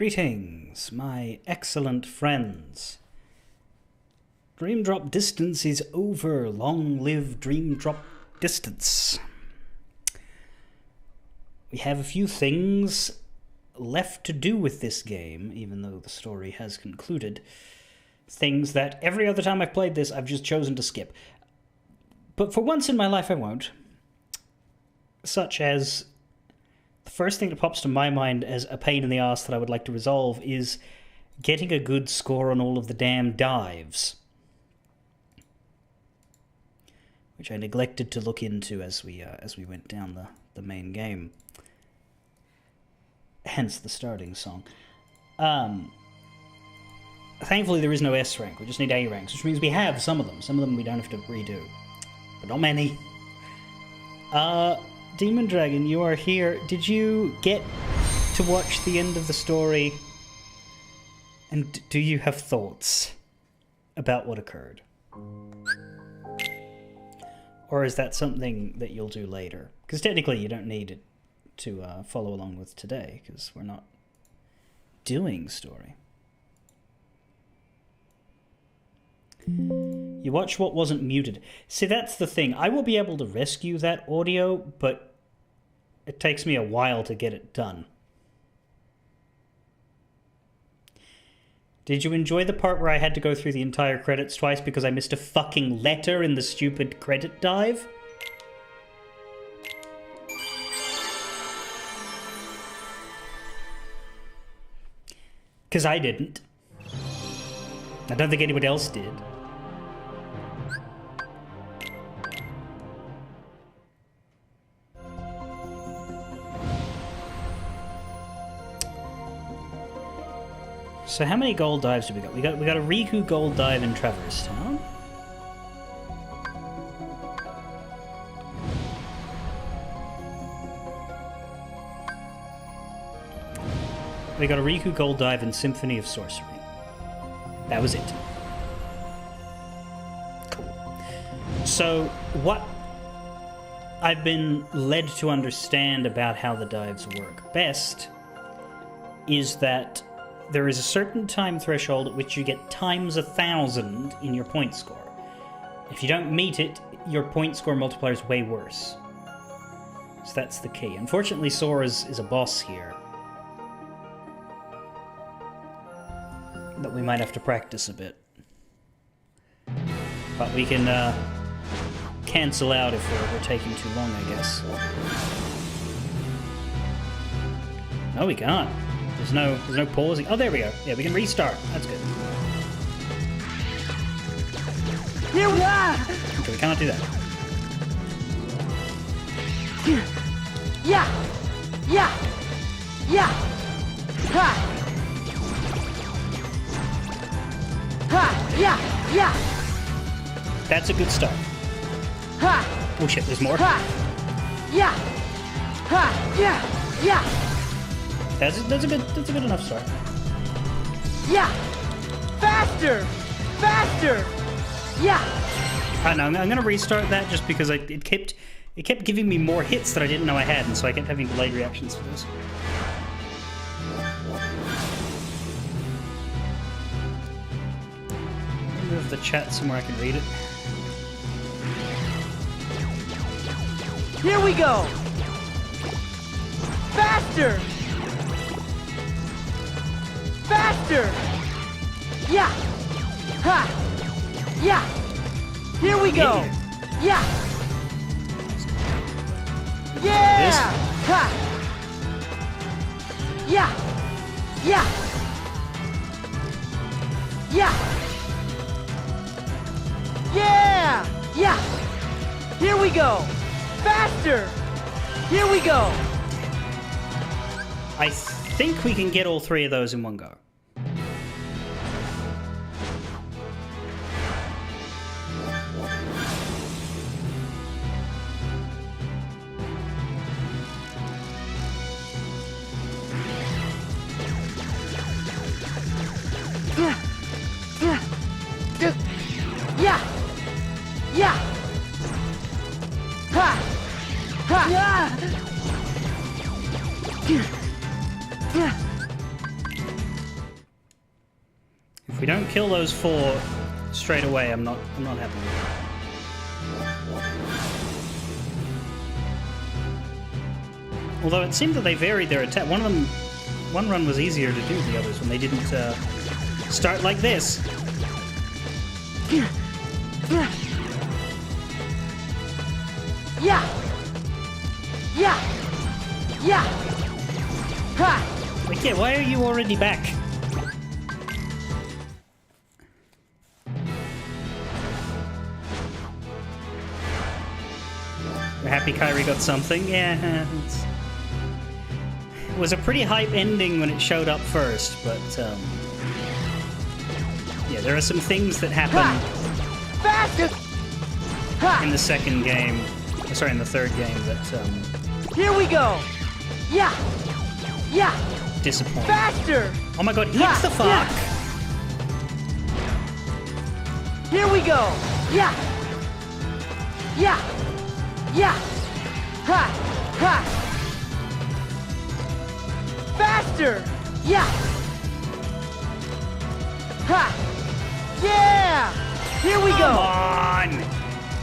Greetings, my excellent friends. Dream Drop Distance is over. Long live Dream Drop Distance. We have a few things left to do with this game, even though the story has concluded. Things that every other time I've played this, I've just chosen to skip. But for once in my life, I won't. Such as, the first thing that pops to my mind as a pain in the ass that I would like to resolve is getting a good score on all of the damn dives, which I neglected to look into as we went down the main game. Hence the starting song. Thankfully there is no S rank, we just need A ranks, which means we have some of them. Some of them we don't have to redo, but not many. Demon Dragon, you are here. Did you get to watch the end of the story? And do you have thoughts about what occurred? Or is that something that you'll do later? Because technically you don't need it to follow along with today, because we're not doing story. You watch what wasn't muted. See, that's the thing. I will be able to rescue that audio, but it takes me a while to get it done. Did you enjoy the part where I had to go through the entire credits twice because I missed a fucking letter in the stupid credit dive? Because I didn't. I don't think anyone else did. So how many gold dives do we got? We got a Riku gold dive in Traverse Town. We got a Riku gold dive in Symphony of Sorcery. That was it. Cool. So what I've been led to understand about how the dives work best is that there is a certain time threshold at which you get times 1,000 in your point score. If you don't meet it, your point score multiplier is way worse. So that's the key. Unfortunately, Sora is a boss here that we might have to practice a bit. But we can cancel out if we're taking too long, I guess. No, we can't. There's no pausing. Oh, there we go. Yeah, we can restart. That's good. Here we are! Okay, we cannot do that. Yeah! Yeah! Yeah! Ha! Ha! Yeah! Yeah! That's a good start. Ha! Oh shit, there's more. Ha! Yeah! Ha! Yeah! Yeah! That's a good enough start. Yeah! Faster! Faster! Yeah! I know. I'm gonna restart that just because it kept giving me more hits that I didn't know I had, and so I kept having delayed reactions for those. Move the chat somewhere I can read it. Here we go! Faster! Faster! Yeah! Ha! Yeah! Here we go! Yeah! Yeah! Ha! Yeah! Yeah! Yeah! Yeah! Yeah! Here we go! Faster! Here we go! I think we can get all three of those in one go. Yeah! Yeah! Ha! Ha! Yeah! If we don't kill those 4 straight away, I'm not happy with it. Although it seemed that they varied their attack. One run was easier to do than the others when they didn't start like this. Yeah! Yeah! Yeah! Ha! Like, yeah, why are you already back? We're happy Kairi got something. Yeah, it was a pretty hype ending when it showed up first, but yeah, there are some things that happen in the second game. Sorry, in the third game that Here we go! Yeah! Yeah! disappoint. Faster! Oh my god, hits the fuck! Here we go! Yeah! Yeah! Yeah! Ha! Ha! Faster! Yeah! Ha! Yeah! Here we Come go! on!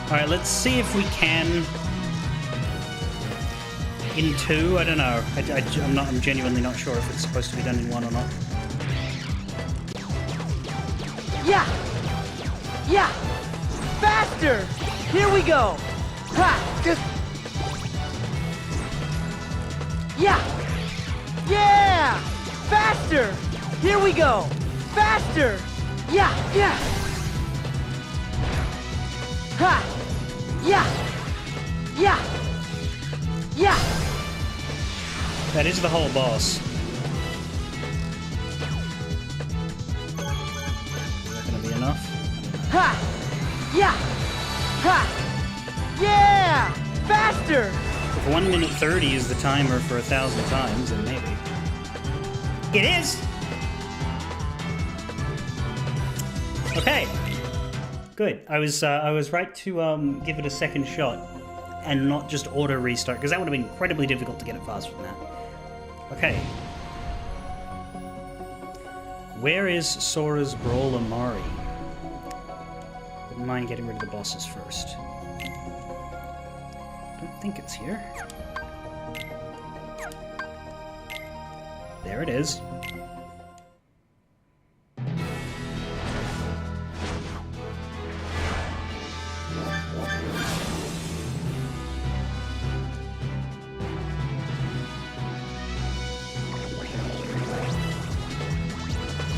Alright, let's see if we can... In 2? I don't know. I'm genuinely not sure if it's supposed to be done in 1 or not. Yeah! Yeah! Faster! Here we go! Ha! Just... Yeah! Yeah! Faster! Here we go! Faster! Yeah! Yeah! Ha! Yeah! Yeah! Yeah! That is the whole boss. Is that gonna be enough? Ha! Yeah! Ha! Yeah! Faster! If 1 minute 30 is the timer for 1,000 times, then maybe. It is! Okay. Good. I was right to give it a second shot and not just auto restart, because that would have been incredibly difficult to get it faster than that. Okay. Where is Sora's Brawler Mari? Wouldn't mind getting rid of the bosses first. Don't think it's here. There it is.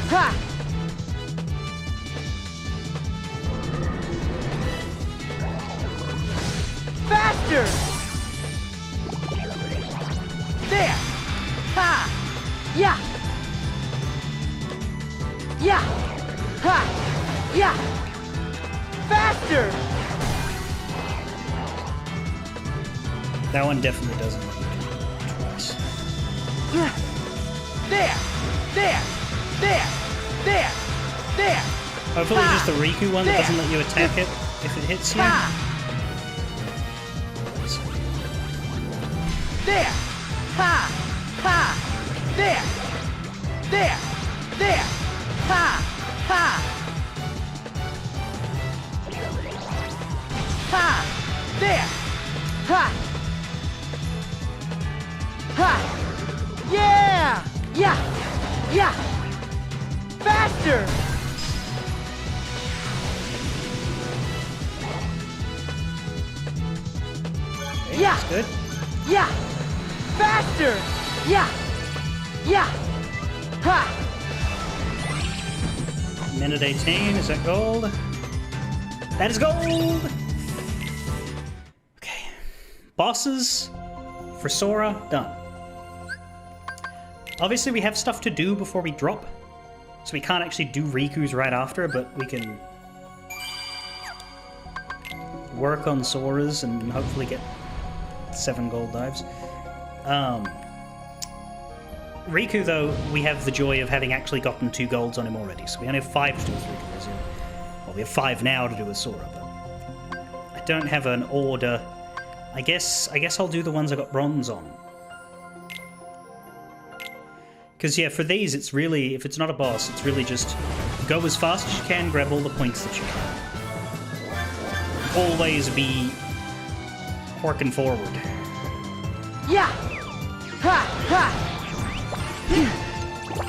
Ha! Faster! There! Ha! Yeah! Yeah! Ha! Yeah! Faster! That one definitely doesn't let you do it twice. There! There! There! There! There! Hopefully Ha! just the Riku one that There! doesn't let you attack it if it hits you. Ha! There! Ha! Ha! There! There! There! Ha! Ha! Ha! There! Ha! Ha! Yeah! Yeah! Yeah! Faster! Okay, Yeah! that's good. Yeah! Faster! Yeah! Yeah! Ha! Minute 18, is that gold? That is gold! Okay. Bosses for Sora, done. Obviously we have stuff to do before we drop, so we can't actually do Riku's right after, but we can work on Sora's and hopefully get 7 gold dives. Riku, though, we have the joy of having actually gotten 2 golds on him already, so we only have 5 to do with Riku. Well, we have 5 now to do with Sora, but I don't have an order. I guess I'll do the ones I got bronze on. Because, yeah, for these, it's really, if it's not a boss, it's really just Go as fast as you can, grab all the points that you can. Always be working forward. Yeah! Ha! Ha!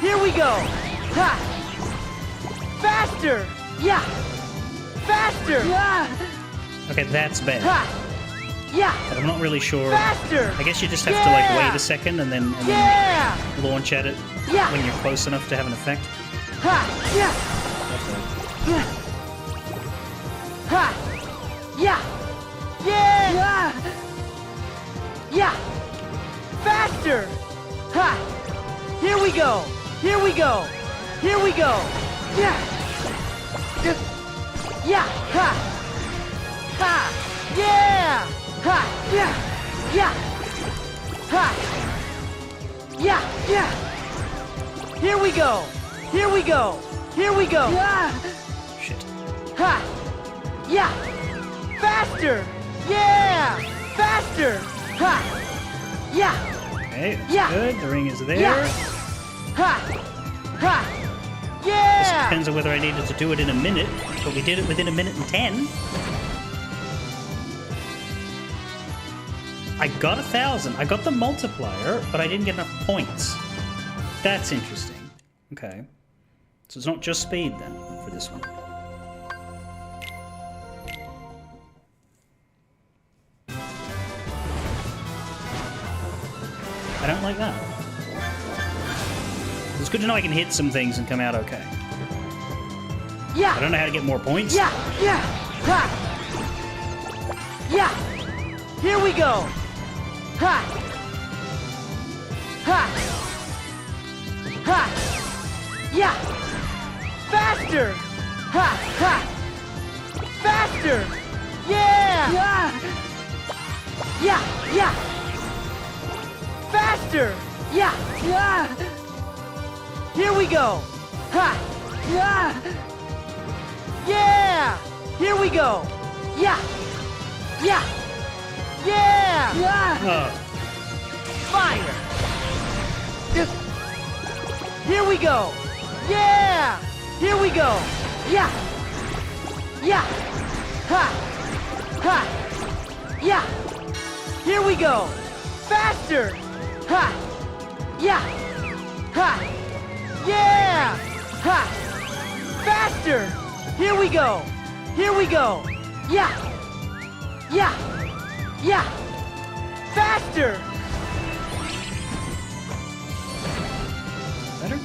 Here we go! Ha! Faster! Yeah! Faster! Yeah! Okay, that's bad. Ha! Yeah! But I'm not really sure. Faster! I guess you just have to like wait a second and then Yeah! launch at it Yeah! when you're close enough to have an effect. Ha! Yeah! Yeah! Ha! Yeah! Yeah! Yeah! Faster! Ha! Here we go! Here we go! Here we go! Yeah! Yeah! Ha! Ha! Yeah! Ha! Yeah! Yeah! Ha! Yeah! Yeah! Here we go! Here we go! Here we go! Yeah! Shit. Ha! Yeah! Faster! Yeah! Faster! Ha! Yeah! Okay, that's Yeah. good. The ring is there. Yeah! Ha! Ha! This Yeah! depends on whether I needed to do it in a minute, but we did it within a minute and 10. I got 1,000. I got the multiplier, but I didn't get enough points. That's interesting. Okay. So it's not just speed then for this one. I don't like that. It's good to know I can hit some things and come out okay. Yeah! I don't know how to get more points. Yeah! Yeah! Ha! Yeah! Here we go! Ha! Ha! Ha! Yeah! Faster! Ha! Ha! Faster! Yeah! Yeah! Yeah! Yeah! Faster! Yeah! Yeah! Here we go! Ha! Yeah! Yeah! Here we go! Yeah! Yeah! Yeah! Yeah! Oh, Fire! Here we go! Yeah! Here we go! Yeah! Yeah! Ha! Ha! Yeah! Here we go! Faster! Ha! Yeah! Ha! Yeah! Ha! Faster! Here we go! Here we go! Yeah! Yeah! Yeah! Faster! better?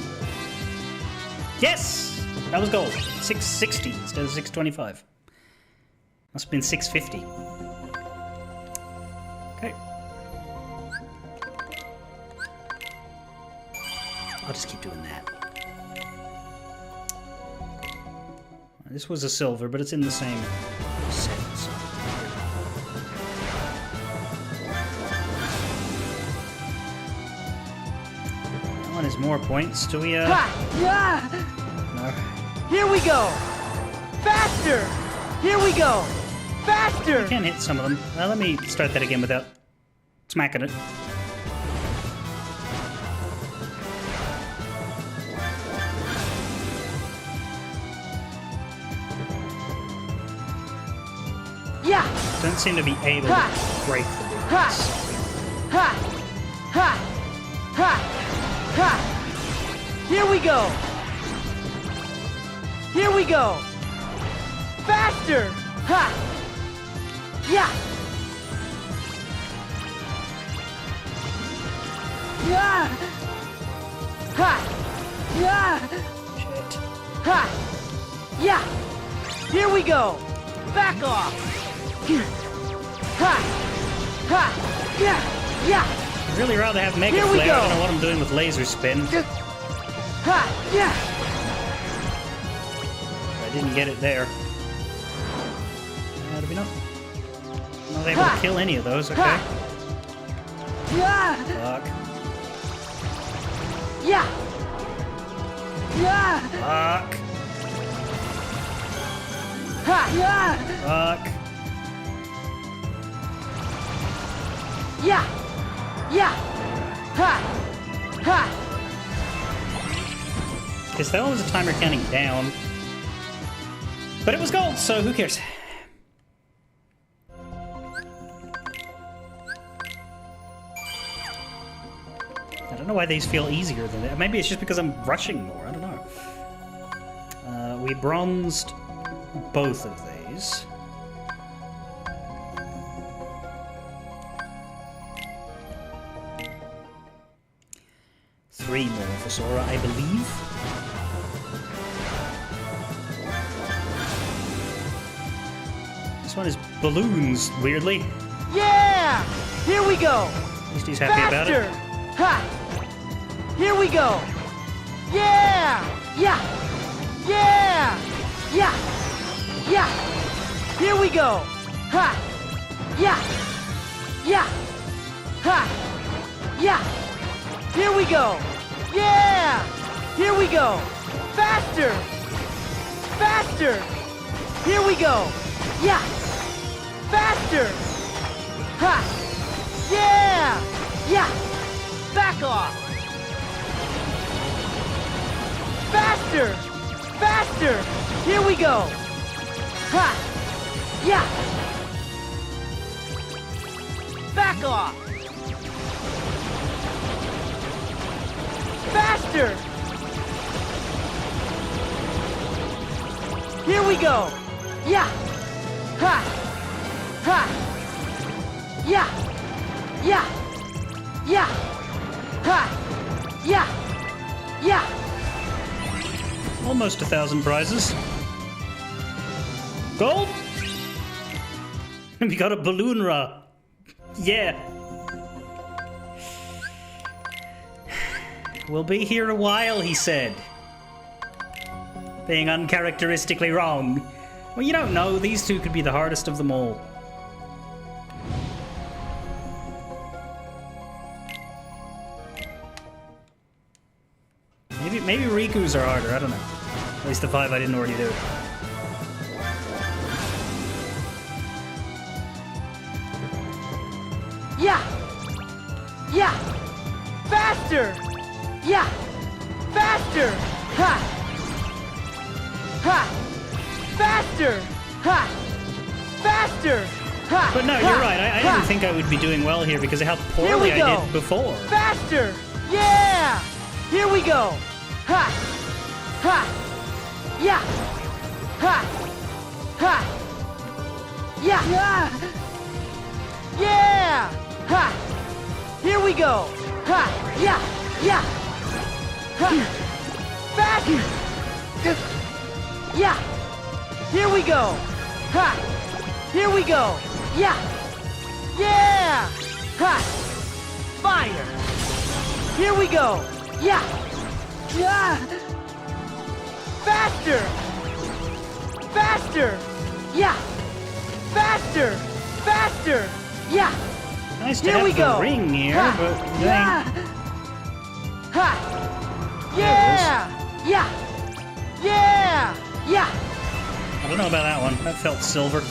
Yes! That was gold. 660 instead of 625. Must have been 650. Okay. I'll just keep doing that. This was a silver, but it's in the same set. So. That one is more points. Do we, Ha! Yeah! No. Here we go! Faster! Here we go! Faster! I can hit some of them. Let me start that again without smacking it. Yeah! Don't seem to be able Ha! to break the Ha! rings. Ha! Ha! Ha! Ha! Here we go! Here we go! Faster! Ha! Yeah! Yeah! Ha! Yeah! Shit. Ha! Yeah! Here we go! Back off! Ha! Ha! Yeah! Yeah! I'd really rather have Mega Here we Flare. I go. don't know what I'm doing with Laser Spin. Ha! Yeah! I didn't get it there. Did we not? Not able to kill any of those, okay. Ha! Yeah! Fuck. Yeah! Yeah! Fuck. Ha! Yeah! Fuck. Yeah! Yeah! Ha! Ha! Guess that one was a timer counting down. But it was gold, so who cares? I don't know why these feel easier than that. Maybe it's just because I'm rushing more. I don't know. We bronzed both of these. Three more for Sora, I believe. This one is balloons, weirdly. Yeah! Here we go! At least he's happy about Faster! it. Ha! Here we go! Yeah! Yeah! Yeah! Yeah! Yeah! Here we go! Ha! Yeah! Yeah! Ha! Yeah! Here we go! Yeah! Here we go! Faster! Faster! Here we go! Yeah! Faster! Ha! Yeah! Yeah! Back off! Faster! Faster! Here we go! Ha! Yeah! Back off! Faster! Here we go! Yeah! Ha! Ha! Yeah! Yeah! Yeah! Ha! Yeah! Yeah! Almost 1,000 prizes. Gold? We got a balloon ra. Yeah. We'll be here a while, he said. Being uncharacteristically wrong. Well, you don't know. These two could be the hardest of them all. Maybe Riku's are harder. I don't know. At least the 5 I didn't already do. Yeah! Yeah! Faster! Yeah! Faster! Ha! Ha! Faster! Ha! Faster! Ha! But no, ha, you're right. I ha. didn't think I would be doing well here because of how Here we poorly I go. did before. Faster! Yeah! Here we go! Ha! Ha! Yeah! Ha! Ha! Yeah! Yeah! Ha! Here we go! Ha! Yeah! Yeah! Ha! Faster! Yeah! Here we go! Ha! Here we go! Yeah! Yeah! Ha! Fire! Here we go! Yeah! Yeah! Faster! Faster! Yeah! Faster! Faster! Yeah! Nice to Here we have the go! ring here, Ha! but Yeah! Ha! Yeah! Yeah! Yeah! Yeah! I don't know about that one. That felt silver.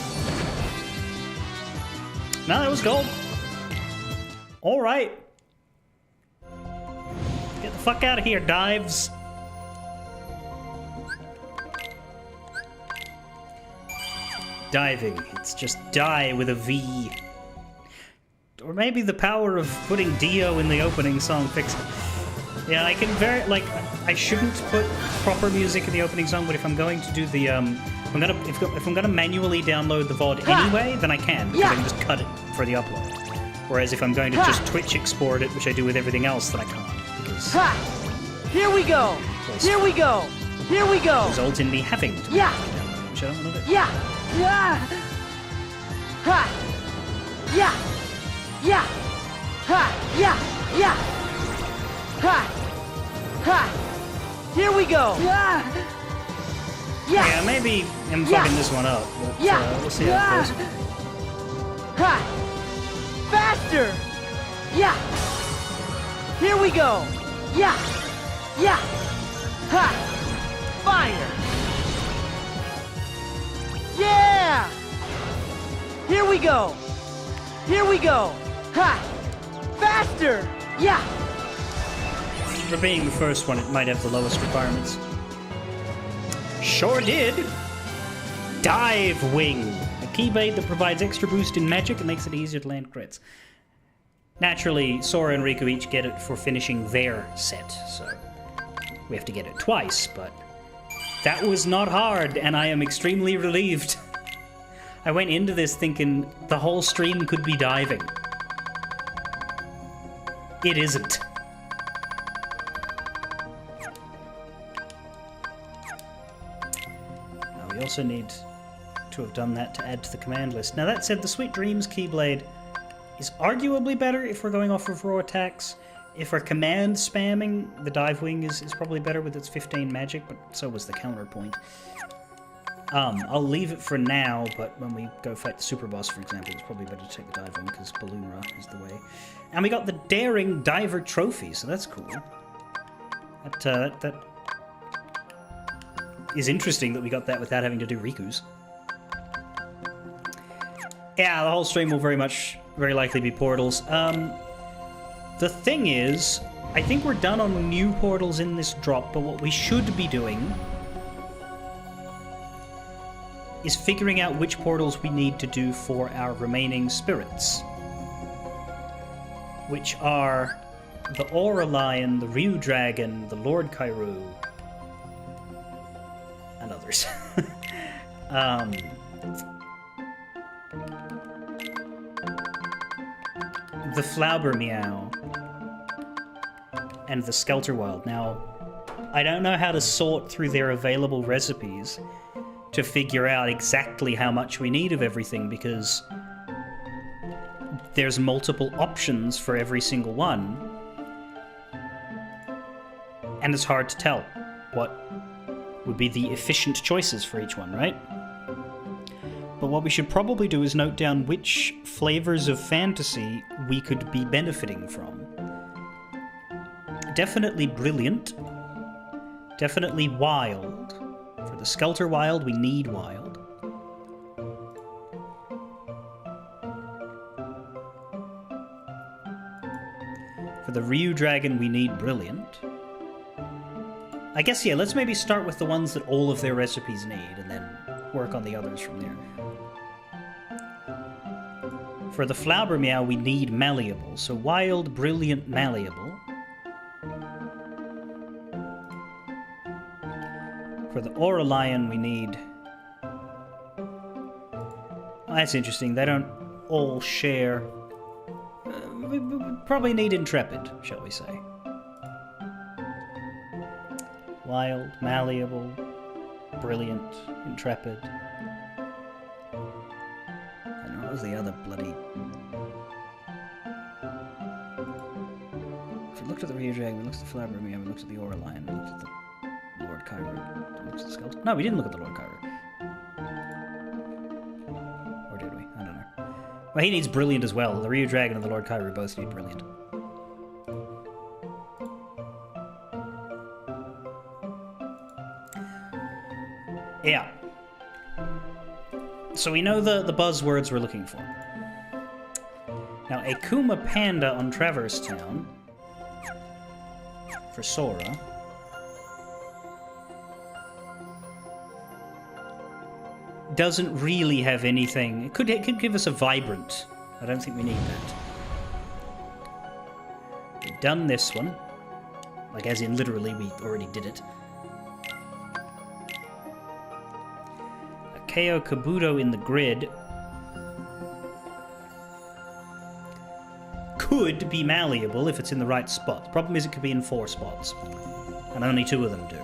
No, that was gold. All right. Get the fuck out of here, Dives. Diving. It's just die with a V. Or maybe the power of putting Dio in the opening song fixed it. Yeah, I can I shouldn't put proper music in the opening song, but if I'm going to do the if I'm gonna manually download the VOD anyway, then I can, because I can just cut it for the upload. Whereas if I'm going to just Twitch export it, which I do with everything else, then I can't, because Ha! Here we go! Here we go! Here we go! result in me having to Yeah! download, which I don't want to do. Yeah! Yeah! Ha! Yeah! Yeah! Ha! Yeah! Yeah! Ha! Ha! Here we go! Yeah! Yeah, maybe I'm fucking this one up, but we'll see how it goes. Ha! Faster! Yeah! Here we go! Yeah! Yeah! Ha! Fire! Yeah! Here we go! Here we go! Ha! Faster! Yeah! For being the first one, it might have the lowest requirements. Sure did! Dive Wing, a keyblade that provides extra boost in magic and makes it easier to land crits. Naturally, Sora and Riku each get it for finishing their set, so we have to get it twice, but that was not hard, and I am extremely relieved. I went into this thinking the whole stream could be diving. It isn't. Now we also need to have done that to add to the command list. Now that said, the Sweet Dreams Keyblade is arguably better if we're going off of raw attacks. If we're command spamming, the Dive Wing is probably better with its 15 magic, but so was the counterpoint. I'll leave it for now, but when we go fight the Super Boss, for example, it's probably better to take the Dive Wing, because Balloonra is the way. And we got the Daring Diver Trophy, so that's cool. That is interesting that we got that without having to do Riku's. Yeah, the whole stream will very likely be portals. The thing is, I think we're done on new portals in this drop, but what we should be doing is figuring out which portals we need to do for our remaining spirits, which are the Aura Lion, the Ryu Dragon, the Lord Kairu, and others. The Flaubermeow and the Skelterwild. Now, I don't know how to sort through their available recipes to figure out exactly how much we need of everything, because there's multiple options for every single one, and it's hard to tell what would be the efficient choices for each one, right? But what we should probably do is note down which flavors of fantasy we could be benefiting from. Definitely Brilliant. Definitely Wild. For the Skelterwild, we need Wild. For the Ryu Dragon, we need Brilliant. I guess, yeah, let's maybe start with the ones that all of their recipes need, and then work on the others from there. For the Flaubermeow, we need Malleable, so Wild, Brilliant, Malleable. For the Aura Lion, we need... Well, that's interesting, they don't all share... we probably need Intrepid, shall we say. Wild, Malleable, Brilliant, Intrepid. And what was the other bloody... If we looked at the Ryu Dragon, we looked at the Flaubermeow, we looked at the Aura Lion, we looked at the Lord Kairu, we looked at the Skeleton. No, we didn't look at the Lord Kairu. Or did we? I don't know. Well, he needs Brilliant as well. The Ryu Dragon and the Lord Kairu both need Brilliant. Yeah. So we know the buzzwords we're looking for. Now, a Kuma Panda on Traverse Town for Sora. Doesn't really have anything. It could give us a Vibrant. I don't think we need that. We've done this one. Like, as in literally, we already did it. Keo Kabuto in the grid could be malleable if it's in the right spot. The problem is it could be in 4 spots, and only 2 of them do.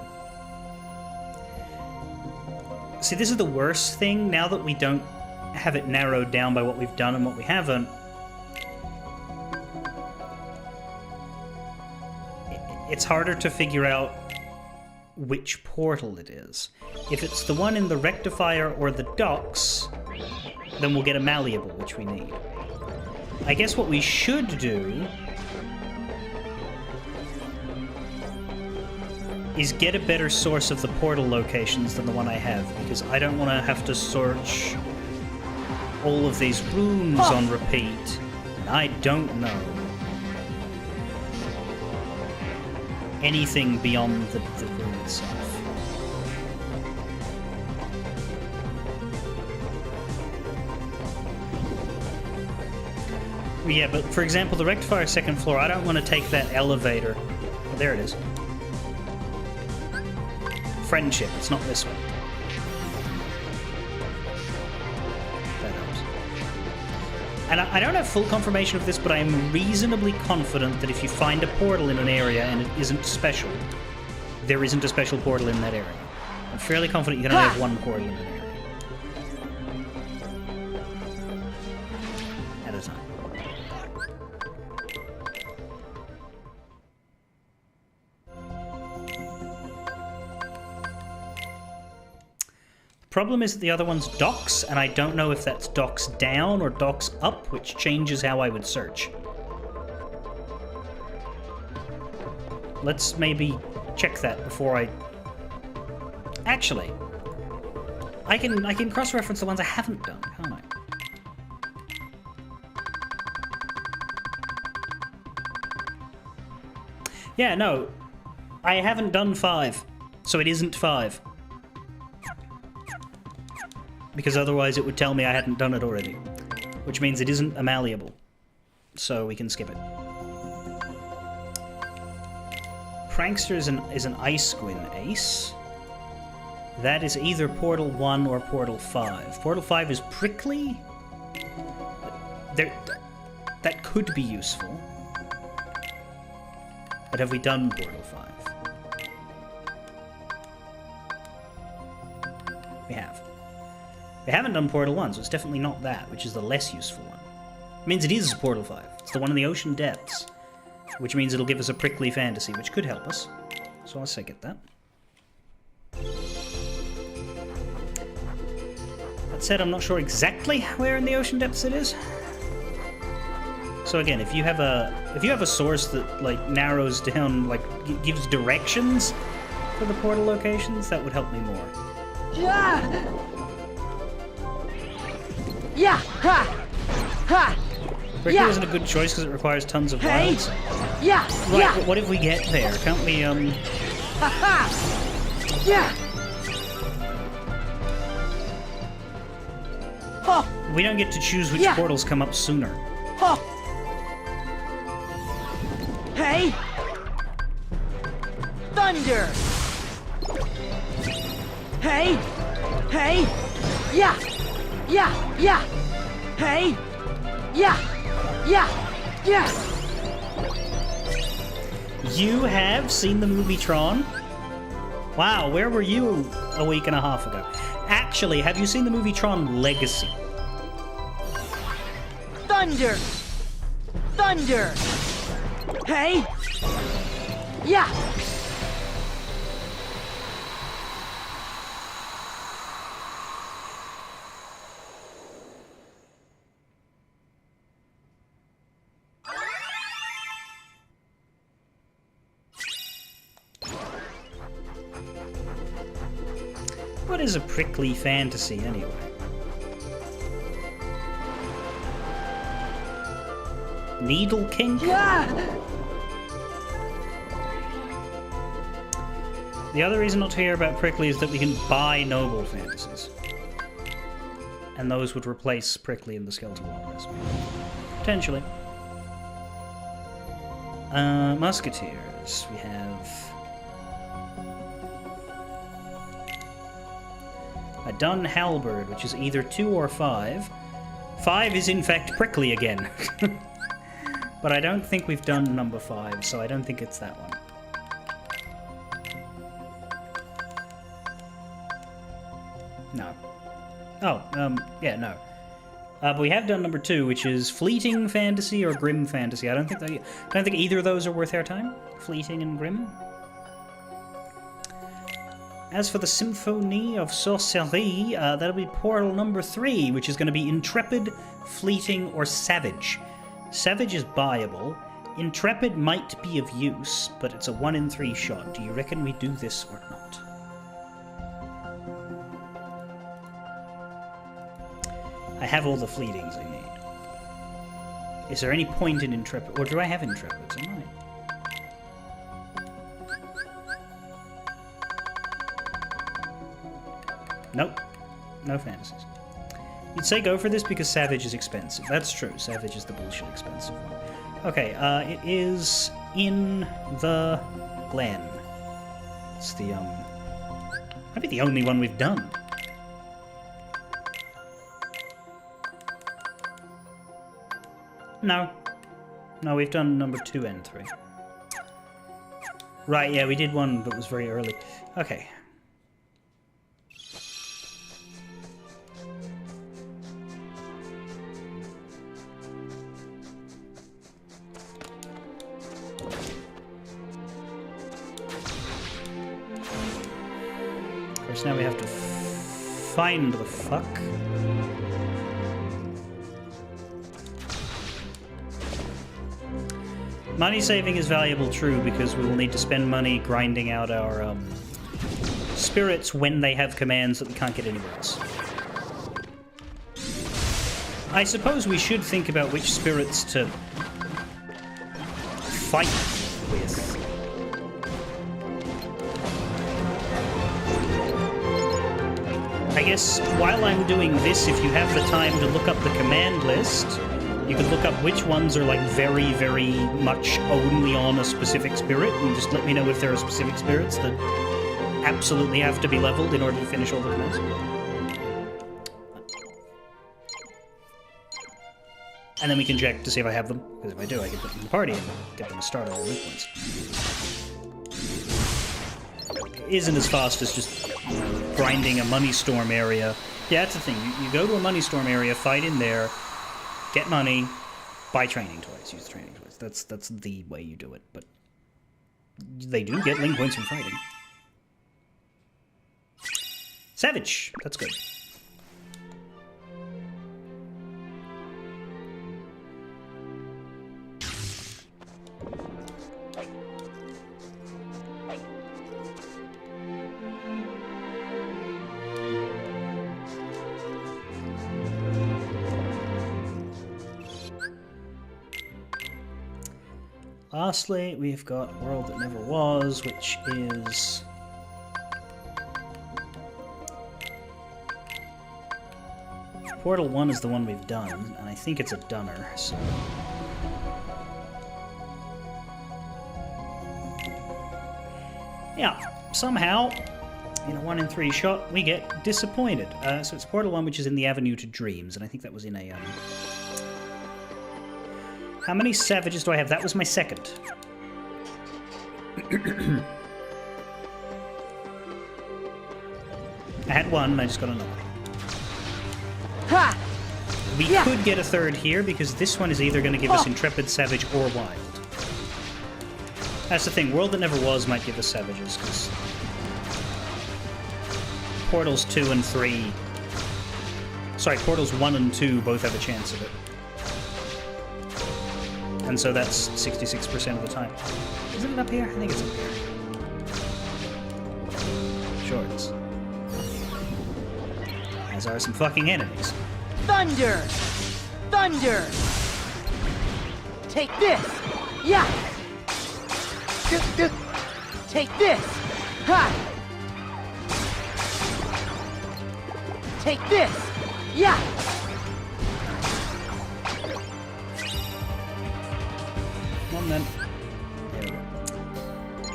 See, this is the worst thing, now that we don't have it narrowed down by what we've done and what we haven't. It's harder to figure out which portal it is. If it's the one in the Rectifier or the docks, then we'll get a malleable, which we need. I guess what we should do is get a better source of the portal locations than the one I have, because I don't want to have to search all of these rooms on repeat, and I don't know anything beyond the room itself. Yeah, but for example, the rectifier second floor, I don't want to take that elevator. Oh, there it is. Friendship, it's not this one. That helps. And I don't have full confirmation of this, but I am reasonably confident that if you find a portal in an area and it isn't special, there isn't a special portal in that area. I'm fairly confident you can only have one portal in an area. At a time. Problem is that the other one's docks, and I don't know if that's docks down or docks up, which changes how I would search. Let's maybe check that before I... Actually, I can cross-reference the ones I haven't done, can't I? Yeah, no. I haven't done 5, so it isn't 5. Because otherwise it would tell me I hadn't done it already. Which means it isn't a malleable. So we can skip it. Prankster is an Ice Gwyn ace. That is either Portal 1 or Portal 5. Portal 5 is prickly. That could be useful. But have we done Portal 5? We have. We haven't done Portal 1, so it's definitely not that, which is the less useful one. It means it is Portal 5. It's the one in the ocean depths. Which means it'll give us a prickly fantasy, which could help us. So I'll say get that. That said, I'm not sure exactly where in the ocean depths it is. So again, if you have a source that like narrows down, like gives directions for the portal locations, that would help me more. Yeah! Yeah! Ha! Ha! Prickly isn't a good choice because it requires tons of wilds. Yeah! Right, Yeah! but what if we get there? Can't we, Ha ha! Yeah! Oh! We don't get to choose which portals come up sooner. Oh! Hey! Thunder! Hey! Hey! Yeah! Yeah! Yeah! Hey! Yeah! Yeah! Yeah! You have seen the movie Tron? Wow, where were you a week and a half ago? Actually, have you seen the movie Tron Legacy? Thunder! Thunder! Hey! Yeah! What is a prickly fantasy, anyway? Needle kink? Yeah! The other reason not to hear about prickly is that we can buy noble fantasies. And those would replace prickly in the Skeletal Wanderers. Potentially. Musketeers. We have... a Dun Halberd, which is either 2 or 5. 5 is in fact prickly again. But I don't think we've done number 5, so I don't think it's that one. No. Oh, yeah, no. But we have done number 2, which is Fleeting Fantasy or Grim Fantasy. I don't think either of those are worth our time. Fleeting and Grim. As for the Symphony of Sorcery, that'll be portal number 3, which is going to be Intrepid, Fleeting, or Savage. Savage is buyable. Intrepid might be of use, but it's a 1 in 3 shot. Do you reckon we do this or not? I have all the fleetings I need. Is there any point in Intrepid? Or do I have Intrepids? I might. Nope. No fantasies. You'd say go for this because Savage is expensive. That's true. Savage is the bullshit expensive one. Okay, it is in the Glen. It's the, might be the only one we've done. No. No, we've done number 2 and 3. Right, yeah, we did one, but it was very early. Okay. Of course, now we have to find the fuck. Money saving is valuable, true, because we will need to spend money grinding out our spirits when they have commands that we can't get anywhere else. I suppose we should think about which spirits to fight with. I guess while I'm doing this, if you have the time to look up the command list, you could look up which ones are like very, very much only on a specific spirit, and just let me know if there are specific spirits that absolutely have to be leveled in order to finish all the commands. And then we can check to see if I have them, because if I do, I can put them in the party and get them to start all the weak points. It isn't as fast as just grinding a Money Storm area. Yeah, that's the thing. You go to a Money Storm area, fight in there, get money, buy training toys, use training toys. That's the way you do it, but they do get link points from fighting. Savage! That's good. Lastly, we've got World That Never Was, which is... Portal 1 is the one we've done, and I think it's a dunner, so... Yeah, somehow, in a 1 in 3 shot, we get disappointed. So it's Portal 1, which is in the Avenue to Dreams, and I think that was in a... How many Savages do I have? That was my second. I had one, and I just got another. Ha! We could get a third here, because this one is either going to give us Intrepid, Savage, or Wild. That's the thing. World That Never Was might give us Savages, because Portals 2 and 3... Sorry, Portals 1 and 2 both have a chance of it. And so that's 66% of the time. Isn't it up here? I think it's up here. Sure it is. As are some fucking enemies. Thunder! Thunder! Take this! Yeah! Take this! Ha! Take this! Yeah! Come on then. There we go.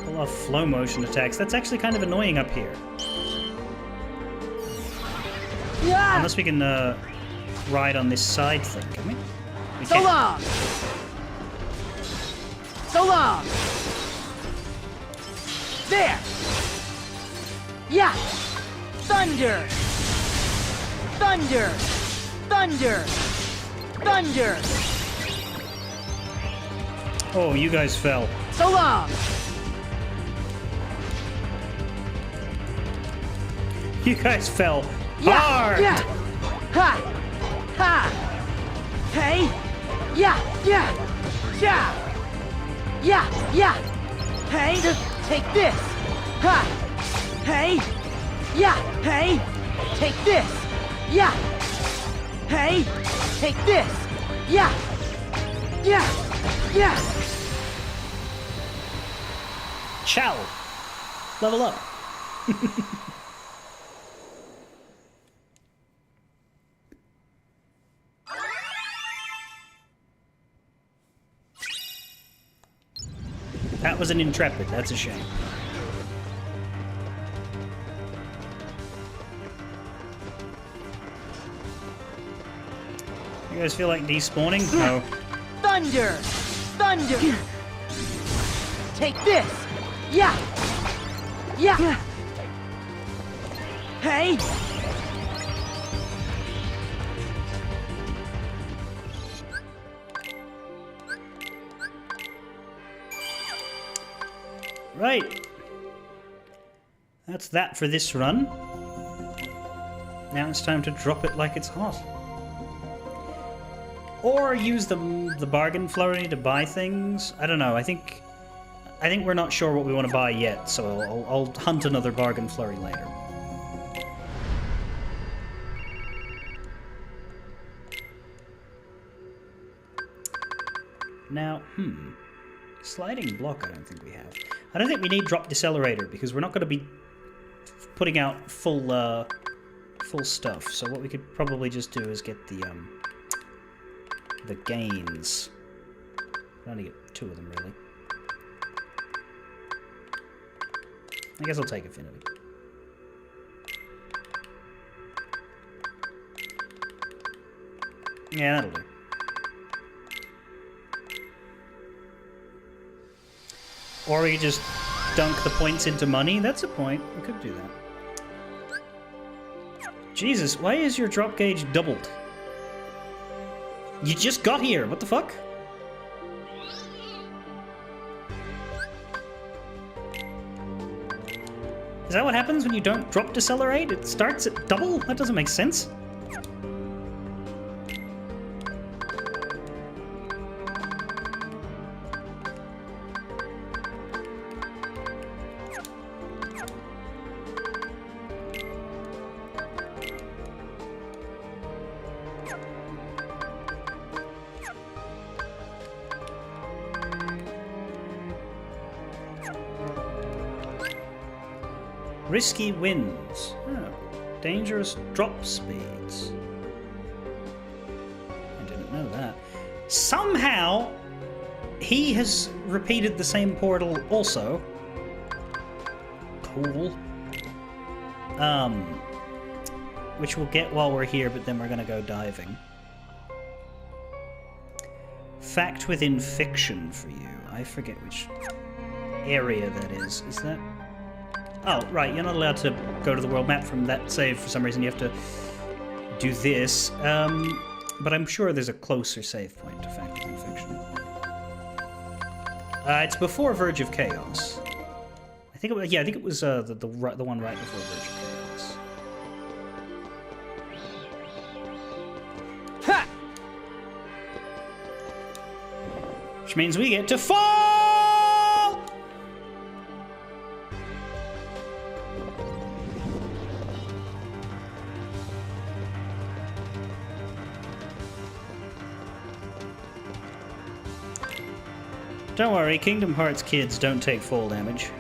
Pull off flow motion attacks. That's actually kind of annoying up here. Yeah! Unless we can ride on this side thing, can we? We So can. long! So long! There! Yeah! Thunder! Thunder! Thunder! Thunder! Oh, you guys fell. So long! You guys fell Yeah! hard! Yeah! Ha! Ha! Hey! Yeah! Yeah! Yeah! Yeah! Yeah! Hey! Take this! Ha! Hey! Yeah! Hey! Take this! Yeah! Hey! Take this! Yeah! Yeah! Yeah! Chow! Level up. that was an Intrepid. That's a shame. You guys feel like despawning? No. Thunder! Thunder! Take this! Yeah! Yeah! Hey! Right. That's that for this run. Now it's time to drop it like it's hot. Or use the bargain flurry to buy things. I don't know. I think we're not sure what we want to buy yet, so I'll hunt another bargain flurry later. Now, sliding block I don't think we have. I don't think we need drop decelerator because we're not going to be putting out full stuff. So what we could probably just do is get the gains. I only get 2 of them really. I guess I'll take affinity. Yeah, that'll do. Or we could just dunk the points into money. That's a point. We could do that. Jesus, why is your drop gauge doubled? You just got here. What the fuck? Is that what happens when you don't drop decelerate? It starts at double? That doesn't make sense. Risky winds. Oh, dangerous drop speeds. I didn't know that. Somehow, he has repeated the same portal also. Cool. Which we'll get while we're here, but then we're gonna go diving. Fact within fiction for you. I forget which area that is. Is that... Oh, right, you're not allowed to go to the world map from that save for some reason. You have to do this. But I'm sure there's a closer save point to Fact Within Fiction. It's before Verge of Chaos. I think it was the one right before Verge of Chaos. Ha! Which means we get to fall! Don't worry, Kingdom Hearts kids don't take fall damage.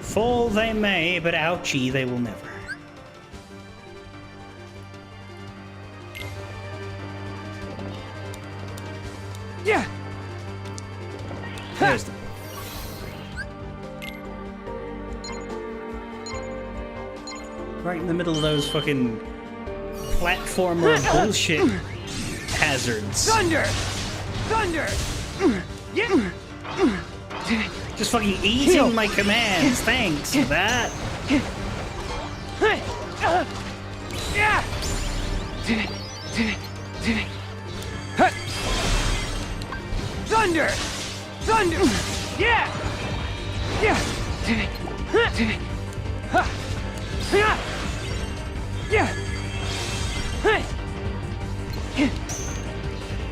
Fall they may, but ouchie they will never. Yeah. There's the right in the middle of those fucking platformer bullshit hazards. Thunder! Thunder! Yeah! Just fucking eating my commands. Thanks for that. Yeah! Thunder! Thunder! Yeah! Yeah! Yeah! Yeah!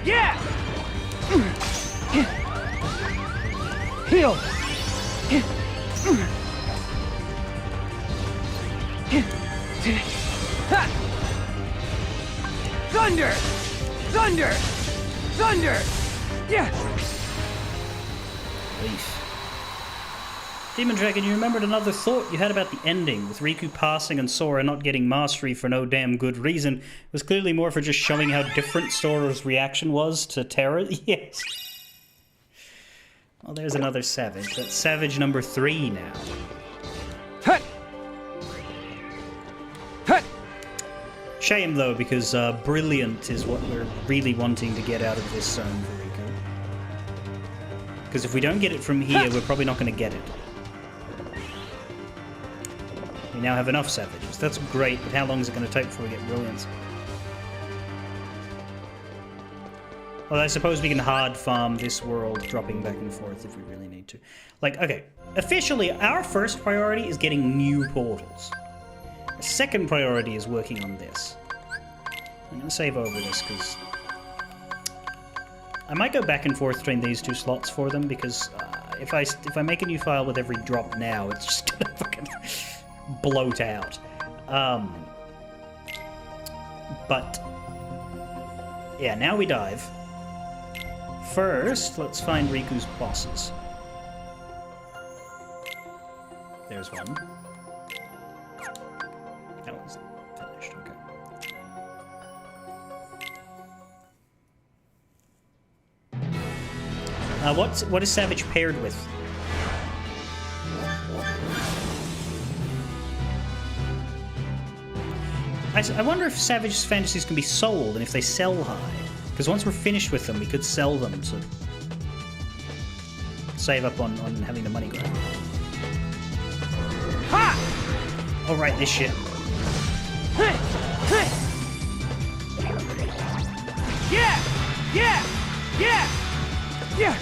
Yeah! Heal! Thunder! Thunder! Thunder! Yeah! Please. Demon Dragon, you remembered another thought you had about the ending, with Riku passing and Sora not getting mastery for no damn good reason. It was clearly more for just showing how different Sora's reaction was to Terra. Yes. Well, there's another Savage. That's Savage number 3 now. Shame, though, because Brilliant is what we're really wanting to get out of this zone for Riku. Because if we don't get it from here, we're probably not going to get it. We now have enough Savages. That's great, but how long is it going to take before we get Brilliance? Well, I suppose we can hard farm this world, dropping back and forth if we really need to. Like, okay, officially, our first priority is getting new portals. The second priority is working on this. I'm going to save over this, because I might go back and forth between these 2 slots for them, because if I make a new file with every drop now, it's just going to fucking bloat out. But yeah, now we dive. First, let's find Riku's bosses. There's one. That one's finished, okay. What is Savage paired with? I wonder if Savage's fantasies can be sold, and if they sell high. Because once we're finished with them, we could sell them to save up on having the money grab. Ha! Oh, right, this shit. Yeah! Yeah! Yeah! Yeah!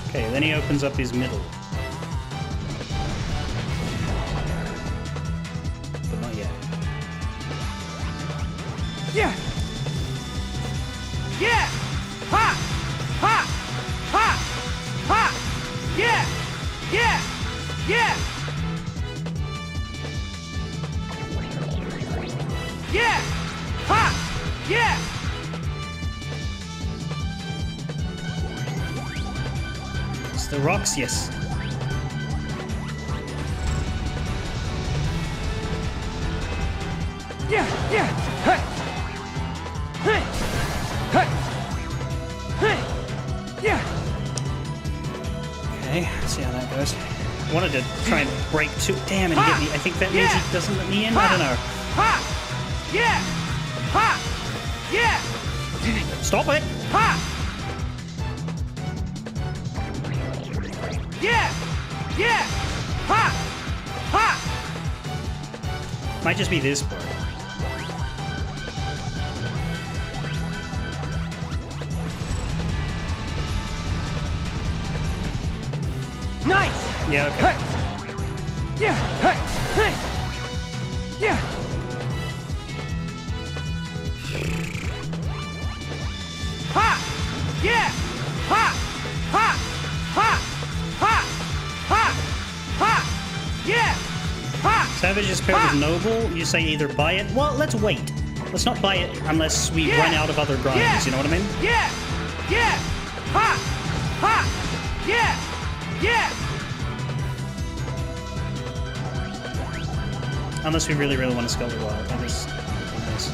Okay, then he opens up his middle. But not yet. Yeah! Yeah! Ha! Ha! Ha! Ha! Yeah! Yeah! Yeah! Yeah! Ha! Yeah! It's the rocks, yes. Yeah! Yeah! Hey! Hey! Hey! Hey! Yeah! Okay, let's see how that goes. I wanted to try and break 2. Damn, and get me. I think that means he doesn't let me in. I don't know. Ha! Yeah! Ha! Yeah! Stop it! Ha! Yeah! Yeah! Ha! Ha! Might just be this part. Nice! Yeah, okay. Hey! Yeah! Hey! Hey! Yeah! Ha! Yeah! Ha! Ha! Ha! Ha! Ha! Ha! Yeah! Ha! Savage is paired with Noble. You say either buy it. Well, let's wait. Let's not buy it unless we run out of other grinds. You know what I mean? Yeah! Yeah! Ha! Ha! Yeah! Yeah! Unless we really, really want to Skelter Wild. That is nice.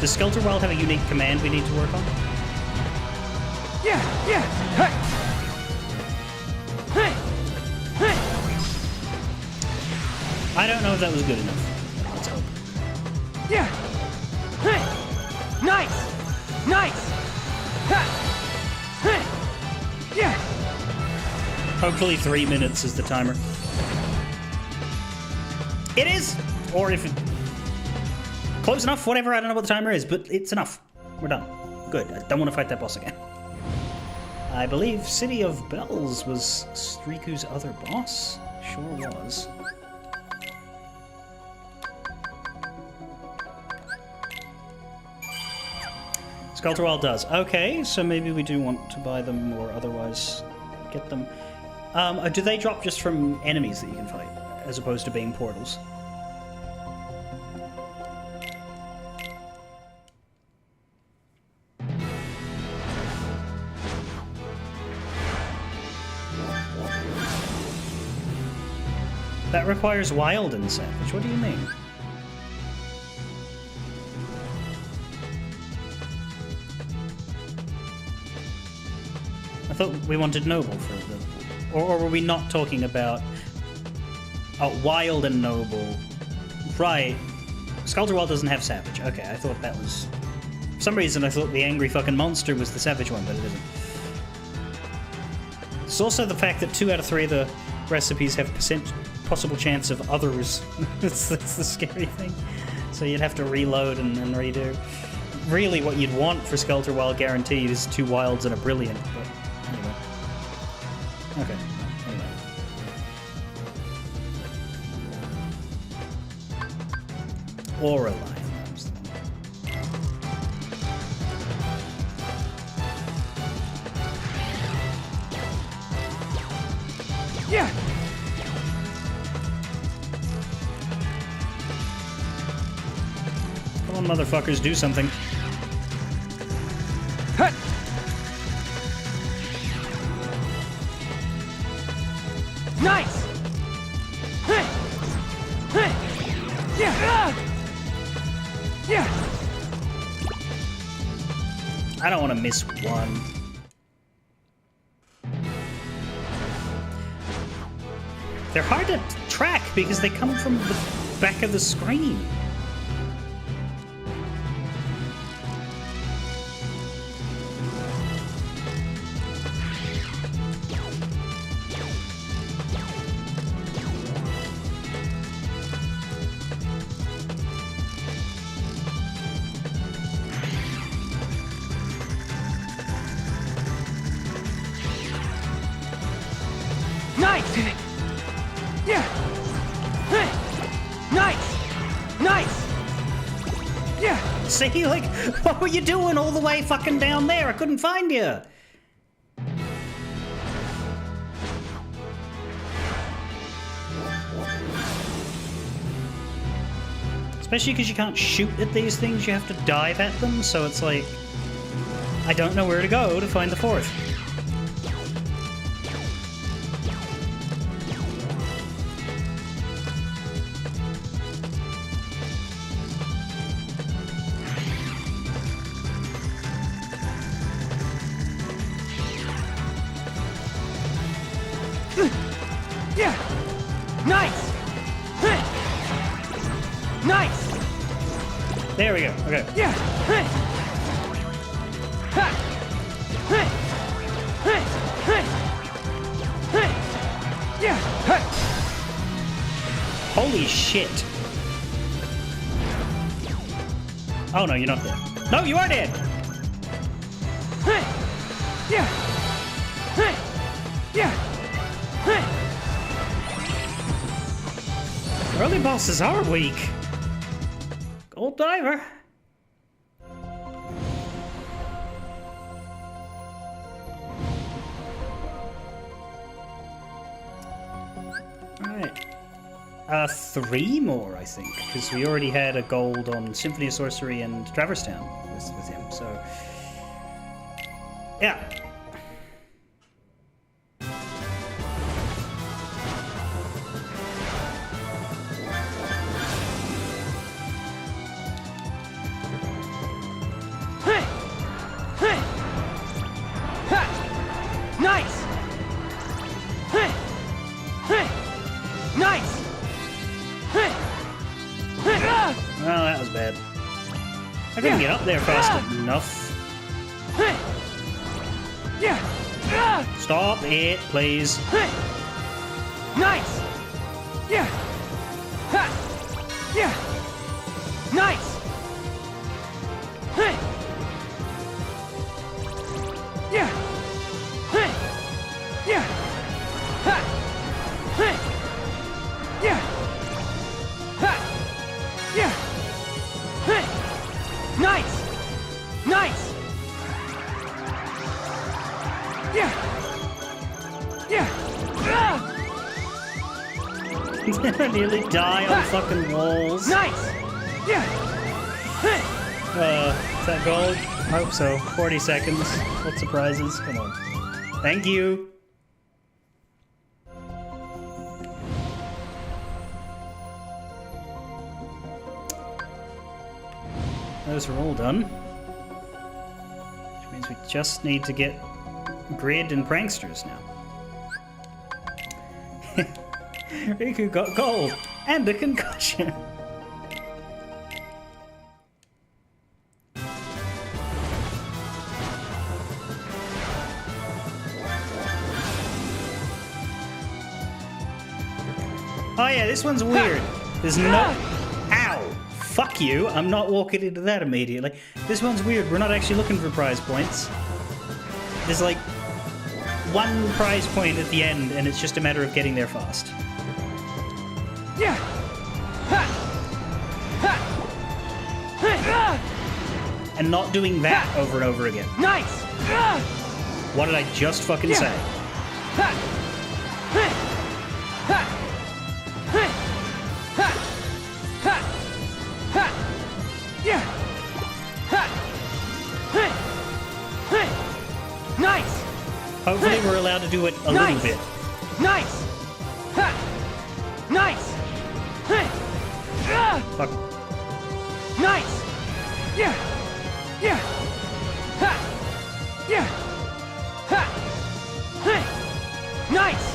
Does Skelter Wild have a unique command we need to work on? Yeah! Yeah! Hey! Hey! Hey! I don't know if that was good enough. Let's hope. Yeah! Hey! Nice! Nice! Ha! Hey! Yeah! Hopefully 3 minutes is the timer. It is! Or if it... Close enough, whatever, I don't know what the timer is, but it's enough. We're done. Good, I don't want to fight that boss again. I believe City of Bells was Riku's other boss. Sure was. Skelterwald does. Okay, so maybe we do want to buy them or otherwise get them. Do they drop just from enemies that you can fight, as opposed to being portals? That requires Wild and Savage. What do you mean? I thought we wanted Noble for the... Or were we not talking about... Oh, Wild and Noble. Right. Skelterwald doesn't have Savage. Okay, I thought that was... For some reason I thought the angry fucking monster was the Savage one, but it isn't. It's also the fact that 2 out of 3 of the recipes have possible chance of others. that's the scary thing. So you'd have to reload and redo. Really what you'd want for Skelterwald guaranteed is 2 wilds and a brilliant, but anyway. Okay, anyway. Aura line. Yeah! Come on, motherfuckers, do something. Hut! Nice! Yeah! Yeah! I don't want to miss one. They're hard to track because they come from the back of the screen. Nice! Yeah! Nice! Nice! Yeah! See, like, what were you doing all the way fucking down there? I couldn't find you. Especially because you can't shoot at these things, you have to dive at them, so it's like... I don't know where to go to find the 4th. Yeah! Nice! Nice! There we go, okay. Yeah! Yeah! Holy shit. Oh no, you're not dead. No, you are dead! Yeah! Yeah! Early bosses are weak. Gold Diver. Alright. 3 more, I think, because we already had a gold on Symphony of Sorcery and Traverse Town with him, so... Yeah. Nice! Nice! Oh, that was bad. I couldn't get up there fast enough. Yeah! Stop it, please. Nice! Yeah! Yeah! Nice! Yeah! nearly die on fucking walls. Nice! Yeah! Is that gold? Hope so. 40 seconds. What surprises? Come on. Thank you. Those are all done. Which means we just need to get Grid and Pranksters now. Riku got gold and a concussion. Oh yeah, this one's weird. There's no... Ow! Fuck you, I'm not walking into that immediately. This one's weird, we're not actually looking for prize points. There's like one prize point at the end and it's just a matter of getting there fast. Yeah! And not doing that over and over again. Nice! What did I just fucking say? Nice! Hopefully we're allowed to do it a little bit. Nice! Nice! Fuck. Nice! Yeah! Yeah! Yeah! Nice!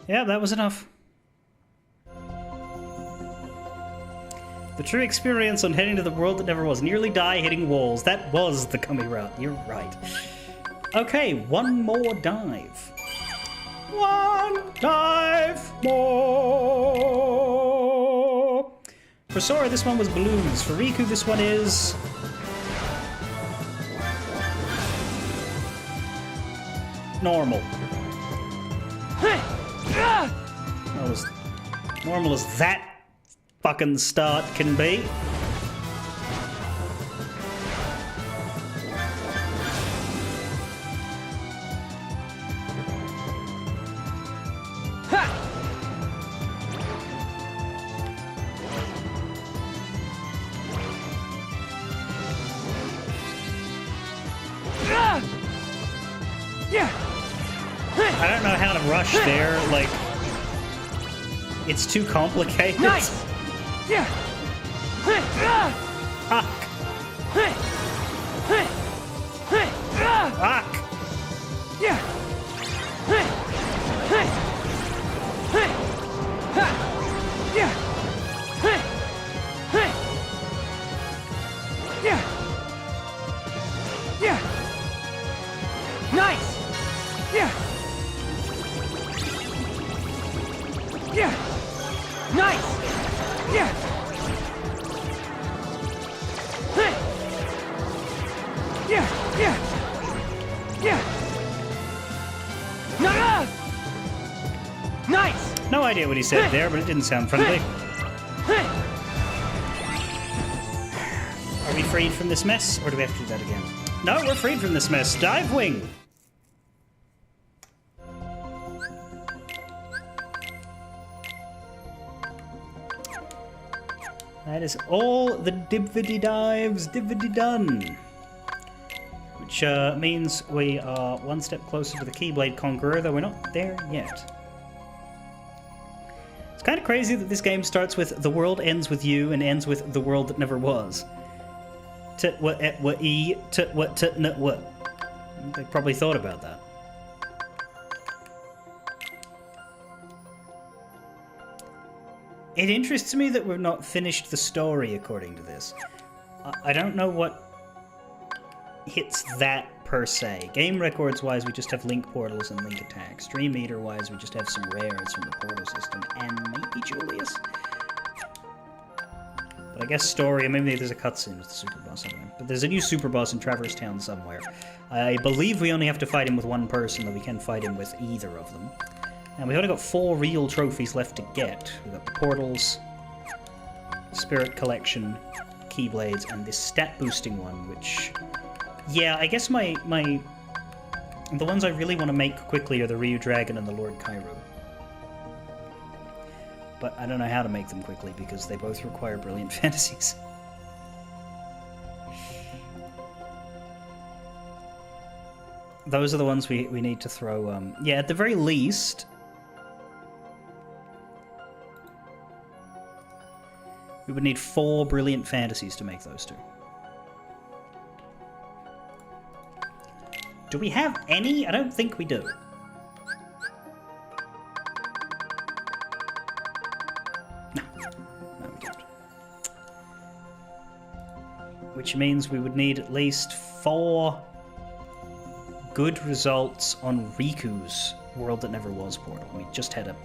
Yeah, that was enough. The true experience on heading to the world that never was. Nearly die hitting walls. That was the Kami route. You're right. Okay, one more dive. One dive more. For Sora, this one was balloons. For Riku, this one is... normal. Well, as normal as that fucking start can be. I don't know how to rush there, like... It's too complicated. Nice! Yeah! Fuck! Fuck! Yeah! Yeah! Yeah! Yeah! Nice! Yeah! Yeah! Nice! Yeah! Yeah! Yeah! Yeah! No! Nice! No idea what he said there, but it didn't sound friendly. Are we freed from this mess, or do we have to do that again? No, we're freed from this mess. Dive wing! That is all the dividdy dives dividdy done. Which means we are one step closer to the Keyblade Conqueror, though we're not there yet. It's kind of crazy that this game starts with the world ends with you and ends with the world that never was. They probably thought about that. It interests me that we've not finished the story according to this. I don't know what hits that per se. Game records wise, we just have link portals and link attacks. Stream meter wise, we just have some rares from the portal system and maybe Julius. But I guess story, and maybe there's a cutscene with the super boss somewhere. But there's a new super boss in Traverse Town somewhere. I believe we only have to fight him with one person, though we can fight him with either of them. And we've only got 4 real trophies left to get. We've got the portals, Spirit Collection, Keyblades, and this stat boosting one, which... Yeah, I guess my The ones I really want to make quickly are the Ryu Dragon and the Lord Kairu. But I don't know how to make them quickly because they both require brilliant fantasies. Those are the ones we need to throw... yeah, at the very least... we would need 4 brilliant fantasies to make those 2. Do we have any? I don't think we do. No. No, we don't. Which means we would need at least 4 good results on Riku's World That Never Was portal. We just had a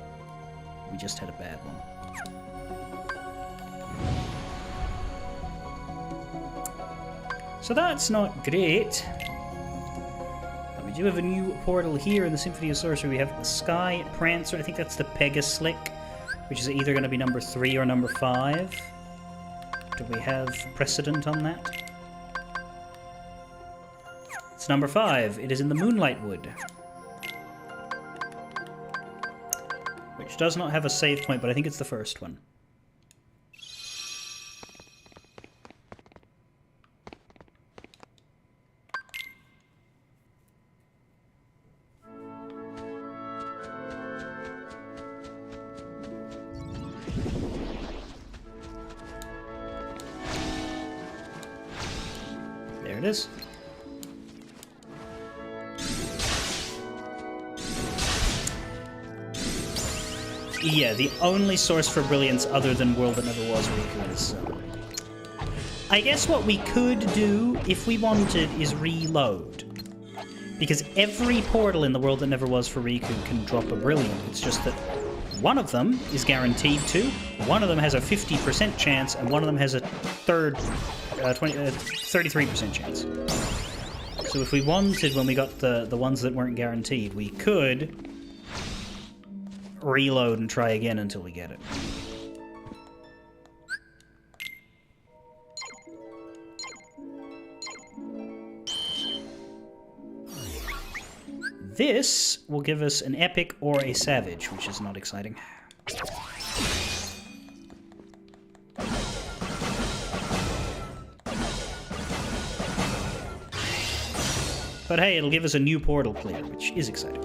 bad one. So that's not great. But we do have a new portal here in the Symphony of Sorcery. We have the Sky Prancer. I think that's the Pegaslick, which is either going to be number 3 or number 5. Do we have precedent on that? It's number 5. It is in the Moonlight Wood, which does not have a save point, but I think it's the first one. There it is. Yeah, the only source for brilliance other than World That Never Was Riku is... I guess what we could do, if we wanted, is reload. Because every portal in the World That Never Was for Riku can drop a brilliant. It's just that one of them is guaranteed to, one of them has a 50% chance, and one of them has a 33% chance. So if we wanted, when we got the ones that weren't guaranteed, we could reload and try again until we get it. This will give us an epic or a savage, which is not exciting. But hey, it'll give us a new portal clear, which is exciting.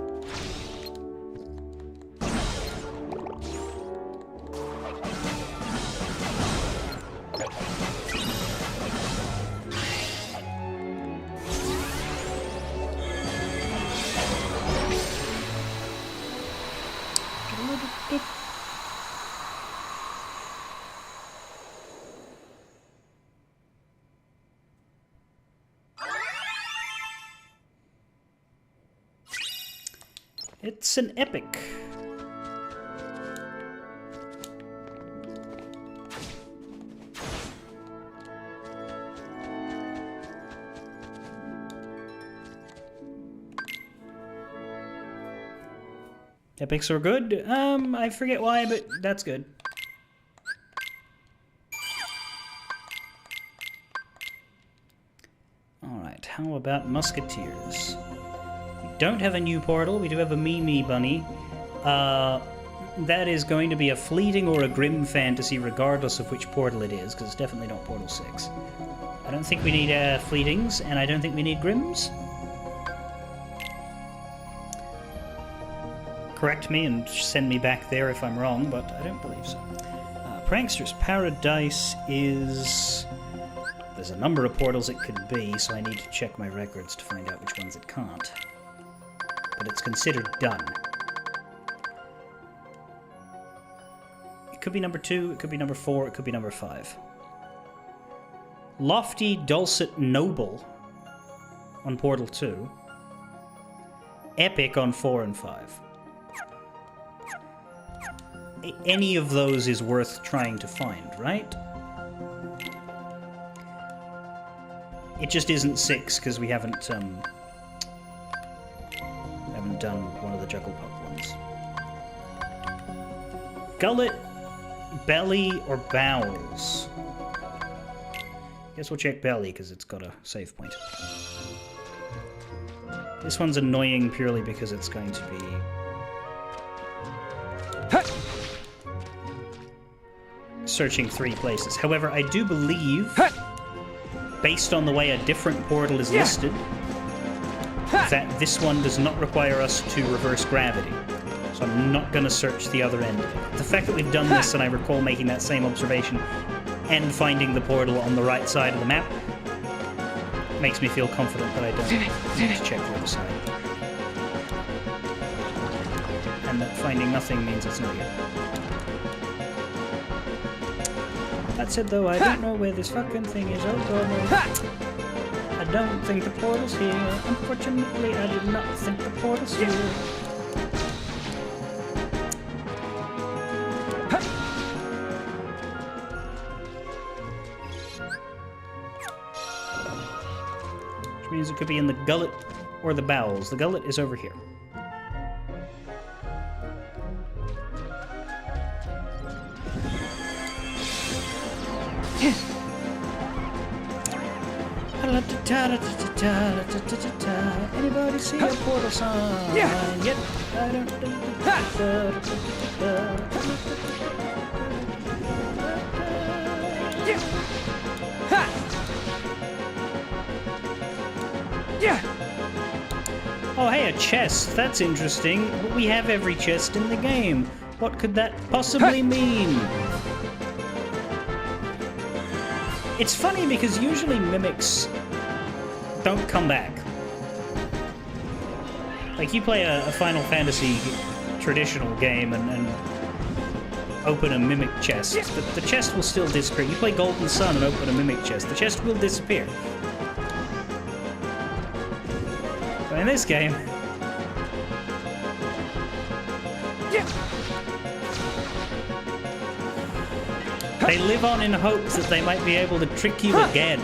It's an epic. Epics are good. I forget why, but that's good. Alright, how about Musketeers? Don't have a new portal. We do have a Mimi Bunny. That is going to be a fleeting or a grim fantasy, regardless of which portal it is, because it's definitely not Portal 6. I don't think we need fleetings, and I don't think we need grims. Correct me and send me back there if I'm wrong, but I don't believe so. Prankster's Paradise is... There's a number of portals it could be, so I need to check my records to find out which ones it can't. But it's considered done. It could be number 2, it could be number 4, it could be number 5. Lofty Dulcet Noble on Portal 2. Epic on 4 and 5. Any of those is worth trying to find, right? It just isn't 6 because we haven't done one of the Jugglepuck ones. Gullet, belly, or bowels? Guess we'll check belly because it's got a save point. This one's annoying purely because it's going to be... searching 3 places. However, I do believe, based on the way a different portal is listed, that this one does not require us to reverse gravity. So I'm not going to search the other end. The fact that we've done this, and I recall making that same observation, and finding the portal on the right side of the map, makes me feel confident that I don't need to check the other side. And that finding nothing means it's not here. That said, though, I don't know where this fucking thing is. Oh, God. I don't think the portal's here. Unfortunately, I did not think the portal's here. Which means it could be in the gullet or the bowels. The gullet is over here. Anybody see a portal sign? Yep, I don't think Oh, hey, a chest. That's interesting. We have every chest in the game. What could that possibly mean? It's funny because usually mimics don't come back. Like, you play a Final Fantasy traditional game and open a mimic chest, the chest will still disappear. You play Golden Sun and open a mimic chest, the chest will disappear. But in this game... they live on in hopes that they might be able to trick you again.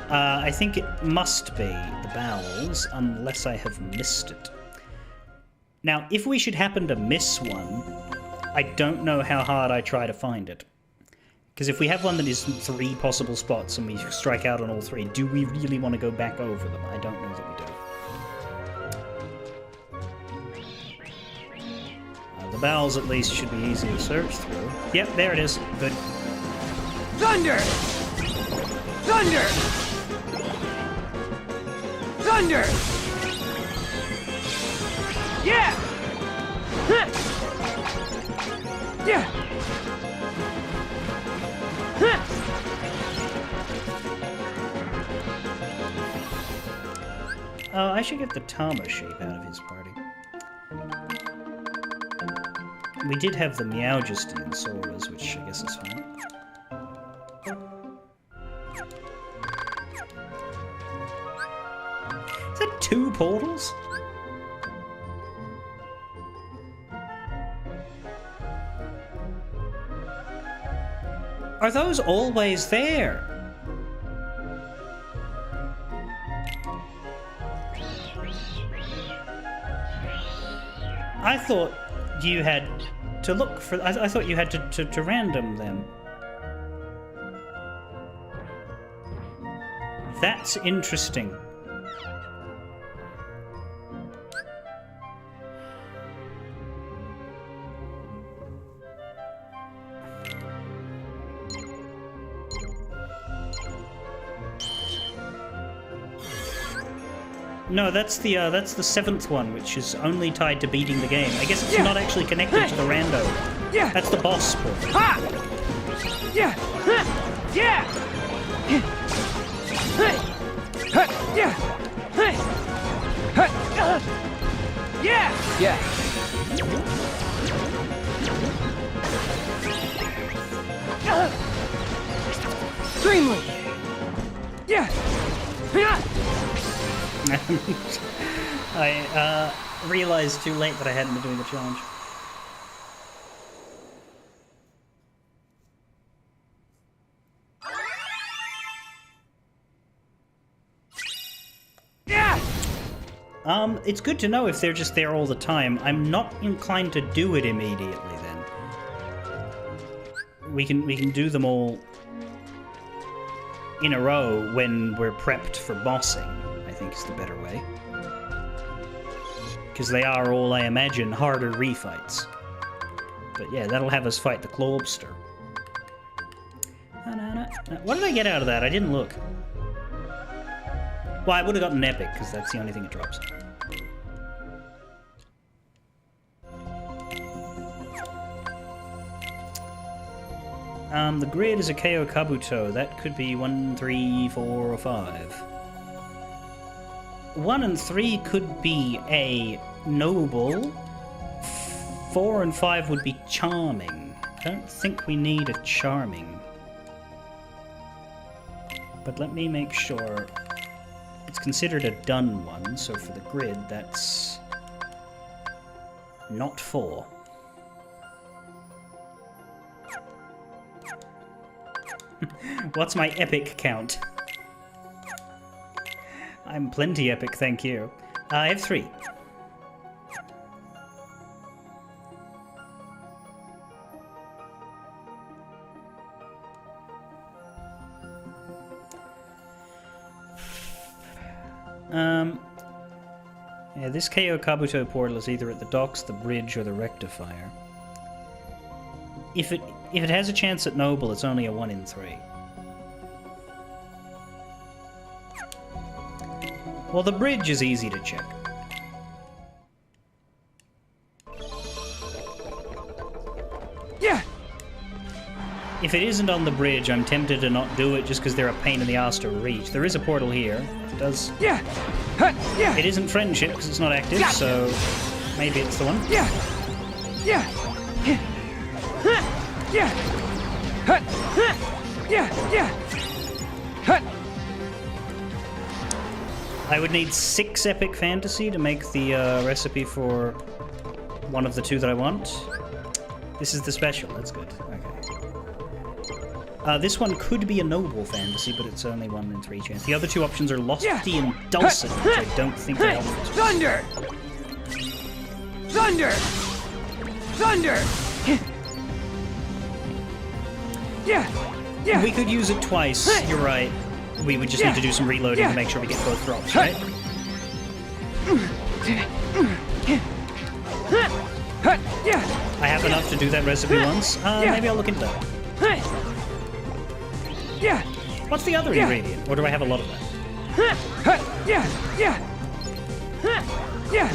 I think it must be the bowels, unless I have missed it. Now, if we should happen to miss one, I don't know how hard I try to find it. Because if we have one that is 3 possible spots and we strike out on all 3, do we really want to go back over them? I don't know that we do. The bowels, at least, should be easy to search through. Yep, there it is. Good. Thunder! Thunder! Thunder! Yeah! Yeah! Oh, I should get the Tama shape out of his party. We did have the Meowgestine Soras, which I guess is fine. Is that 2 portals? Are those always there? I thought you had to look for... I thought you had to random them. That's interesting. No, that's the 7th one, which is only tied to beating the game. I guess it's not actually connected to the rando. Yeah. That's the boss sport. Ha! Yeah. Yeah. Yeah. Yeah. Yeah. Dreamly. Yeah. I realized too late that I hadn't been doing the challenge. Yeah. It's good to know if they're just there all the time. I'm not inclined to do it immediately then. we can do them all in a row when we're prepped for bossing, I think is the better way. Because they are all, I imagine, harder refights. But yeah, that'll have us fight the Clawbster. What did I get out of that? I didn't look. Well, I would have gotten an epic, because that's the only thing it drops. The grid is a KO Kabuto. That could be 1, 3, 4, or 5. 1 and 3 could be a noble. 4 and 5 would be charming. I don't think we need a charming. But let me make sure. It's considered a done one, so for the grid, that's not 4. What's my epic count? I'm plenty epic, thank you. I have 3. Yeah, this KO Kabuto portal is either at the docks, the bridge, or the rectifier. If it has a chance at noble, it's only a 1 in 3. Well, the bridge is easy to check. Yeah. If it isn't on the bridge, I'm tempted to not do it just because they're a pain in the ass to reach. There is a portal here. It does. Yeah. Yeah. It isn't friendship because it's not active, Gotcha. so maybe it's the one. Yeah. Yeah. Yeah. Yeah. Yeah. I would need 6 epic fantasy to make the recipe for one of the 2 that I want. This is the special. That's good. Okay. This one could be a noble fantasy, but it's only 1 in 3 chance. The other 2 options are Lofty and Dulcet, which I don't think are helpful. Thunder! Thunder! Thunder! Yeah! Yeah! We could use it twice. You're right. We would just need to do some reloading to make sure we get both drops, right? Yeah! I have enough to do that recipe once. Maybe I'll look into that. Yeah! What's the other ingredient? Or do I have a lot of that? Yeah! Yeah! Yeah!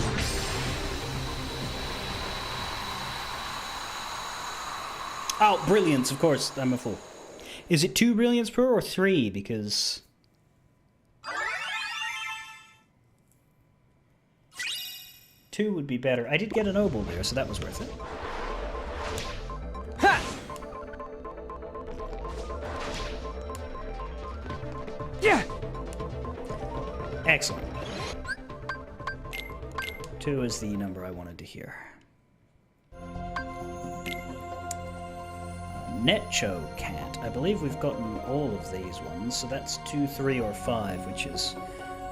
Oh, brilliance, of course. I'm a fool. Is it 2 brilliance per or 3? Because... two would be better. I did get a noble there, so that was worth it. Ha! Yeah! Excellent. 2 is the number I wanted to hear. Necho Cat. I believe we've gotten all of these ones, so that's 2, 3, or 5, which is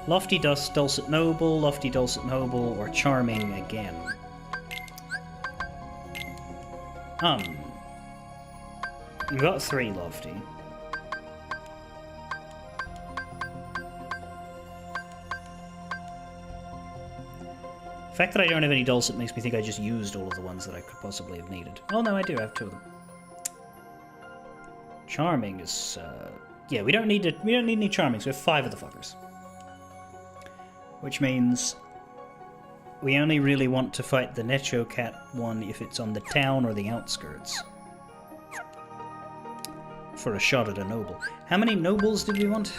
Lofty Dulcet Noble, Lofty Dulcet Noble, or Charming again. We've got 3 Lofty. The fact that I don't have any Dulcet makes me think I just used all of the ones that I could possibly have needed. Oh no, I do have 2 of them. Charming is, yeah, we don't need any Charmings. We have 5 of the fuckers. Which means we only really want to fight the Necho Cat one if it's on the town or the outskirts. For a shot at a noble. How many nobles did we want?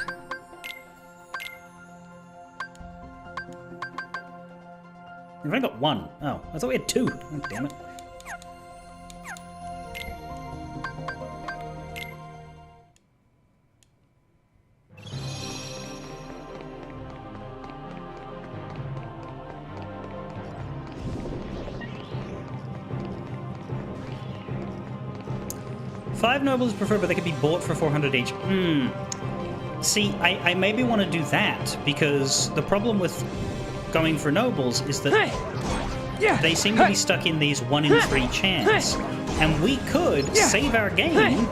We've only got 1. Oh, I thought we had 2. Oh, damn it. Five nobles preferred, but they could be bought for 400 each. See, I maybe want to do that, because the problem with going for nobles is that they seem to be stuck in these 1 in 3 chance. And we could save our game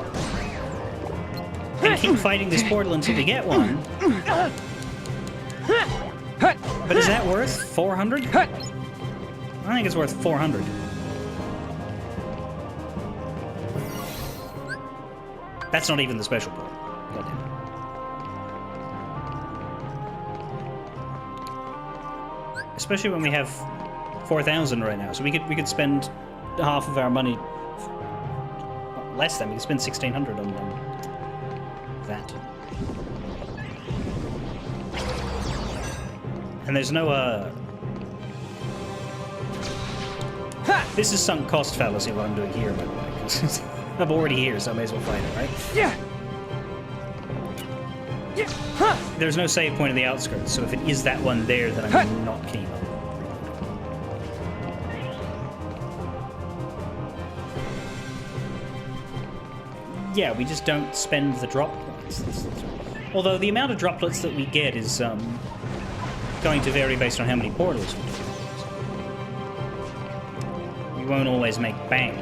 and keep fighting this portal until we get one. But is that worth 400? I think it's worth 400. That's not even the special portal. Goddamn. Especially when we have 4,000 right now, so we could spend half of our money, less than, we could spend 1,600 on that. And there's no this is sunk cost fallacy what I'm doing here, by the way, 'cause I'm already here, so I may as well fight it, right? Yeah. There's no save point in the outskirts, so if it is that one there, then I'm not keen on. Yeah, we just don't spend the drop points. Although the amount of droplets that we get is going to vary based on how many portals we do. We won't always make bank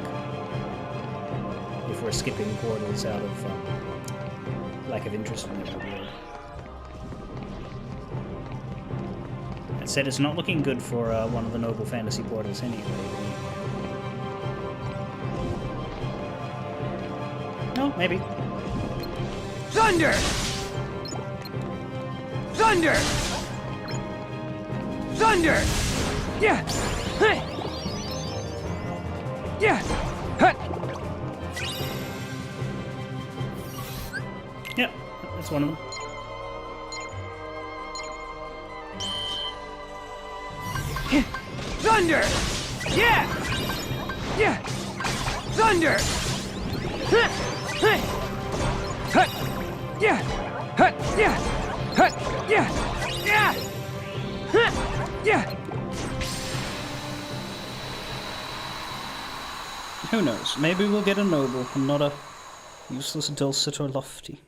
if we're skipping portals out of lack of interest in the reward. That said, it's not looking good for one of the Noble Fantasy portals anyway. No, maybe. Thunder! Thunder! Thunder! Yeah! Hey! Yeah! Huh! Yeah, that's one of them. Thunder! Yeah! Yeah! Thunder! Huh! Hey! Hut! Yeah! Hut! Yeah! Hut! Yeah! Yeah! Huh! Yeah! Who knows? Maybe we'll get a noble and not a useless dulcet or lofty.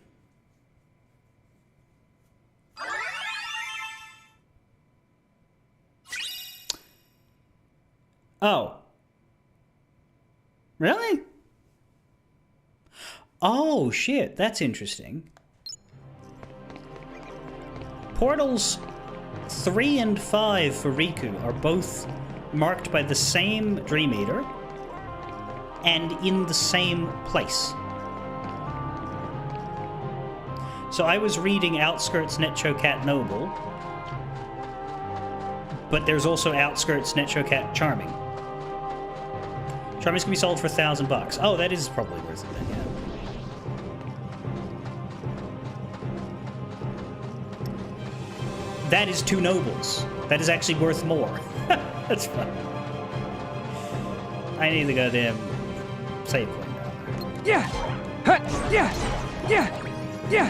Oh. Really? Oh, shit. That's interesting. Portals 3 and 5 for Riku are both marked by the same Dream Eater and in the same place. So I was reading Outskirts Nechocat Noble, but there's also Outskirts Nechocat Charming. Charming's can be sold for $1,000. Oh, that is probably worth it then, yeah. That is 2 nobles. That is actually worth more. That's fun. I need the goddamn save point now. Yeah! Hut! Yeah! Yeah! Yeah!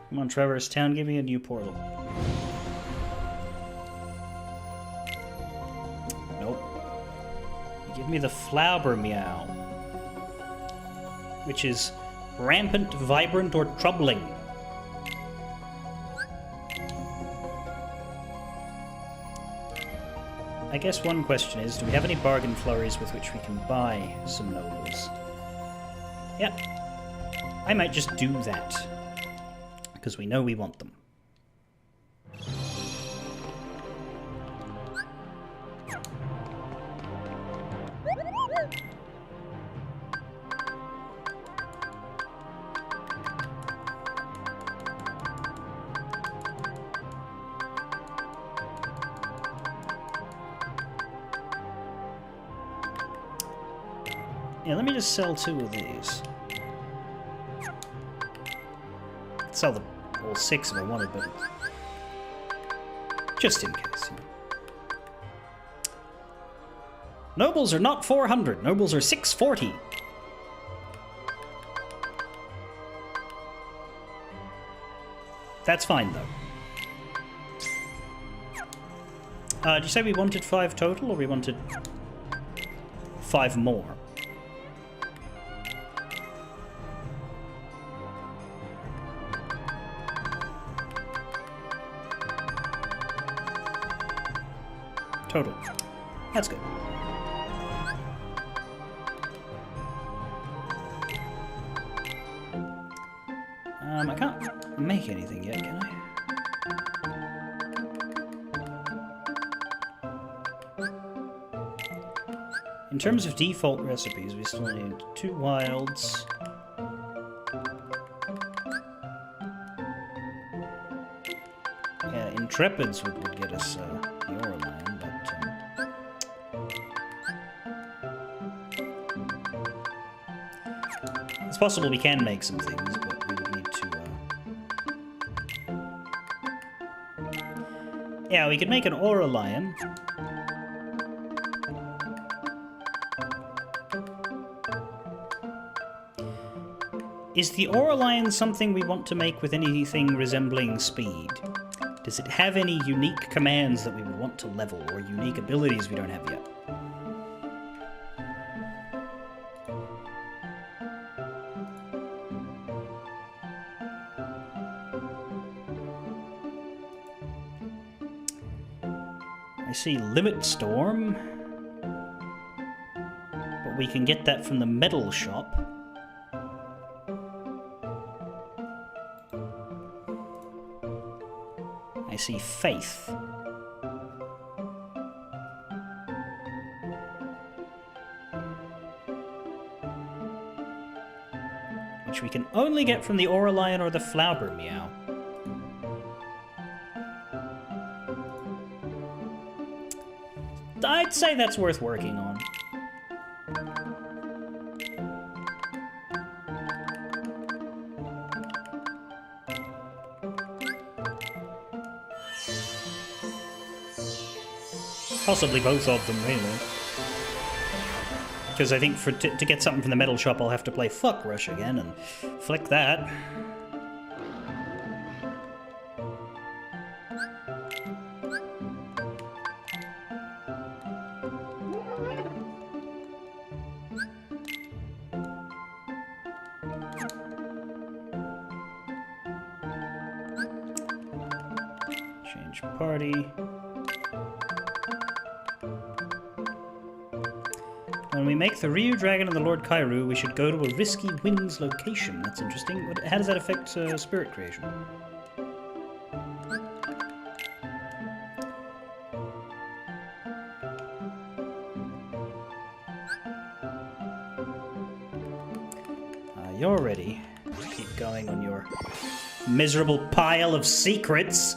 Come on, Traverse Town, give me a new portal. Nope. Give me the Flower Meow, which is rampant, vibrant, or troubling. I guess one question is, do we have any bargain flurries with which we can buy some nobles? Yep. I might just do that, because we know we want them. Yeah, let me just sell 2 of these. Sell the all 6 if I wanted, but just in case. You know. Nobles are not 400. Nobles are 640. That's fine, though. Did you say we wanted 5 total, or we wanted 5 more? total. That's good. I can't make anything yet, can I? In terms of default recipes, we still need 2 wilds. Yeah, Intrepids would get us the Auraline, but it's possible we can make some things, but we would need to... Yeah, we could make an Auraline. Is the Auraline something we want to make with anything resembling speed? Does it have any unique commands that we would want to level, or unique abilities we don't have yet? I see Limit Storm, but we can get that from the metal shop. I see Faith. Which we can only get from the Auraline or the Flower Meow. I'd say that's worth working on. Possibly both of them, really. Because I think to get something from the metal shop, I'll have to play Fuck Rush again, and flick that. Change party. When we make the Ryu Dragon and the Lord Kairu, we should go to a Risky Winds location. That's interesting. How does that affect spirit creation? You're ready. Keep going on your miserable pile of secrets.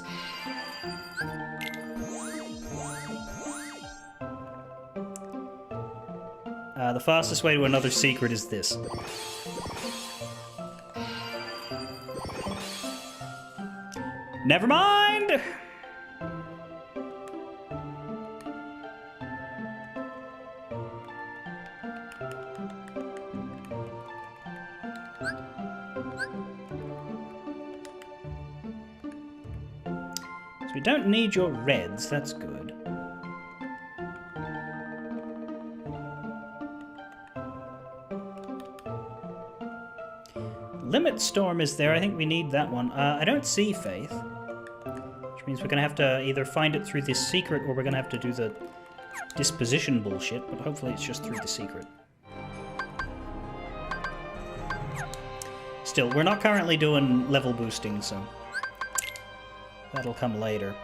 The fastest way to another secret is this. Never mind! So we don't need your reds, that's good. Limit Storm is there. I think we need that one. I don't see Faith. Which means we're going to have to either find it through this secret or we're going to have to do the disposition bullshit, but hopefully it's just through the secret. Still, we're not currently doing level boosting, so that'll come later.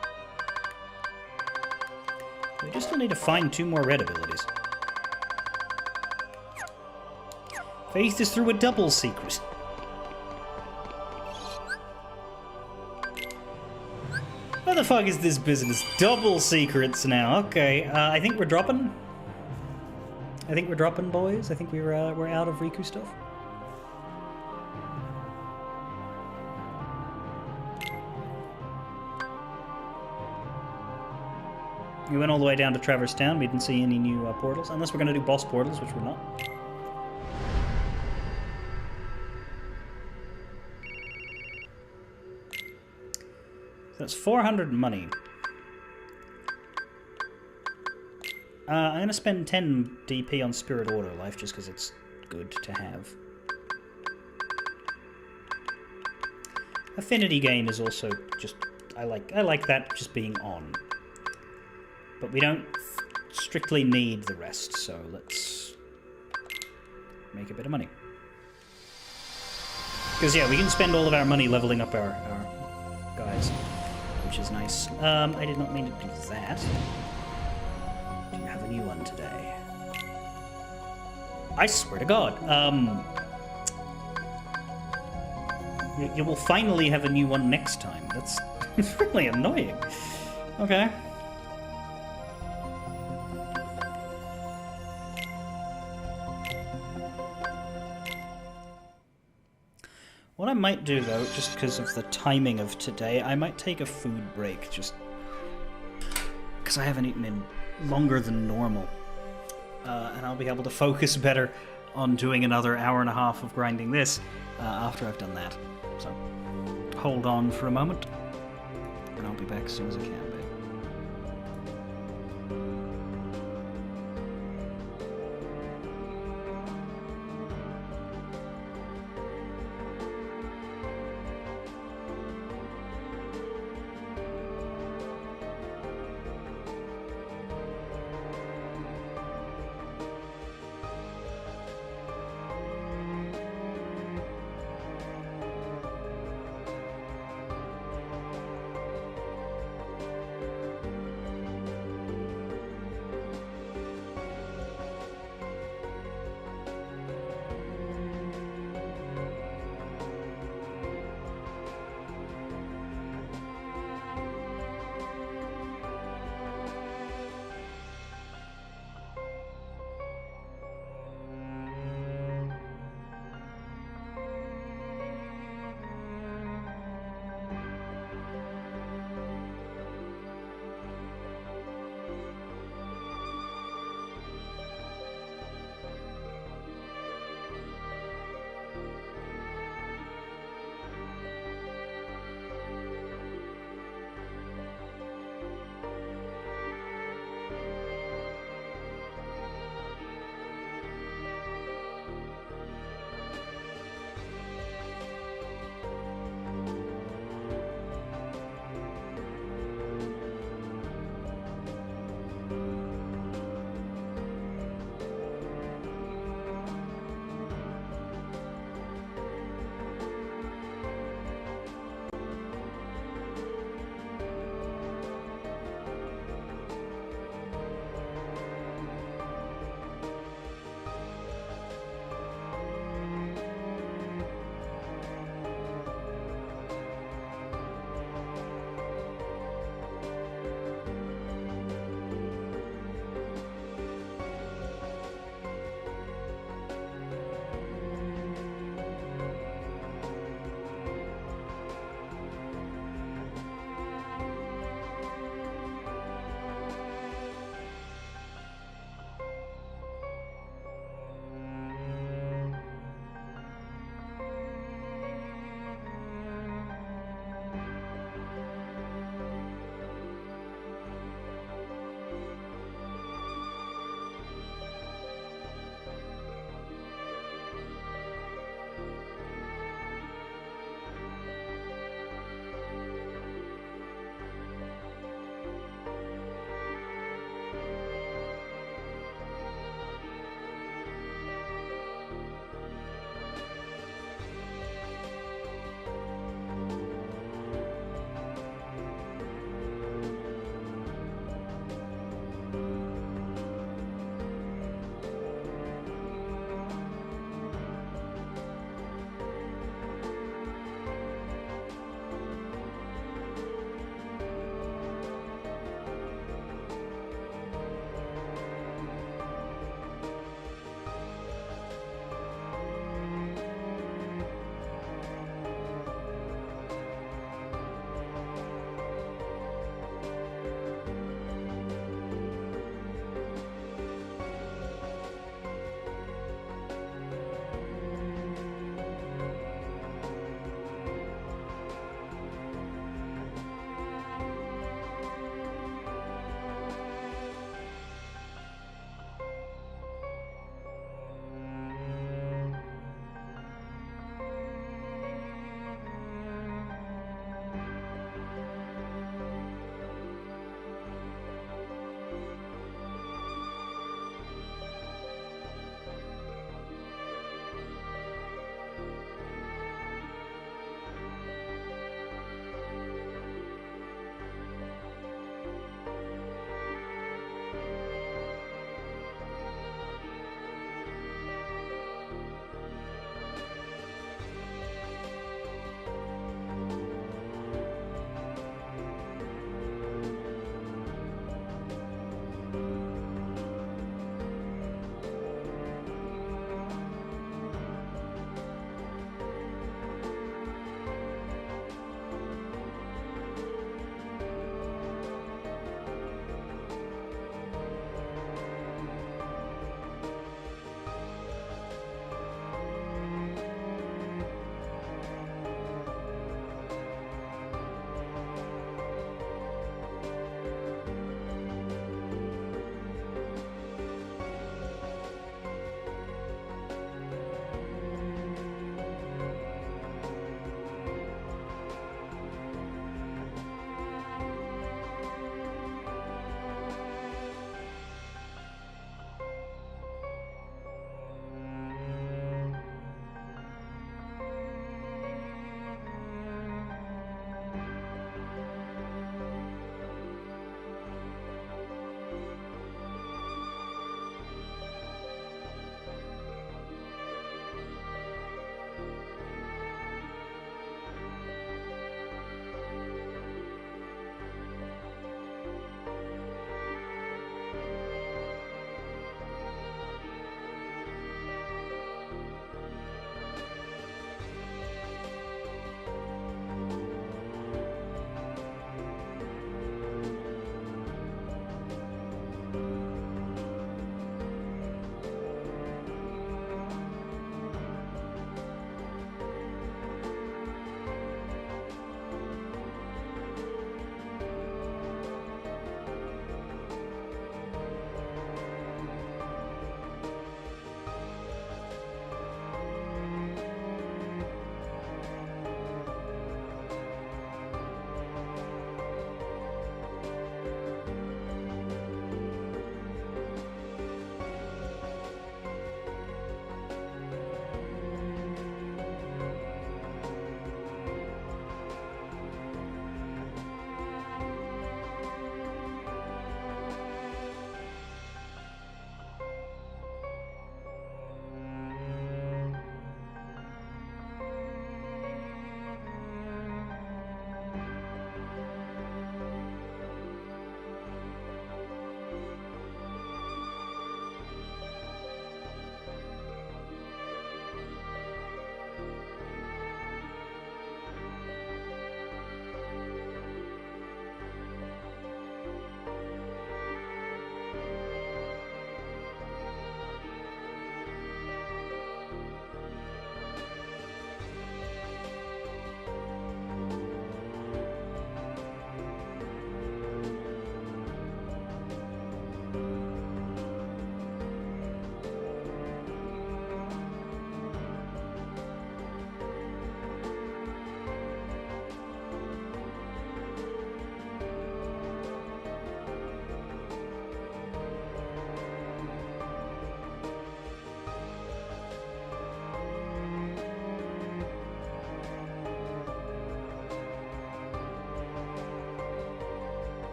We just still need to find 2 more red abilities. Faith is through a double secret. What the fuck is this business? Double secrets now. Okay, I think we're dropping. I think we're dropping, boys. I think we're out of Riku stuff. We went all the way down to Traverse Town. We didn't see any new portals, unless we're going to do boss portals, which we're not. That's 400 money. I'm going to spend 10 DP on Spirit Auto Life just because it's good to have. Affinity Gain is also just... I like that just being on. But we don't strictly need the rest, so let's make a bit of money. Because, yeah, we can spend all of our money leveling up our guys, which is nice. I did not mean to do that. Do you have a new one today? I swear to God. You will finally have a new one next time. That's really annoying. Okay. What I might do, though, just because of the timing of today, I might take a food break, just because I haven't eaten in longer than normal. And I'll be able to focus better on doing another hour and a half of grinding this after I've done that. So, hold on for a moment, and I'll be back as soon as I can be.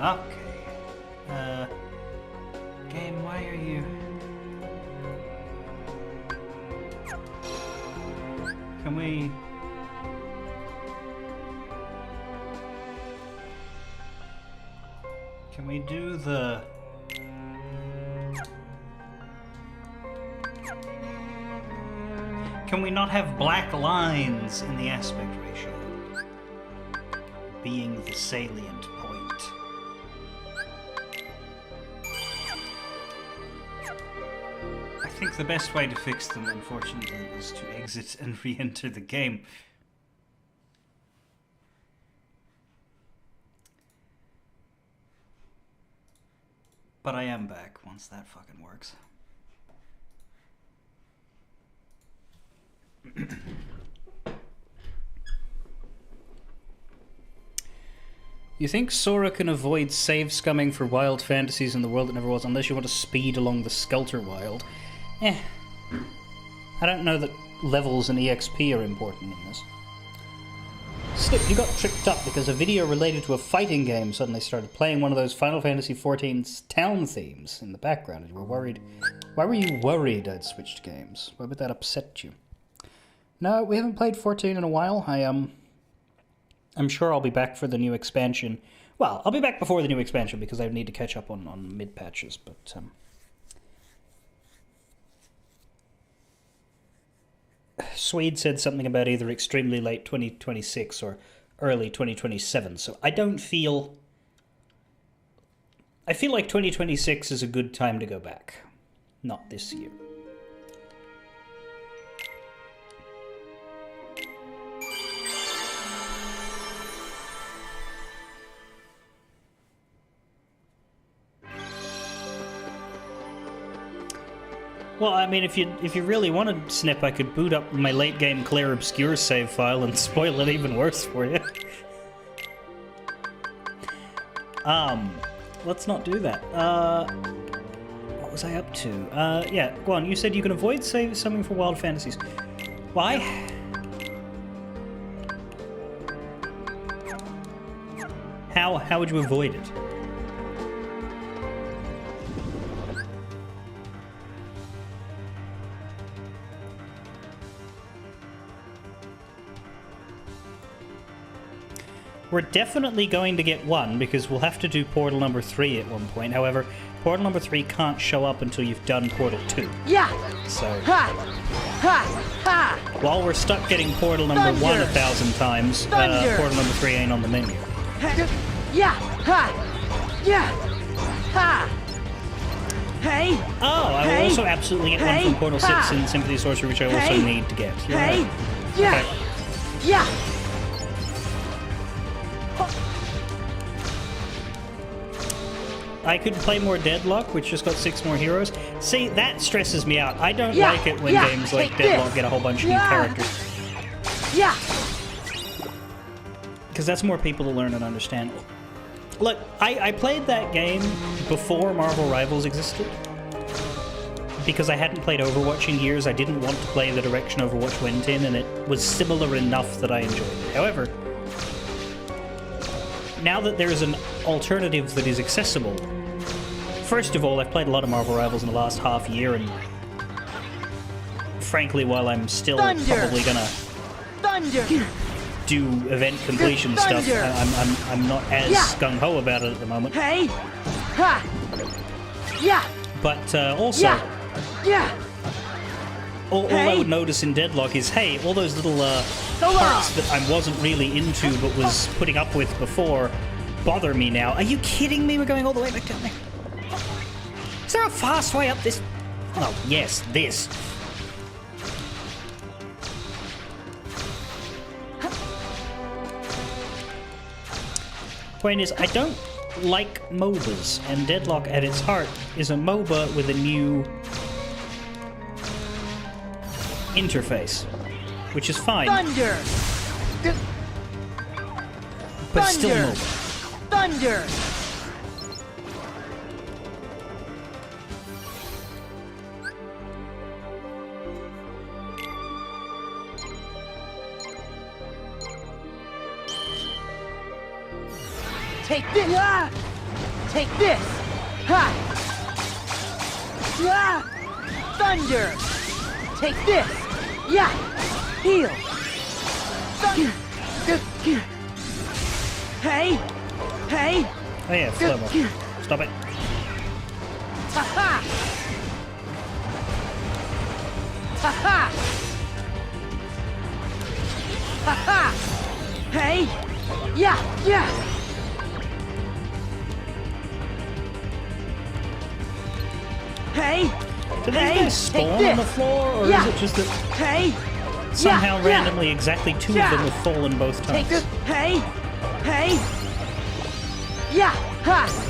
Okay. Game, why are you... Can we... Can we do the... Can we not have black lines in the aspect ratio being the salient point? I think the best way to fix them, unfortunately, is to exit and re-enter the game. But I am back once that fucking works. You think Sora can avoid save scumming for wild fantasies in the world that never was, unless you want to speed along the Skelter Wild? I don't know that levels and EXP are important in this. Snip, you got tripped up because a video related to a fighting game suddenly started playing one of those Final Fantasy XIV's town themes in the background, and you were worried. Why were you worried I'd switched games? Why would that upset you? No, we haven't played 14 in a while. I'm sure I'll be back for the new expansion. Well, I'll be back before the new expansion because I need to catch up on mid-patches, but... Swede said something about either extremely late 2026 or early 2027, so I don't feel... I feel like 2026 is a good time to go back. Not this year. Well, I mean, if you really wanted, Snip, I could boot up my late game Claire Obscure save file and spoil it even worse for you. Let's not do that. What was I up to? Yeah, go on. You said you can avoid save something for Wild Fantasies. Why? How would you avoid it? We're definitely going to get one, because we'll have to do Portal number 3 at one point. However, Portal number 3 can't show up until you've done Portal 2. Yeah! So... Ha! Ha! Ha! While we're stuck getting Portal number Thunder! 1 1,000 times, Portal number 3 ain't on the menu. Yeah! Ha! Yeah! Ha! Hey! Oh, I will also absolutely get one from Portal 6 and Symphony of Sorcery, which I also need to get. You're Hey! right. Yeah! Okay. Yeah! I could play more Deadlock, which just got 6 more heroes. See, that stresses me out. I don't like it when games like Deadlock get a whole bunch of new characters. Yeah! Because that's more people to learn and understand. Look, I played that game before Marvel Rivals existed. Because I hadn't played Overwatch in years, I didn't want to play the direction Overwatch went in, and it was similar enough that I enjoyed it. However, now that there is an alternative that is accessible, first of all, I've played a lot of Marvel Rivals in the last half year, and frankly, while I'm still probably gonna do event completion stuff, I'm not as gung-ho about it at the moment. Hey! Ha! Yeah! But also, Yeah! all I would notice in Deadlock is, hey, all those little parts that I wasn't really into but was putting up with before bother me now. Are you kidding me? We're going all the way back down there. Is there a fast way up this? Oh, yes, this. Point is, I don't like MOBAs, and Deadlock at its heart is a MOBA with a new interface, which is fine. Thunder! But still MOBA. Thunder! Take this! Take this! Ha! Ah! Thunder! Take this! Yeah! Heal! Thunder! Hey! Hey! Oh yeah, Flubble. Stop it. Ha-ha! Ha-ha! Ha-ha! Hey! Yeah! Yeah! Hey! Do these guys spawn on the floor, or is it just that Hey! somehow randomly exactly two of them have fallen both Take times? this! Hey! Hey! Yeah! Ha!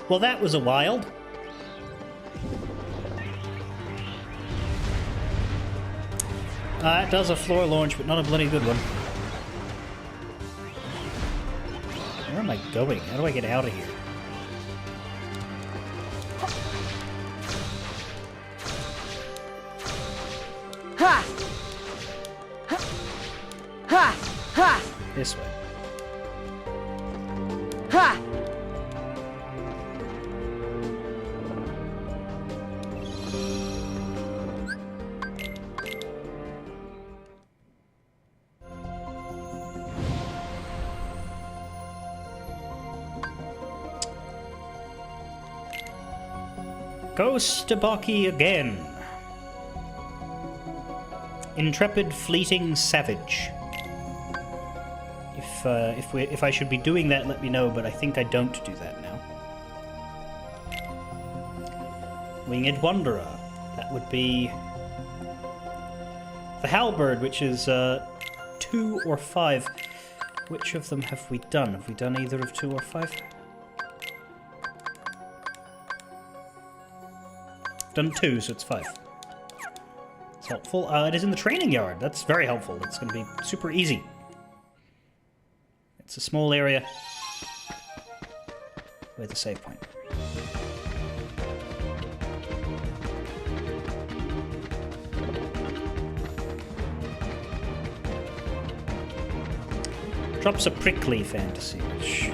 Well, that was a wild. It does a floor launch, but not a bloody good one. Where am I going? How do I get out of here? Ha! Ha! Ha! This way. Ha! Ghost Tabaki again. Intrepid fleeting savage. If I should be doing that, let me know, but I think I don't do that now. Winged Wanderer. That would be the Halberd, which is 2 or 5. Which of them have we done? Have we done either of 2 or 5? Done 2, so it's 5. It's helpful. It is in the training yard. That's very helpful. It's going to be super easy. It's a small area with a save point. Drops a prickly fantasy, which...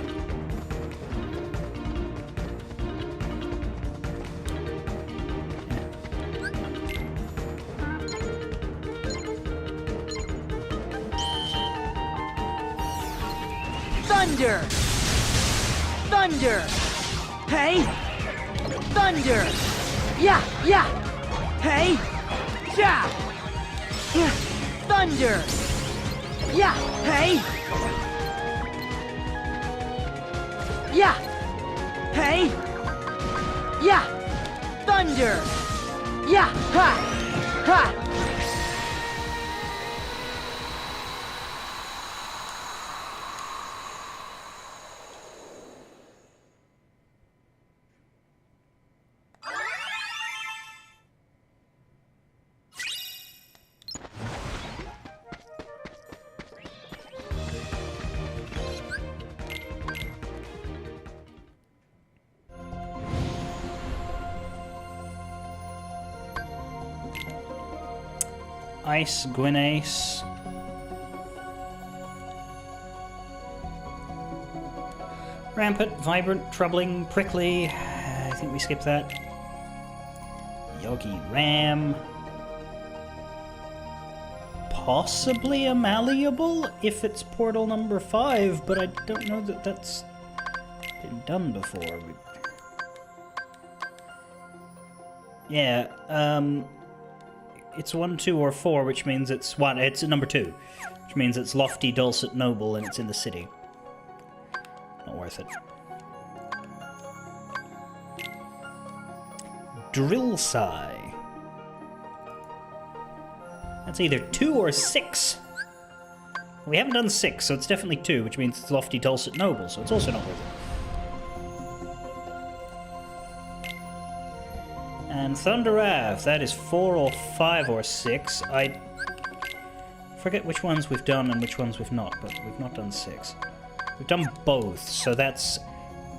Thunder! Thunder! Hey! Thunder! Yeah! Yeah! Hey! Yeah! Yeah! Thunder! Yeah! Hey! Yeah! Hey! Yeah! Thunder! Yeah! Ha! Ha! Ice Gwinace. Rampant, vibrant, troubling, prickly. I think we skipped that. Yogi Ram. Possibly a malleable if it's portal number 5, but I don't know that that's been done before. Yeah, it's 1, 2, or 4, which means it's 1. It's number 2, which means it's Lofty, Dulcet, Noble, and it's in the city. Not worth it. Drill Sigh. That's either 2 or 6. We haven't done 6, so it's definitely 2, which means it's Lofty, Dulcet, Noble, so it's also not worth it. And Thunderav, that is 4 or 5 or 6. I forget which ones we've done and which ones we've not, but we've not done 6. We've done both, so that's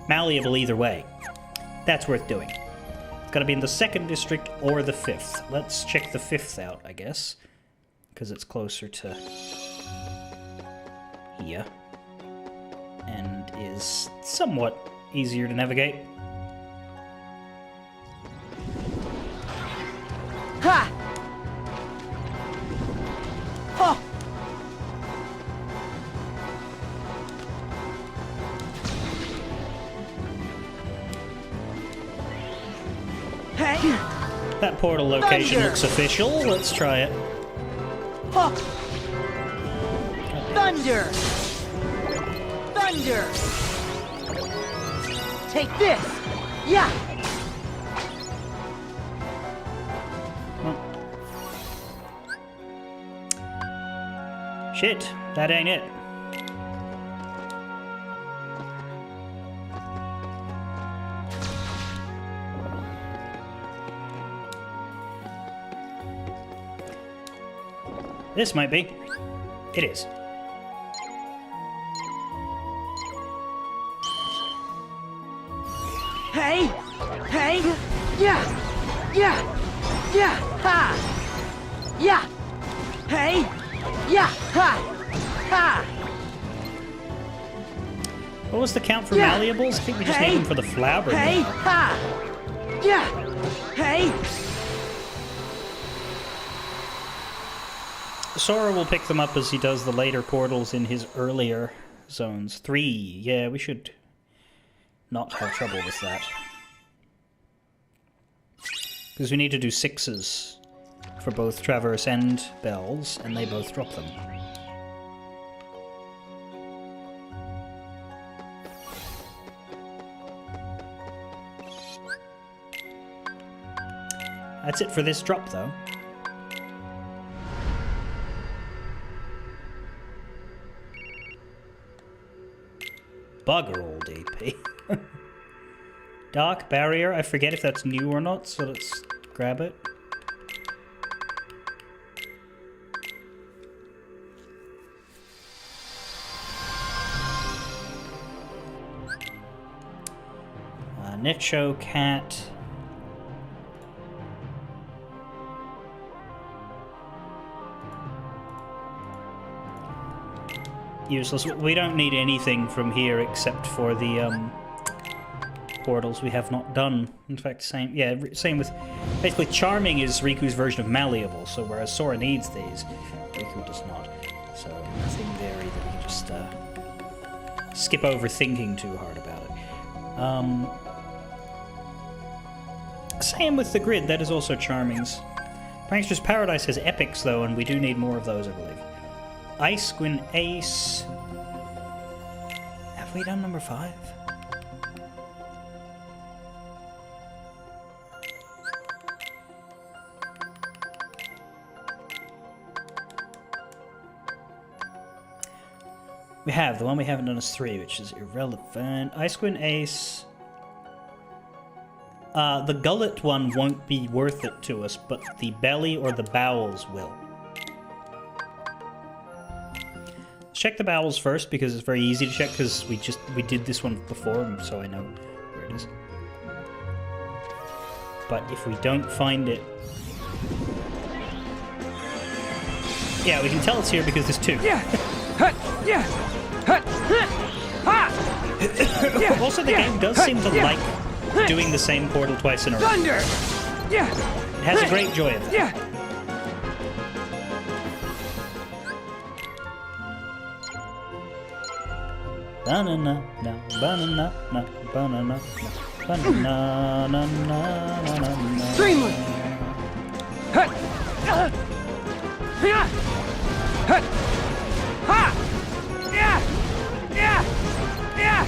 malleable either way. That's worth doing. It's gotta be in the 2nd district or the 5th. Let's check the 5th out, I guess. Because it's closer to here. And is somewhat easier to navigate. Ha! Oh! Hey! That portal location Thunder! looks official. Let's try it. Oh! Thunder! Thunder! Take this! Yeah! Shit, that ain't it. This might be. It is. Hey! Hey! Yeah! Yeah! Yeah! Ha! Yeah! Hey! Yeah! Ha! Ha! What was the count for Yeah. malleables? I think we just Hey. need them for the flower. Hey! now. Ha! Yeah! Hey! Sora will pick them up as he does the later portals in his earlier zones. 3. Yeah, we should not have trouble with that. Because we need to do 6s for both Traverse and Bells, and they both drop them. That's it for this drop, though. Bugger all DP. Dark Barrier, I forget if that's new or not, so let's grab it. Nicho Cat. Useless. We don't need anything from here except for the portals we have not done. In fact, same with... Basically, Charming is Riku's version of Malleable, so whereas Sora needs these, Riku does not. So, nothing there either. We can just skip over thinking too hard about it. Same with the grid. That is also Charming's. Prankster's Paradise has epics, though, and we do need more of those, I believe. Ice Queen Ace. Have we done number 5? We have. The one we haven't done is 3, which is irrelevant. Ice Queen Ace. The gullet one won't be worth it to us, but the belly or the bowels will. Check the bowels first because it's very easy to check because we did this one before, so I know where it is. But if we don't find it, yeah, we can tell it's here because there's 2. Yeah! Hut! Yeah! Hut! Ha! Also, the game does seem to like doing the same portal twice in a row. Thunder! Yeah! It has a great joy of it. Yeah! Banana, na, banana, na, banana, na, banana, na, na, na, na. Dreamland! Hut! Yeah! Hut! Ha! Yeah! Yeah! Yeah!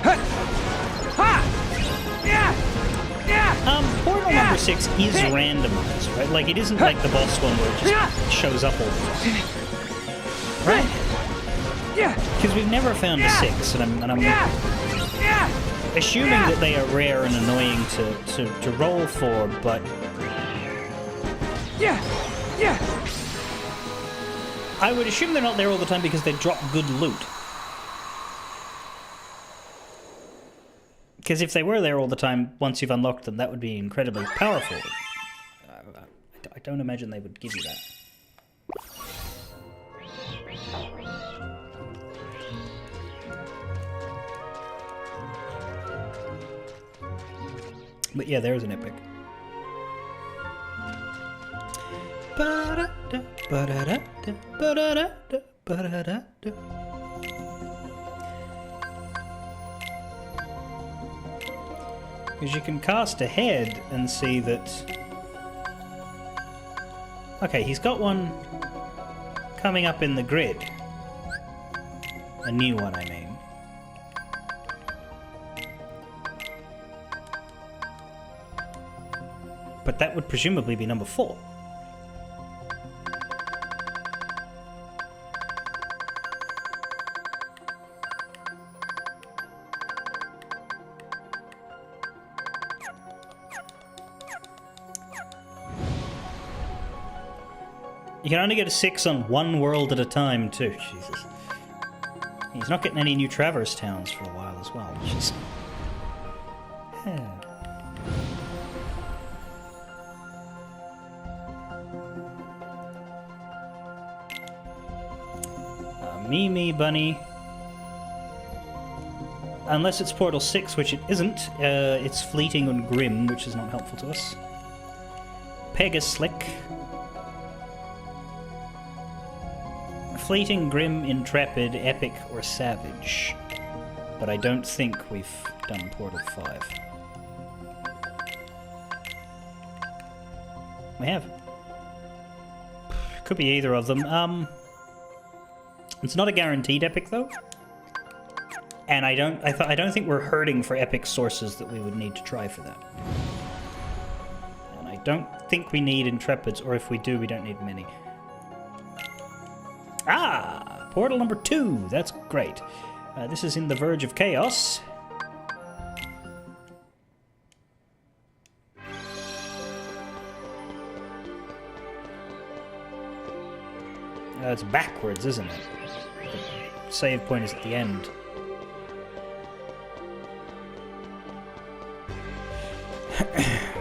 Hut! Ha! Yeah! Yeah! Portal number 6 is randomized, right? Like, it isn't like the boss one where it just shows up all the time. Right? Yeah! Because we've never found a 6, and I'm Yeah! Yeah! assuming that they are rare and annoying to roll for, but Yeah! Yeah! I would assume they're not there all the time because they drop good loot. Because if they were there all the time, once you've unlocked them, that would be incredibly powerful. I don't imagine they would give you that. But yeah, there's an epic. Because you can cast ahead and see that... Okay, he's got one coming up in the grid. A new one, I mean. But that would presumably be number 4. You can only get a 6 on one world at a time, too. Jesus. He's not getting any new Traverse Towns for a while as well, which is... Mimi Bunny. Unless it's Portal 6, which it isn't. It's Fleeting and Grim, which is not helpful to us. Pegaslick. Fleeting, Grim, Intrepid, Epic, or Savage. But I don't think we've done Portal 5. We have. Could be either of them. It's not a guaranteed epic though, and I don't think we're hurting for epic sources that we would need to try for that. And I don't think we need Intrepids, or if we do, we don't need many. Ah, portal number 2. That's great. This is in the Verge of Chaos. It's backwards, isn't it? The save point is at the end.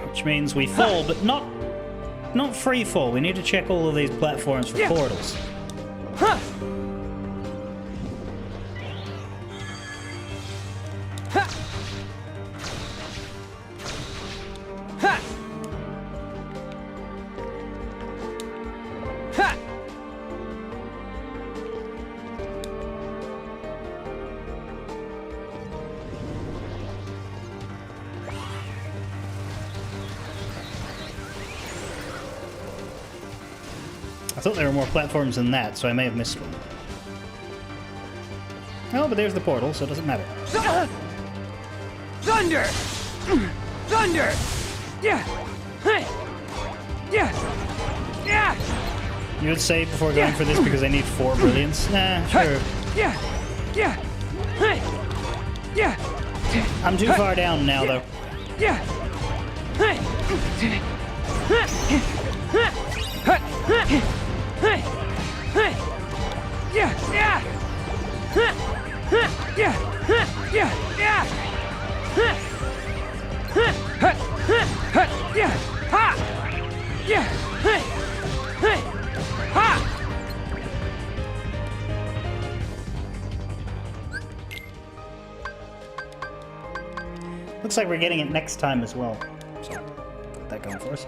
Which means we fall, but not free fall. We need to check all of these platforms for portals. Huh. Ha. Ha. Ha. I thought there were more platforms than that, so I may have missed one. Oh, but there's the portal, so it doesn't matter. Thunder! Thunder! Yeah! Hey! Yeah! Yeah! You would save before going for this because I need 4 brilliance? Nah, sure. Yeah! Yeah! Hey! Yeah! I'm too far down now, though. Yeah! Hey! Hey! Hey! Yeah! Yeah! Yeah! Yeah! Yeah! Yeah! Ha! Yeah! Hey! Hey! Ha! Looks like we're getting it next time as well. So, get that going for us.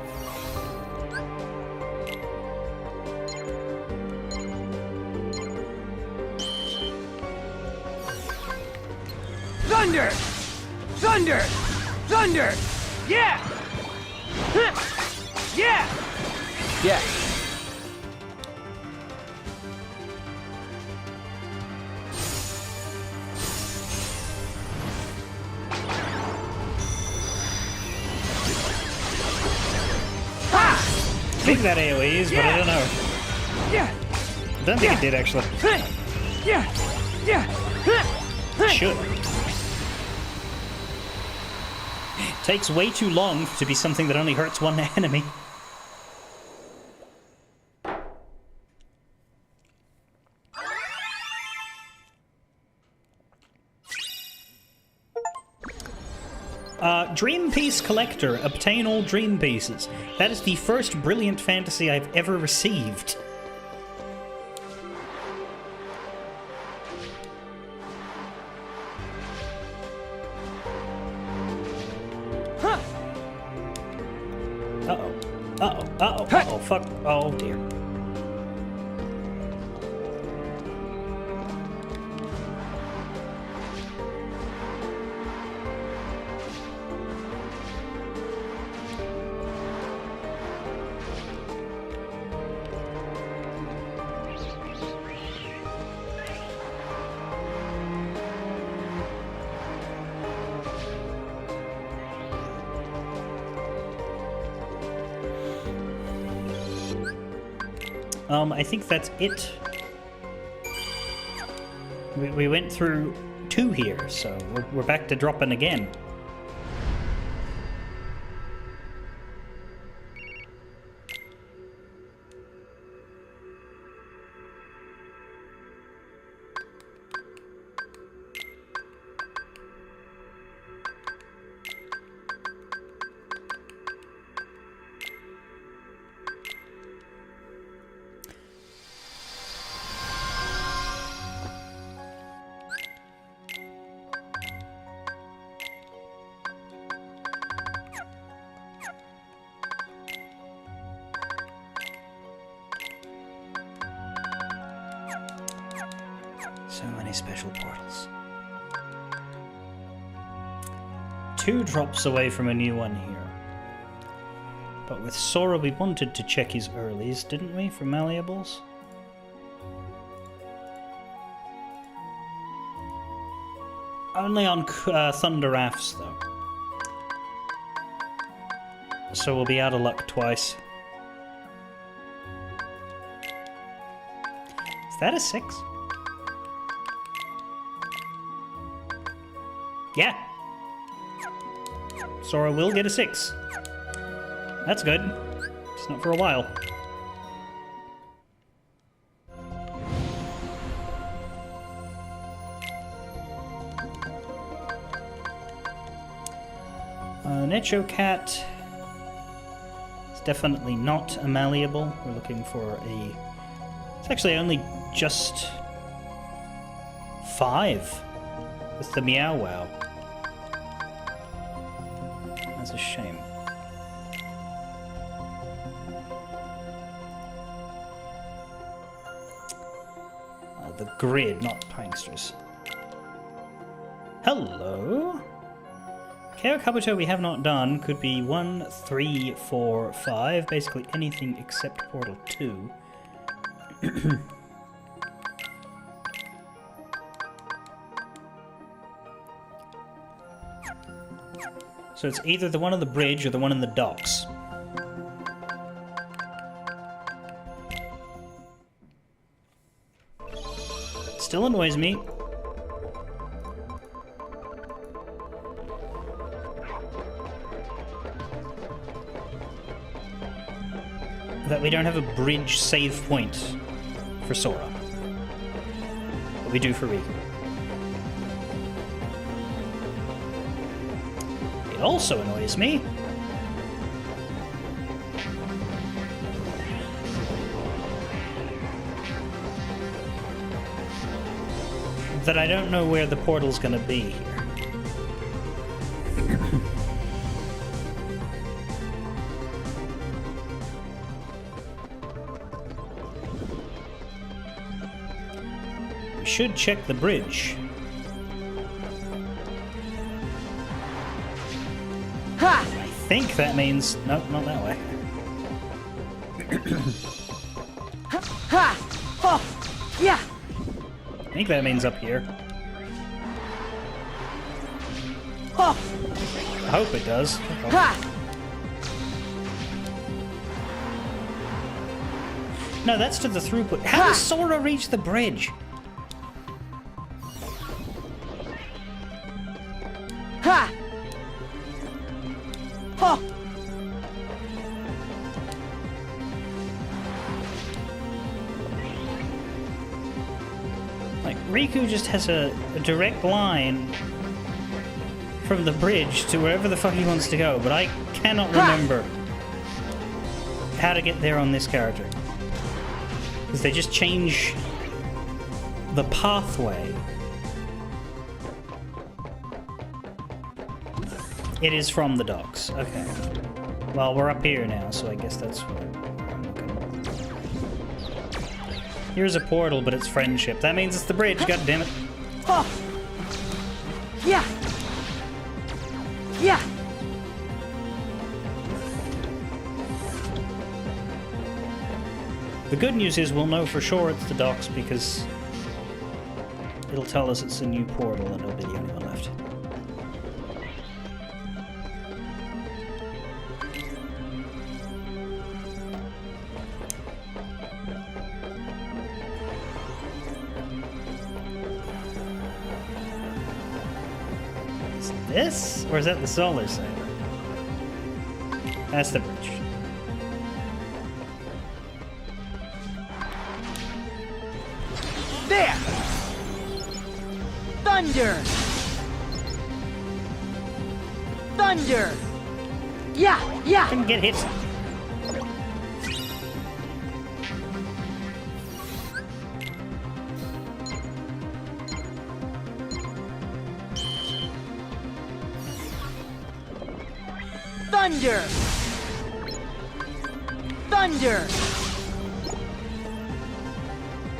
Thunder! Thunder! Thunder! Yeah! Yeah! Yeah! I think that AoEs, but I don't know. Yeah! I don't think it did, actually. Yeah! Yeah! It should. Takes way too long to be something that only hurts one enemy. Dream Piece Collector. Obtain all dream pieces. That is the first brilliant fantasy I've ever received. Huh. Uh-oh. Uh-oh. Uh-oh. Uh-oh. Fuck. Oh, dear. I think that's it. We went through 2 here, so we're back to dropping again. So many special portals. 2 drops away from a new one here. But with Sora, we wanted to check his earlies, didn't we, for malleables? Only on Thunder Rafts, though. So we'll be out of luck twice. Is that a 6? Yeah. Sora will get a 6. That's good. It's not for a while. Necho Cat is definitely not a malleable. We're looking for a... It's actually only just 5 with the Meow Wow. That's a shame. The grid, not Pranksters. Hello? Chaos Kabuto we have not done. Could be 1, 3, 4, 5. Basically anything except Portal 2. So it's either the one on the bridge or the one in the docks. Still annoys me. That we don't have a bridge save point for Sora. But we do for Riku. It also annoys me that I don't know where the portal's gonna be here. We should check the bridge. Ha! I think that means... Nope, not that way. Ha! Oh! Yeah! I think that means up here. Oh! I hope it does. Ha! No, that's to the throughput. How does Sora reach the bridge? Ha! Oh! Like, Riku just has a direct line from the bridge to wherever the fuck he wants to go, but I cannot remember how to get there on this character. Because they just change the pathway. It is from the docks. Okay. Well, we're up here now, so I guess that's where I'm looking. Here's a portal, but it's friendship. That means it's the bridge, goddammit. Oh. Yeah. Yeah. The good news is we'll know for sure it's the docks because it'll tell us it's a new portal and it'll be the only one left. Is this? Or is that the solar sail? That's the bridge. There! Thunder! Thunder! Yeah, yeah! Didn't get hit. Thunder! Thunder!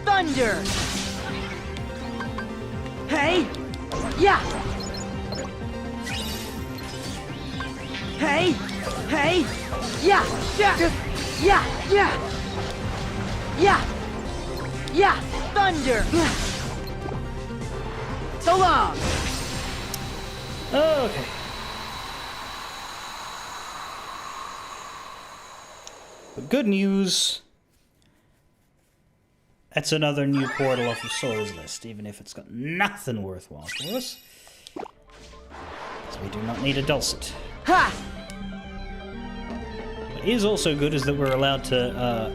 Thunder! Hey! Yeah! Hey! Hey! Yeah! Yeah! Yeah! Yeah! Yeah! Yeah! Thunder! So long! Okay. But good news. That's another new portal off of Sora's list, even if it's got nothing worthwhile for us. So we do not need a Dulcet. Ha! What is also good is that we're allowed to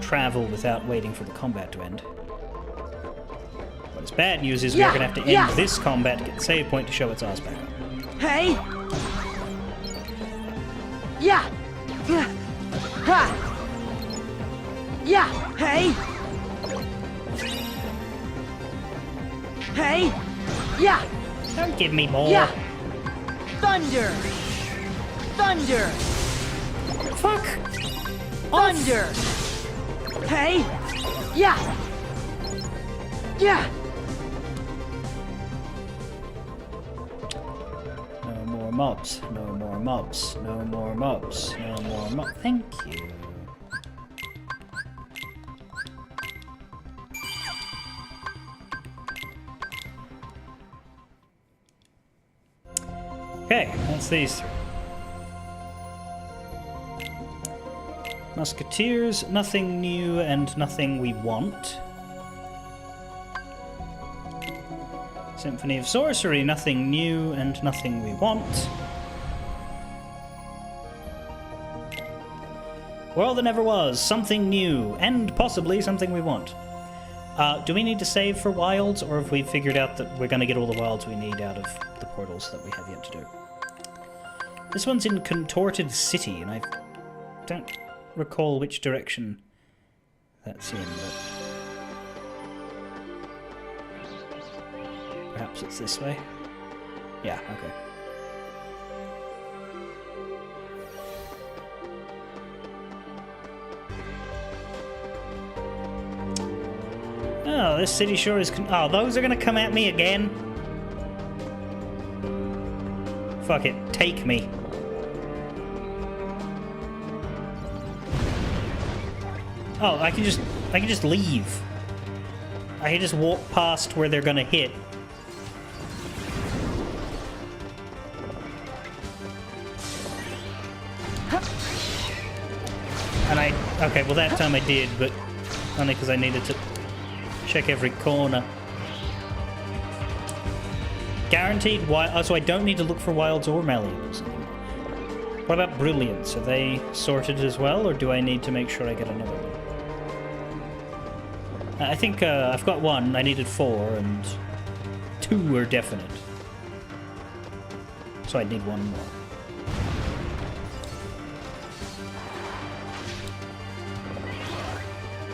travel without waiting for the combat to end. What is bad news is we're going to have to end this combat to get the save point to show its ass back up. Hey! Yeah! Ha! Yeah! Hey! Hey! Yeah! Don't give me more. Yeah! Thunder! Thunder! Fuck! Thunder! Hey! Yeah! Yeah! No more mobs. No more mobs. No more mobs. No more mobs. Thank you. Okay, that's these three. Musketeers, nothing new and nothing we want. Symphony of Sorcery, nothing new and nothing we want. World That Never Was, something new and possibly something we want. Do we need to save for wilds, or have we figured out that we're going to get all the wilds we need out of the portals that we have yet to do? This one's in Contorted City, and I don't recall which direction that's in, but perhaps it's this way? Yeah, okay. Oh, this city sure is... Oh, those are gonna come at me again? Fuck it, take me. Oh, I can just leave. I can just walk past where they're gonna hit. And okay, well that time I did, but only because I needed to check every corner. Guaranteed wild, so I don't need to look for wilds or malleables anymore. What about brilliance? Are they sorted as well, or do I need to make sure I get another one? I think I've got one. I needed 4, and 2 are definite. so I'd need one more.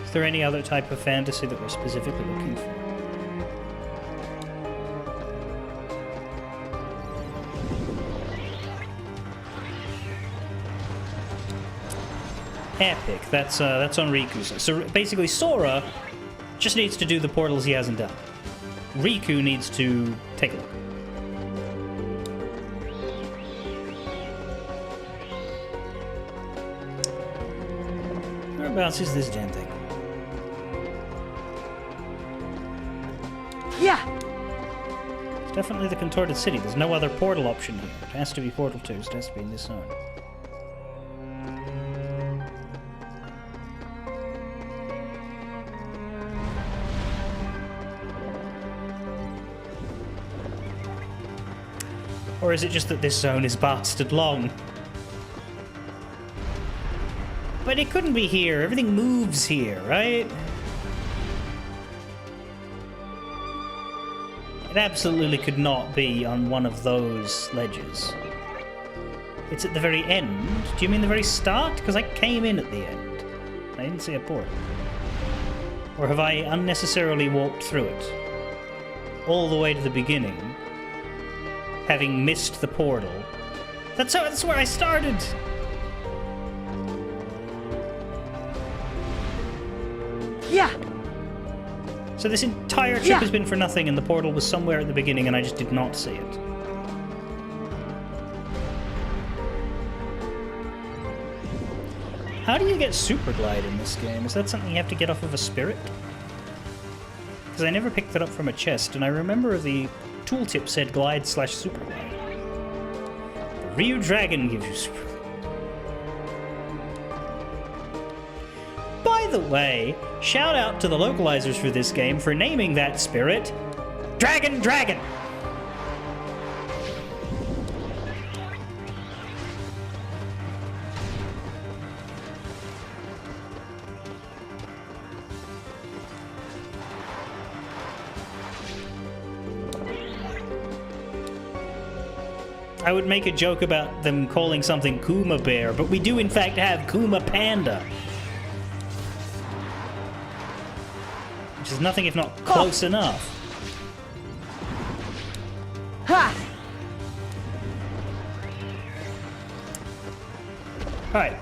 Is there any other type of fantasy that we're specifically looking for? Epic. That's on Riku's. So basically, Sora just needs to do the portals he hasn't done. Riku needs to take a look. Whereabouts is this damn thing? Yeah. It's definitely the contorted city. There's no other portal option here. It has to be Portal 2, so it has to be in this zone. Or is it just that this zone is bastard long? But it couldn't be here. Everything moves here, right? It absolutely could not be on one of those ledges. It's at the very end. Do you mean the very start? Because I came in at the end. I didn't see a portal. Or have I unnecessarily walked through it? All the way to the beginning, having missed the portal. That's where I started! Yeah. So this entire trip has been for nothing, and the portal was somewhere at the beginning, and I just did not see it. How do you get Super Glide in this game? Is that something you have to get off of a spirit? Because I never picked it up from a chest, and I remember the tooltip said glide/super glide. The Ryu Dragon gives you super glide. By the way, shout out to the localizers for this game for naming that spirit Dragon Dragon! I would make a joke about them calling something Kuma Bear, but we do in fact have Kuma Panda. Which is nothing if not close enough. Ha! Alright.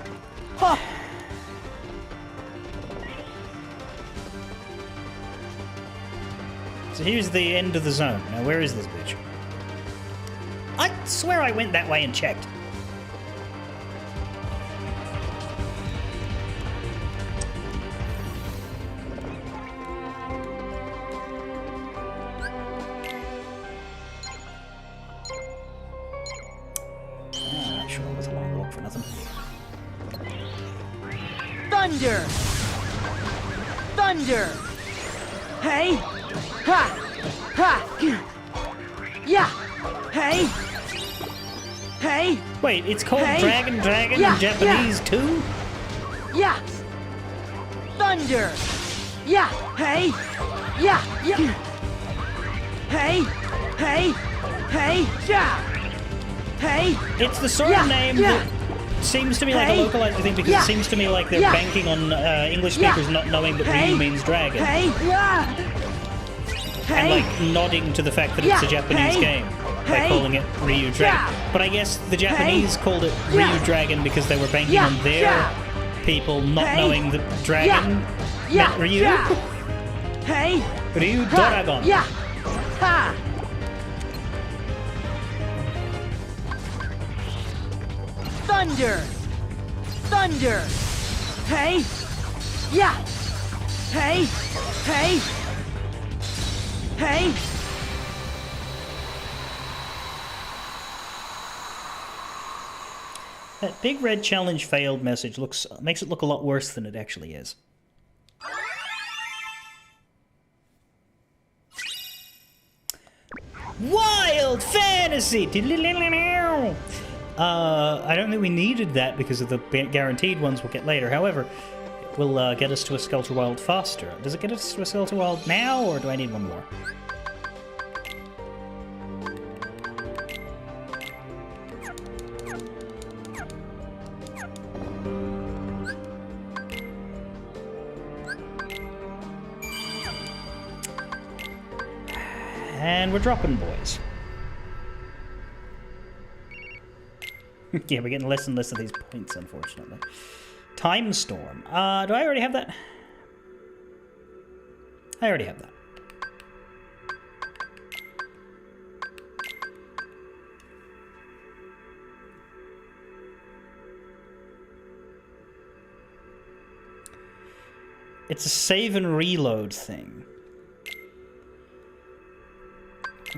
Oh. So here's the end of the zone. Now where is this bitch? I swear I went that way and checked. Sure, it was a long walk for nothing. Thunder! Thunder! Hey! Ha! Ha! Yeah! Hey! Hey! Wait, it's called Hey. Dragon Dragon Yeah, in Japanese too? Yeah! Thunder! Yeah! Hey! Yeah! Yeah! Hey! Hey! Hey! Yeah! Hey! It's the sort Yeah, of name yeah. that seems to me like Hey. a localizer thing because Yeah. it seems to me like they're Yeah. banking on English Yeah. speakers not knowing that Hey. Ryu means dragon. Hey! Yeah! And Hey! like nodding to the fact that it's a Yeah. Japanese Hey. game by Hey. calling it Ryu Dragon. Yeah. But I guess the Japanese called it Yeah. Ryu Dragon because they were banking Yeah. on their Yeah. people not Hey. knowing that dragon Yeah. meant Ryu. Yeah. Hey! Ryu Ha! Dragon. Yeah! Ha! Thunder! Thunder! Hey! Yeah! Hey! Hey! Hey! That big red challenge failed message makes it look a lot worse than it actually is. Wild fantasy! I don't think we needed that because of the guaranteed ones we'll get later. However, it will get us to a Skelter Wild faster. Does it get us to a Skelter Wild now, or do I need one more? And we're dropping boys. Yeah, we're getting less and less of these points, unfortunately. Time Storm. Do I already have that? I already have that. It's a save and reload thing.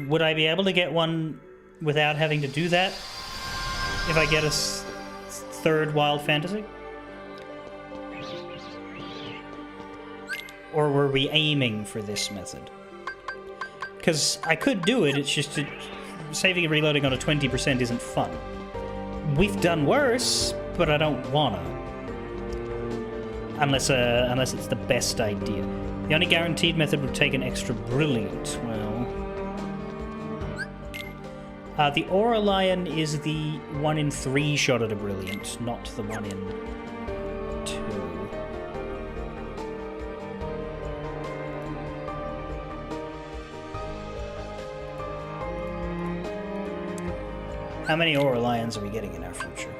Would I be able to get one without having to do that? If I get a third Wild Fantasy? Or were we aiming for this method? Because I could do it, it's just saving and reloading on a 20% isn't fun. We've done worse, but I don't wanna. Unless it's the best idea. The only guaranteed method would take an extra brilliant. Well, the Aura Lion is the 1 in 3 shot at a brilliant, not the 1 in 2. How many Aura Lions are we getting in our future?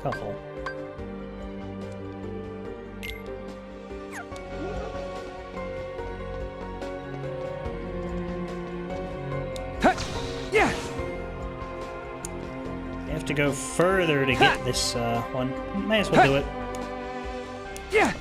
Couple. Yeah. You have to go further to get this one. May as well do it. Yeah.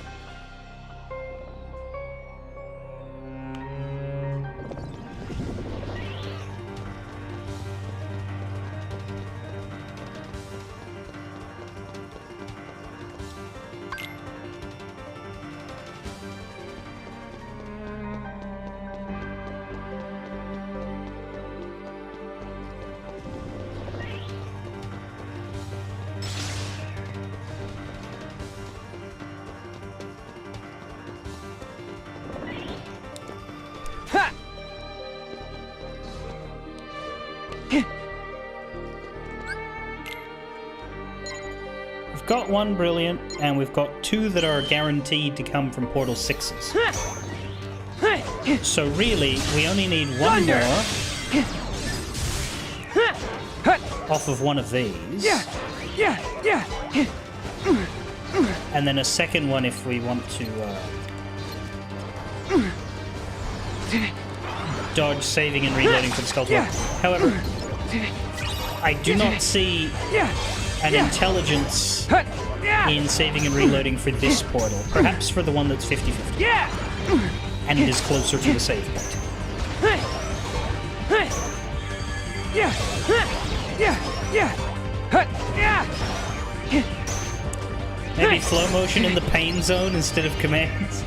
We've got 1 brilliant, and we've got 2 that are guaranteed to come from Portal 6s. So really, we only need 1 more off of one of these. And then a second one if we want to dodge saving and reloading for the Skulltula. However, I do not see an intelligence in saving and reloading for this portal. Perhaps for the one that's 50-50. And it is closer to the save point. Maybe flow motion in the pain zone instead of commands.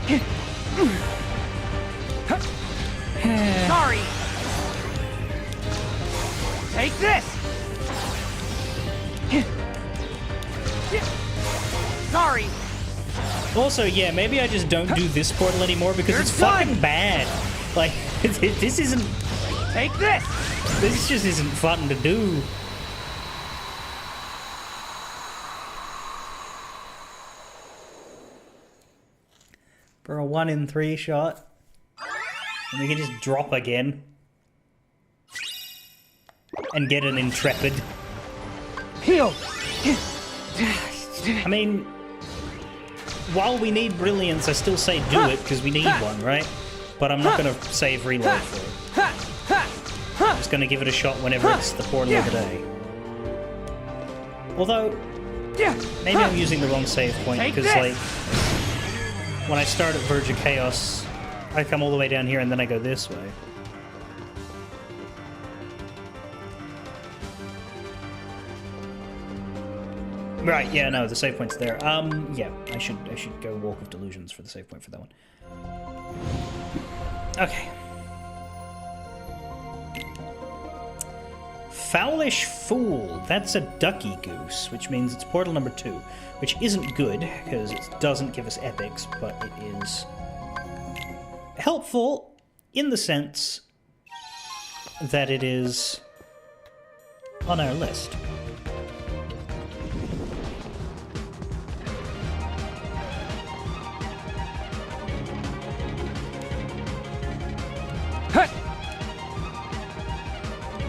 Sorry. Take this. Sorry. Also, yeah, maybe I just don't do this portal anymore because it's fucking bad. Like, this isn't... Take this. This just isn't fun to do. For a 1 in 3 shot. And we can just drop again. And get an Intrepid. Heal. I mean, while we need brilliance, I still say do it, because we need one, right? But I'm not going to save reload for it. I'm just going to give it a shot whenever it's the portal of the day. Although, maybe I'm using the wrong save point, because, like, when I start at Verge of Chaos, I come all the way down here and then I go this way. Right, yeah, no, the save point's there. Yeah, I should go Walk of Delusions for the save point for that one. Okay. Fowlish Fool. That's a ducky goose, which means it's portal number 2, which isn't good, because it doesn't give us epics, but it is helpful in the sense that it is on our list.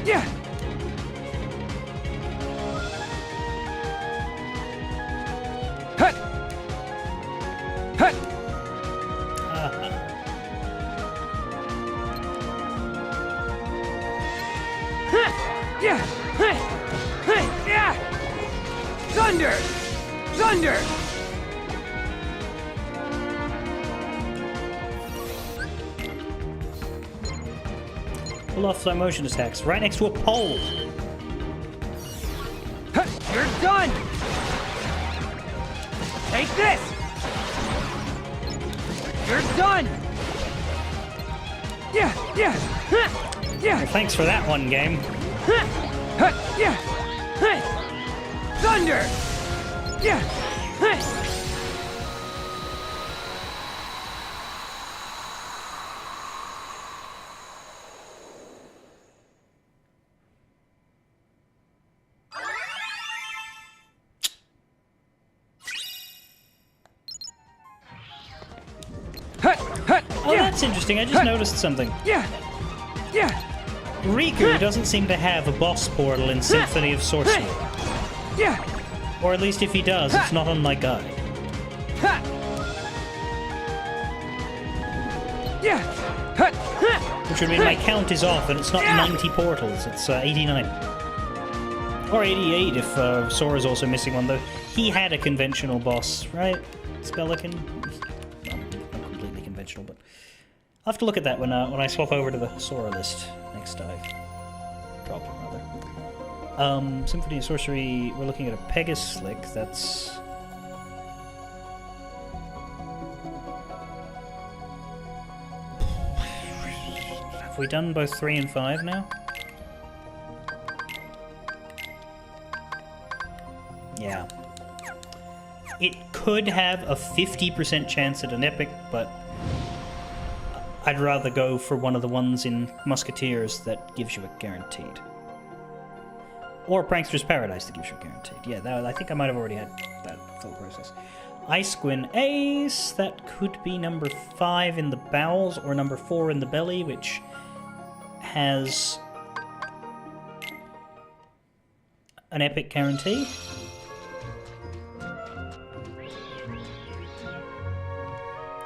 Yeah. Hut. Hut. Yeah. Yeah. Thunder. Thunder. Pull off slow motion attacks right next to a pole. You're done. Take this. You're done. Yeah. Yeah. Yeah. Well, thanks for that one, game. Yeah. Thunder. Yeah. Oh, that's interesting. I just noticed something. Yeah. Yeah. Riku doesn't seem to have a boss portal in Symphony of Sorcery. Yeah. Or at least if he does, it's not on my guide. Yeah. Which would mean my count is off and it's not 90 portals, it's 89. Or 88 if Sora's also missing one, though. He had a conventional boss, right? Spellican? Not completely conventional, but... I'll have to look at that when I swap over to the Sora list next dive. Drop it, rather. Symphony of Sorcery, we're looking at a Pegaslick, that's... Have we done both 3 and 5 now? Yeah. It could have a 50% chance at an epic, but I'd rather go for one of the ones in Musketeers that gives you a guaranteed. Or Prankster's Paradise that gives you a guaranteed. Yeah, I think I might have already had that full process. Ice Gwyn Ace, that could be number 5 in the bowels, or number 4 in the belly, which has an epic guarantee.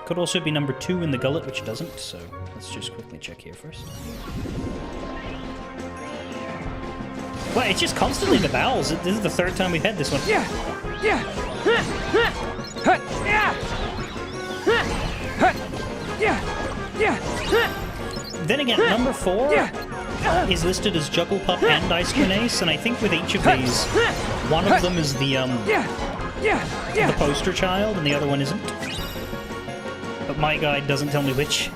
Could also be number 2 in the gullet, which doesn't, so let's just quickly check here first. Well, it's just constantly the bowels. This is the 3rd time we've had this one. Yeah. Yeah. Yeah. Yeah. Yeah. Then again, number 4 is listed as Juggle Pup and Ice Gwyn Ace, and I think with each of these, one of them is the the poster child, and the other one isn't. But my guide doesn't tell me which.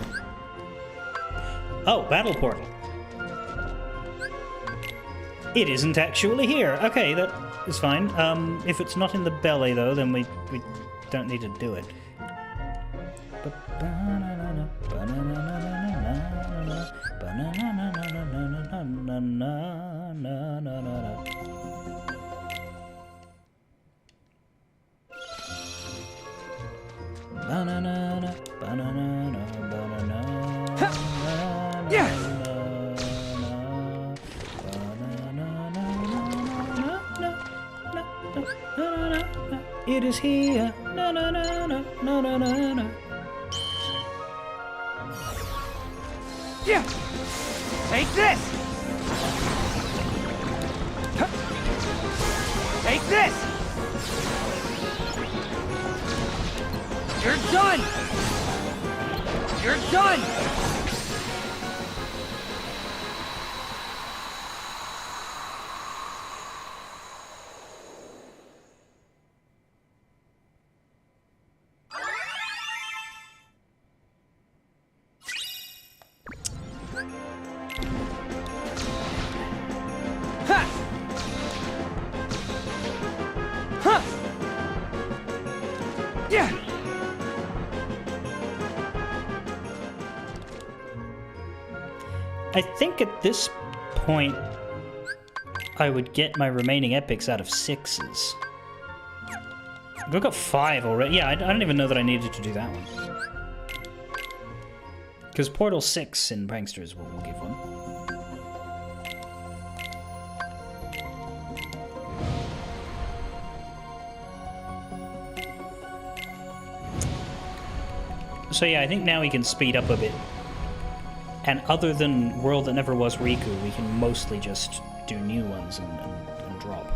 Oh, Battle Portal. It isn't actually here. Okay, that is fine. If it's not in the belly, though, then we don't need to do it. It is here. Na na na na na na na na. Yeah. Take this. Take this. You're done. You're done. I think at this point, I would get my remaining epics out of 6s. I've got 5 already. Yeah, I don't even know that I needed to do that one. Because Portal 6 in Pranksters will give one. So yeah, I think now we can speed up a bit. And other than World That Never Was Riku, we can mostly just do new ones and drop.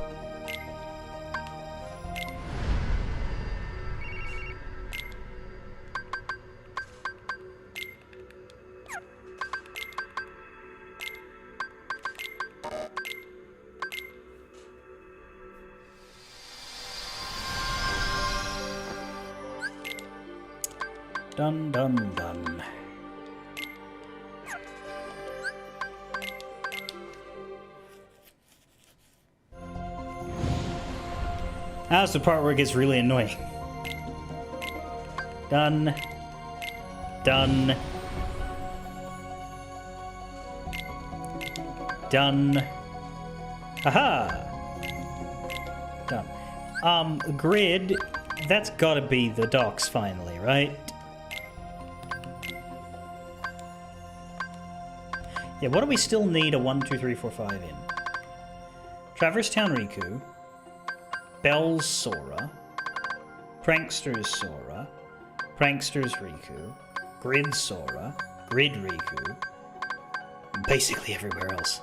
Dun dun dun. That's the part where it gets really annoying. Done. Done. Done. Aha! Done. Grid, that's gotta be the docks finally, right? Yeah, what do we still need a 1, 2, 3, 4, 5 in? Traverse Town Riku, Bell's Sora, Prankster's Sora, Prankster's Riku, Grid Sora, Grid Riku, and basically everywhere else.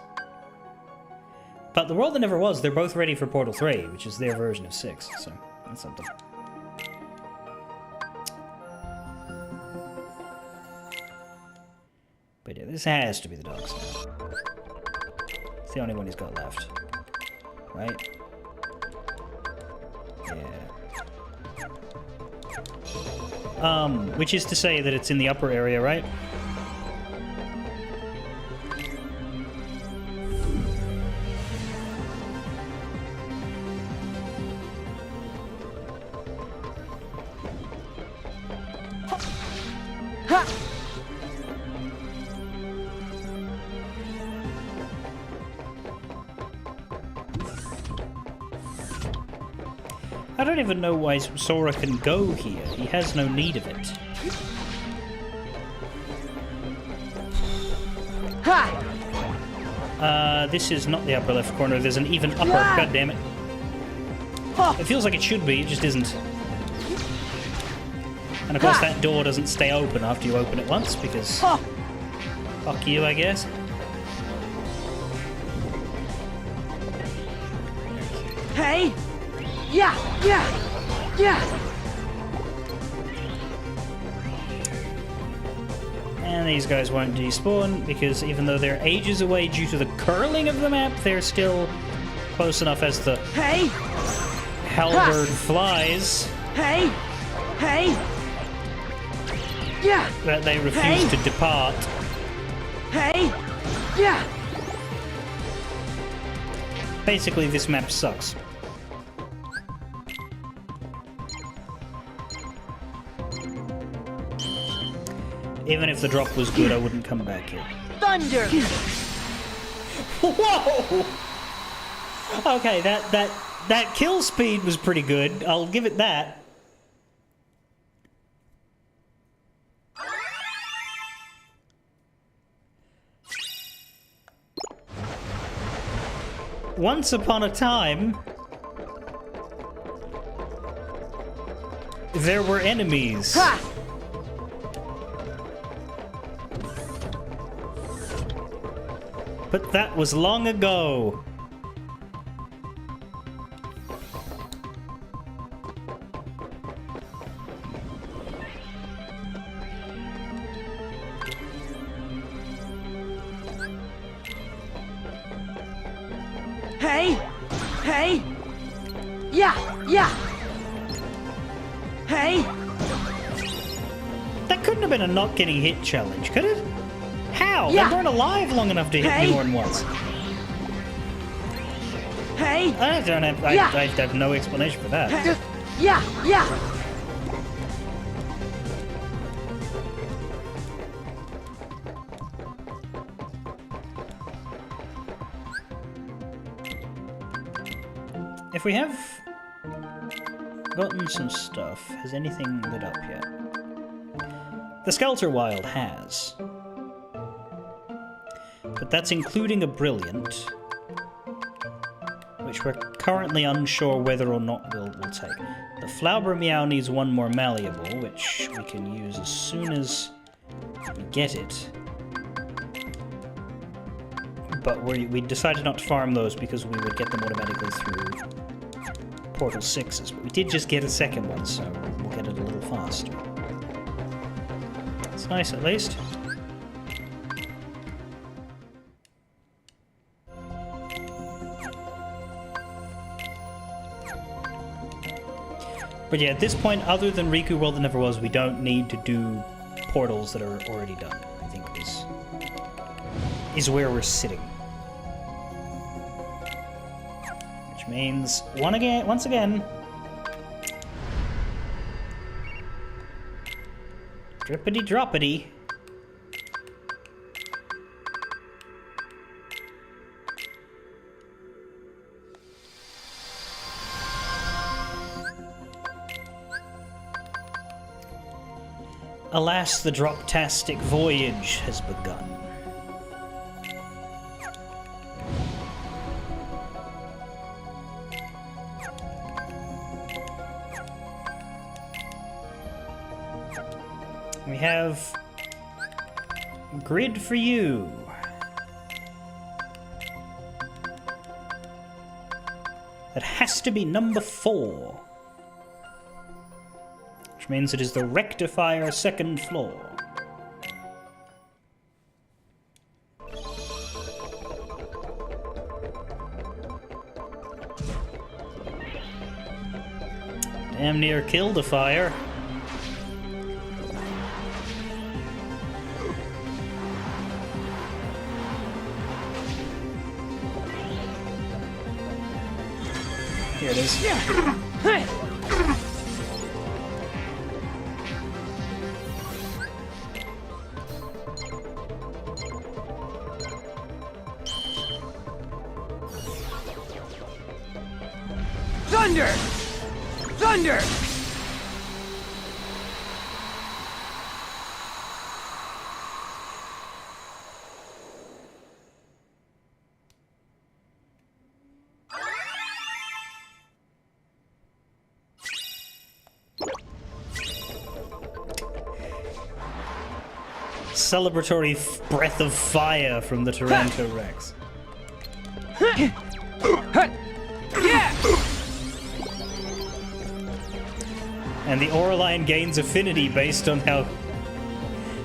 But the World That Never Was, they're both ready for Portal 3, which is their version of 6, so that's something. But yeah, this has to be the dogs now. It's the only one he's got left. Right? Yeah. Which is to say that it's in the upper area, right? I don't even know why Sora can go here. He has no need of it. This is not the upper left corner. There's an even upper. God damn it. It feels like it should be, it just isn't. And of course that door doesn't stay open after you open it once, because... Fuck you, I guess. Hey! Yeah! And these guys won't despawn, because even though they're ages away due to the curling of the map, they're still close enough as the halberd flies Hey! Yeah! that they refuse to depart. Hey! Yeah! Basically, this map sucks. Even if the drop was good, I wouldn't come back here. Thunder! Whoa! Okay, that kill speed was pretty good. I'll give it that. Once upon a time, there were enemies. Ha! But that was long ago. Hey! Yeah! Hey! That couldn't have been a not getting hit challenge, could it? How? Yeah. They weren't alive long enough to hit me more than once. Hey! I don't have. I have no explanation for that. Yeah! If we have gotten some stuff, has anything lit up yet? The Skelter Wild has. But that's including a Brilliant. which we're currently unsure whether or not we'll take. The Flower Meow needs one more malleable, which we can use as soon as we get it. But we decided not to farm those because we would get them automatically through Portal 6s. But we did just get a second one, so we'll get it a little faster. It's nice, at least. But yeah, at this point, other than Riku World That Never Was, we don't need to do portals that are already done, I think is where we're sitting. Which means, once again, drippity droppity. Alas, the droptastic voyage has begun. We have grid for you. That has to be number 4. Which means it is the rectifier second floor. Damn near killed a fire. Here it is. Yeah. Thunder! Thunder! Celebratory breath of fire from the Taranto Rex. And the Oraline gains affinity based on how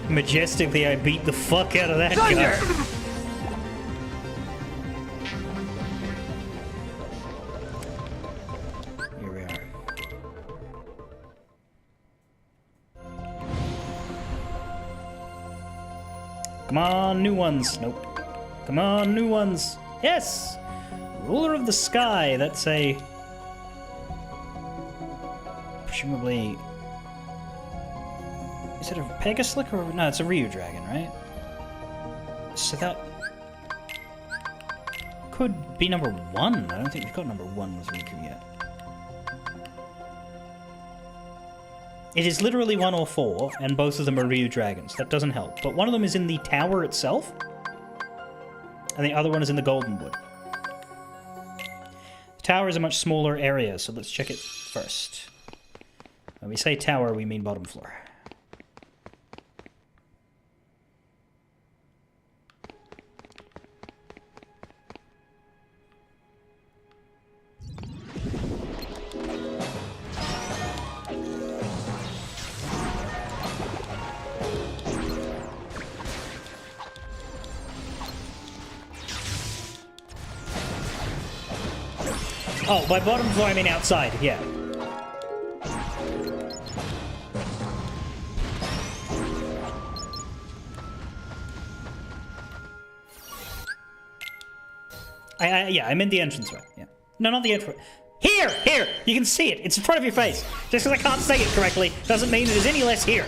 majestically I beat the fuck out of that guy. Here we are. Come on, new ones. Nope. Come on, new ones. Yes! Ruler of the Sky. That's a... presumably... Is it a Pegaslick or... No, it's a Ryu Dragon, right? So that... could be number 1. I don't think we've got number 1 with Riku yet. It is literally 1 or 4, and both of them are Ryu Dragons. That doesn't help. But one of them is in the tower itself, and the other one is in the Golden Wood. The tower is a much smaller area, so let's check it first. When we say tower, we mean bottom floor. Oh, by bottom floor I mean outside, yeah. Yeah, I'm in the entranceway. Yeah. No, not the entrance. Here! Here! You can see it. It's in front of your face. Just because I can't say it correctly doesn't mean it is any less here.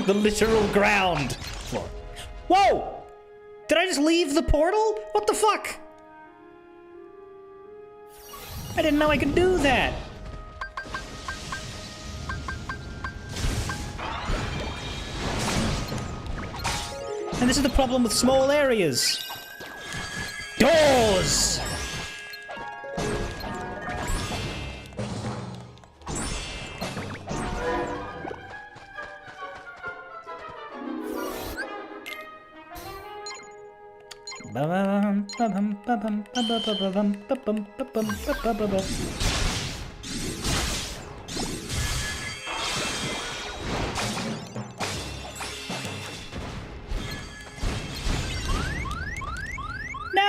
The literal ground floor. Whoa! Did I just leave the portal? What the fuck? I didn't know I could do that. And this is the problem with small areas. Doors!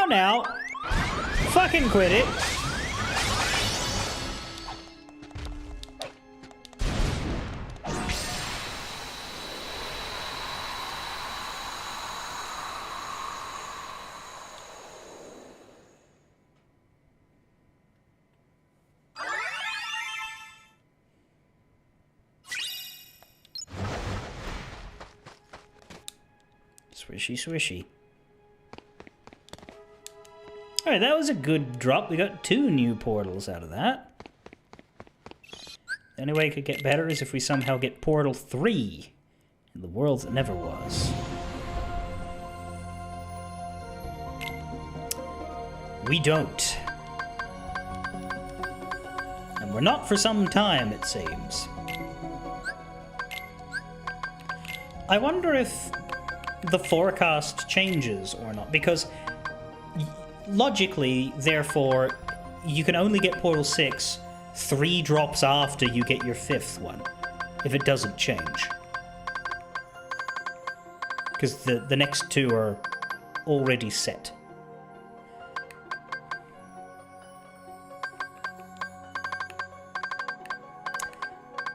Now, fucking quit it. Swishy, swishy. Alright, that was a good drop. We got 2 new portals out of that. The only way it could get better is if we somehow get Portal 3 in the world that never was. We don't. And we're not for some time, it seems. I wonder if the forecast changes or not, because logically, therefore, you can only get Portal 6 3 drops after you get your 5th one, if it doesn't change. Because the next 2 are already set.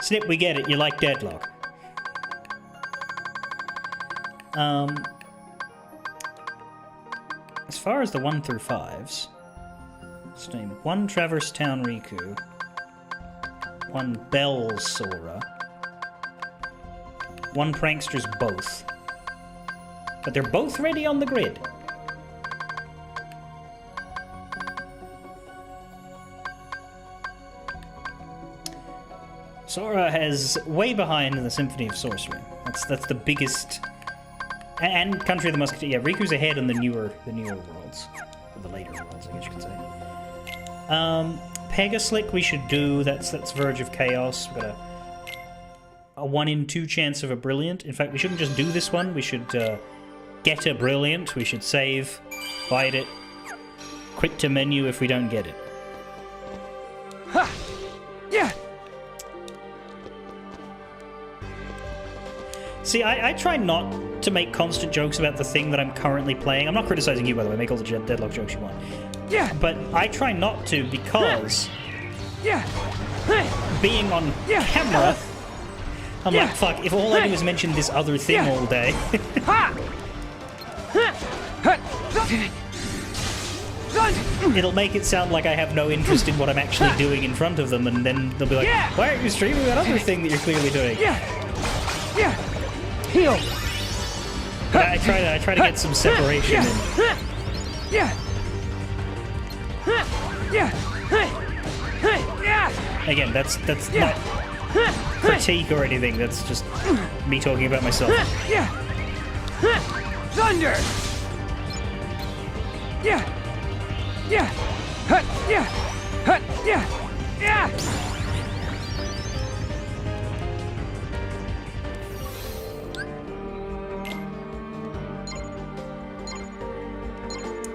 Snip, we get it, you like Deadlock. As far as the 1 through 5s, let's name 1 Traverse Town Riku, 1 Bell Sora, 1 Pranksters both. But they're both ready on the grid. Sora has way behind in the Symphony of Sorcery. That's the biggest. And Country of the Musketeer. Yeah, Riku's ahead in the newer worlds. Or the later worlds, I guess you could say. Pegaslick we should do. That's Verge of Chaos. We've got a 1 in 2 chance of a Brilliant. In fact, we shouldn't just do this one. We should get a Brilliant. We should save, fight it, quit to menu if we don't get it. Ha! Yeah! See, I try not to make constant jokes about the thing that I'm currently playing. I'm not criticizing you, by the way. Make all the Deadlock jokes you want. Yeah! But I try not to because Yeah! being on camera, I'm like, fuck, if all I do is mention this other thing all day, it'll make it sound like I have no interest in what I'm actually doing in front of them, and then they'll be like, why aren't you streaming that other thing that you're clearly doing? Yeah! Heal! But I try to get some separation in. Yeah! Again, that's not critique or anything, that's just me talking about myself. Thunder! Yeah!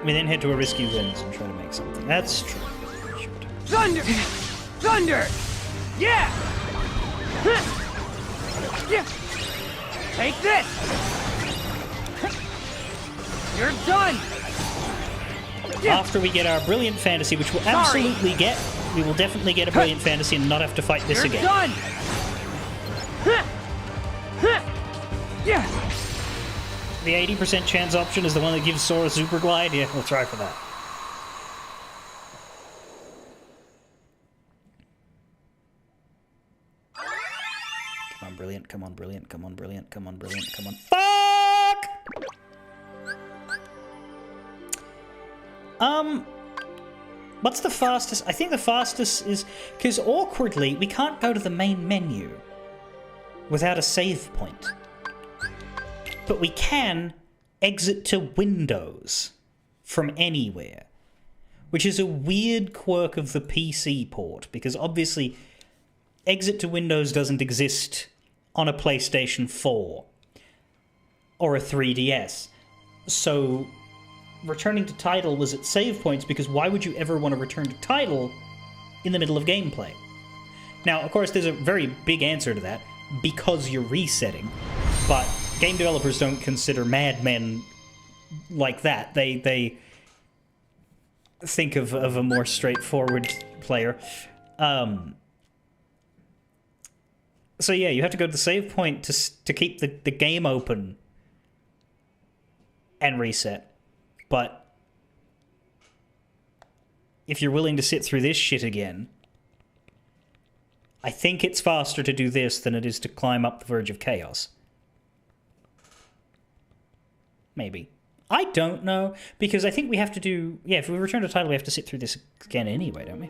We then head to a risky wins and try to make something. That's true. Thunder! Thunder! Yeah! Yeah! Take this! You're done! Yeah. After we get our Brilliant Fantasy, which we'll absolutely get, we will definitely get a Brilliant Fantasy and not have to fight this You're again. Done! Yeah! The 80% chance option is the one that gives Sora Super Glide? Yeah, we'll try for that. Come on, Brilliant, come on, Brilliant, come on, Brilliant, come on, Brilliant, come on. Fuck! What's the fastest? I think the fastest is... Because awkwardly, we can't go to the main menu without a save point. But we can exit to Windows. from anywhere, which is a weird quirk of the PC port, because obviously exit to Windows doesn't exist on a PlayStation 4 or a 3DS. So returning to title was at save points, because why would you ever want to return to title in the middle of gameplay? Now, of course, there's a very big answer to that, because you're resetting, but game developers don't consider madmen like that. They think of a more straightforward player. So yeah, you have to go to the save point to keep the game open and reset. But if you're willing to sit through this shit again, I think it's faster to do this than it is to climb up the verge of chaos. Maybe. I don't know, because I think we have to do... Yeah, if we return to title, we have to sit through this again anyway, don't we?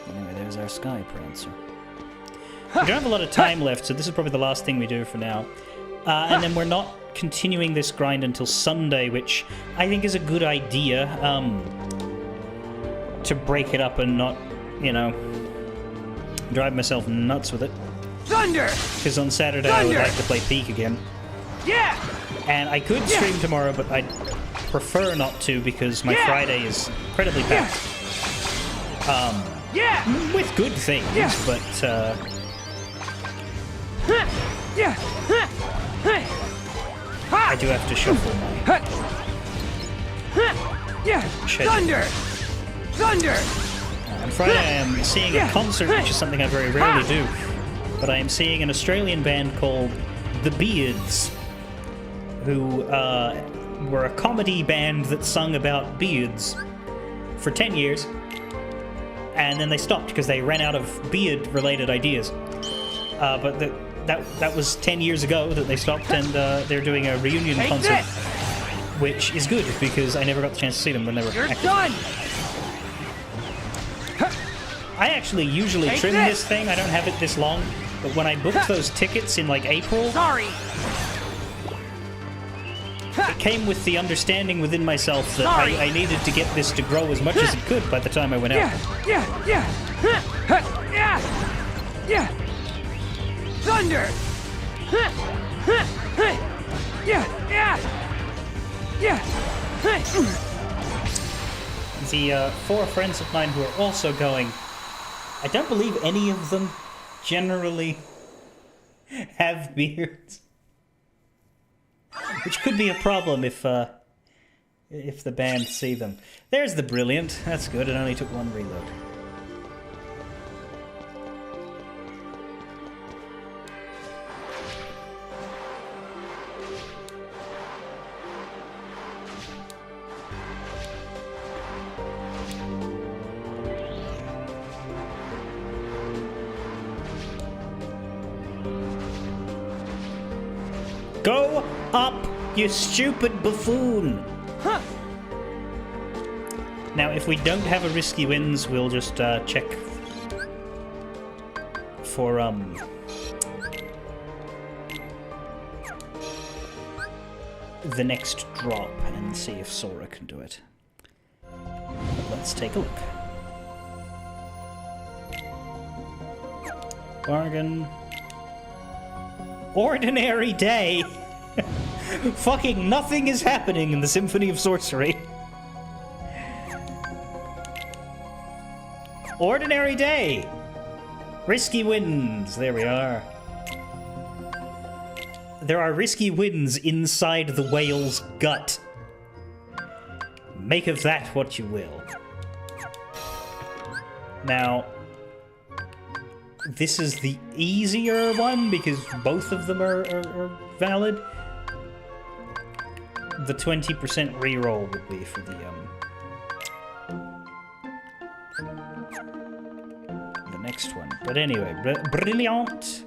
Anyway, there's our Sky Prancer. We don't have a lot of time left, so this is probably the last thing we do for now. And then we're not continuing this grind until Sunday, which I think is a good idea, to break it up and not, you know, drive myself nuts with it. Thunder! Because on Saturday I would like to play Peak again. Yeah! And I could stream tomorrow, but I'd prefer not to, because my Friday is incredibly packed. With good things, but I do have to shuffle my schedule. Thunder! Thunder! On Friday I am seeing a concert, which is something I very rarely do, but I am seeing an Australian band called The Beards, who were a comedy band that sung about beards for 10 years, and then they stopped because they ran out of beard-related ideas. But that was 10 years ago that they stopped, and they're doing a reunion concert, which is good because I never got the chance to see them when they were active. Done! I actually usually trim this thing. I don't have it this long, but when I booked those tickets in like April, sorry, it came with the understanding within myself that I needed to get this to grow as much as it could by the time I went out. Thunder! The 4 friends of mine who are also going, I don't believe any of them generally have beards, which could be a problem if the band see them. There's the Brilliant. That's good. It only took 1 reload. Go up, you stupid buffoon! Huh. Now, if we don't have a risky wins, we'll just check for the next drop and see if Sora can do it. But let's take a look. Bargain. Ordinary day! Fucking nothing is happening in the Symphony of Sorcery. Ordinary day! Risky wins. There we are. There are risky wins inside the whale's gut. Make of that what you will. Now, this is the easier one because both of them are valid. The 20% reroll would be for the next one. But anyway, Brilliant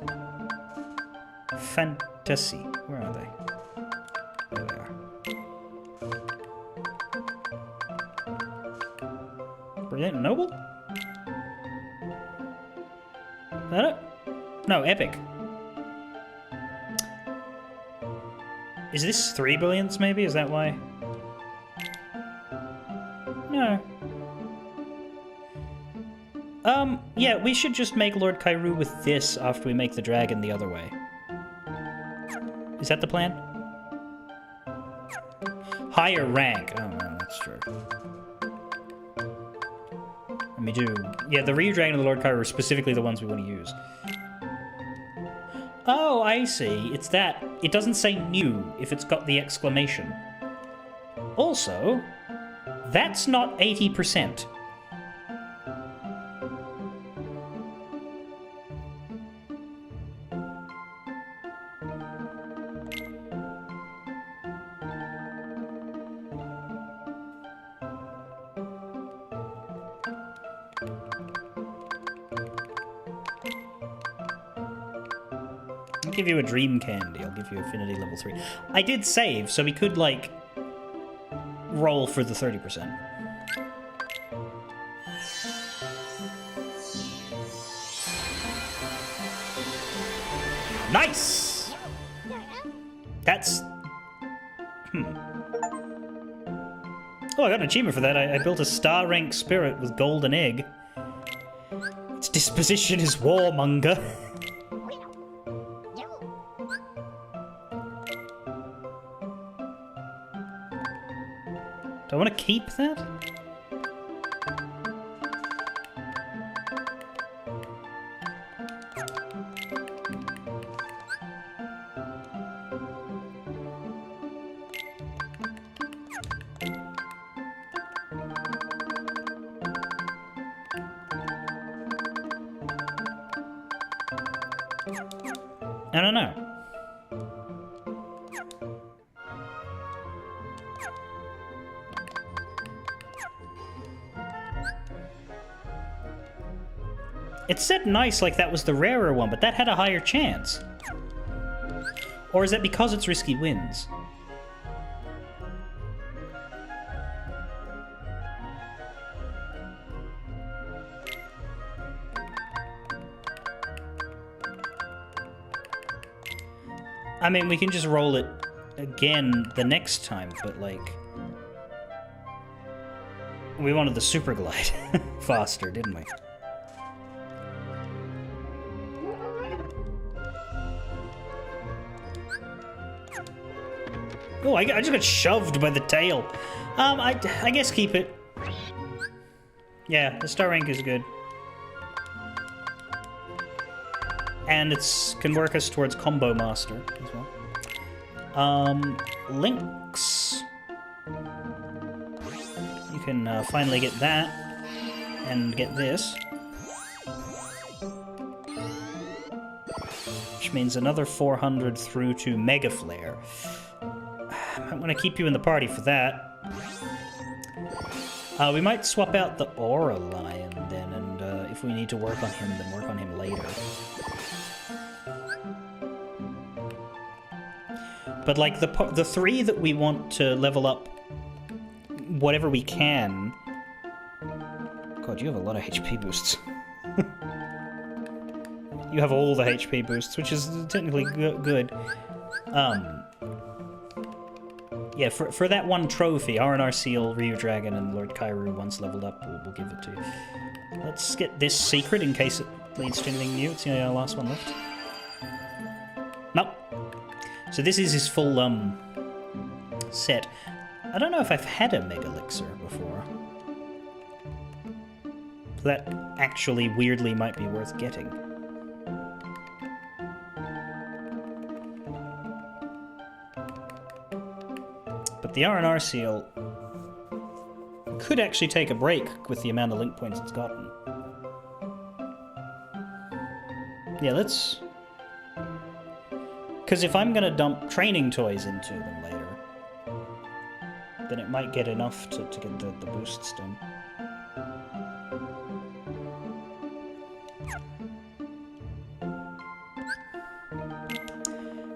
Fantasy. Where are they? There they are. it noble? Is that it? No, epic. Is this 3 billions, maybe? Is that why? No. Yeah, we should just make Lord Kyroo with this after we make the dragon the other way. Is that the plan? Higher rank. Oh, no, that's true. Let me do... Yeah, the Ryu Dragon and the Lord Kyroo are specifically the ones we want to use. Oh, I see. It's that. It doesn't say new if it's got the exclamation. Also, that's not 80%. I'll give you a dream candy. I'll give you affinity level 3. I did save, so we could, like, roll for the 30%. Nice! That's... Oh, I got an achievement for that. I built a star rank spirit with golden egg. Its disposition is warmonger. Do I want to keep that? I don't know. It said nice like that was the rarer one, but that had a higher chance. Or is that because it's risky wins? I mean, we can just roll it again the next time, but, like... We wanted the Super Glide faster, didn't we? Oh, I just got shoved by the tail. I guess keep it. Yeah, the star rank is good. And it's can work us towards Combo Master as well. Links. You can finally get that. And get this. Which means another 400 through to Mega Flare. I'm going to keep you in the party for that. We might swap out the Aura Lion then, and if we need to work on him, then work on him later. But like the 3 that we want to level up whatever we can... God, you have a lot of HP boosts. You have all the HP boosts, which is technically good. Yeah, for that one trophy, R&R Seal, Ryu Dragon, and Lord Kyroo, once leveled up, we'll give it to you. Let's get this secret in case it leads to anything new. It's the last one left. Nope. So this is his full, set. I don't know if I've had a Mega Elixir before. That actually, weirdly, might be worth getting. But the R&R Seal could actually take a break with the amount of link points it's gotten. Yeah, let's... Because if I'm going to dump training toys into them later, then it might get enough to get the boosts done.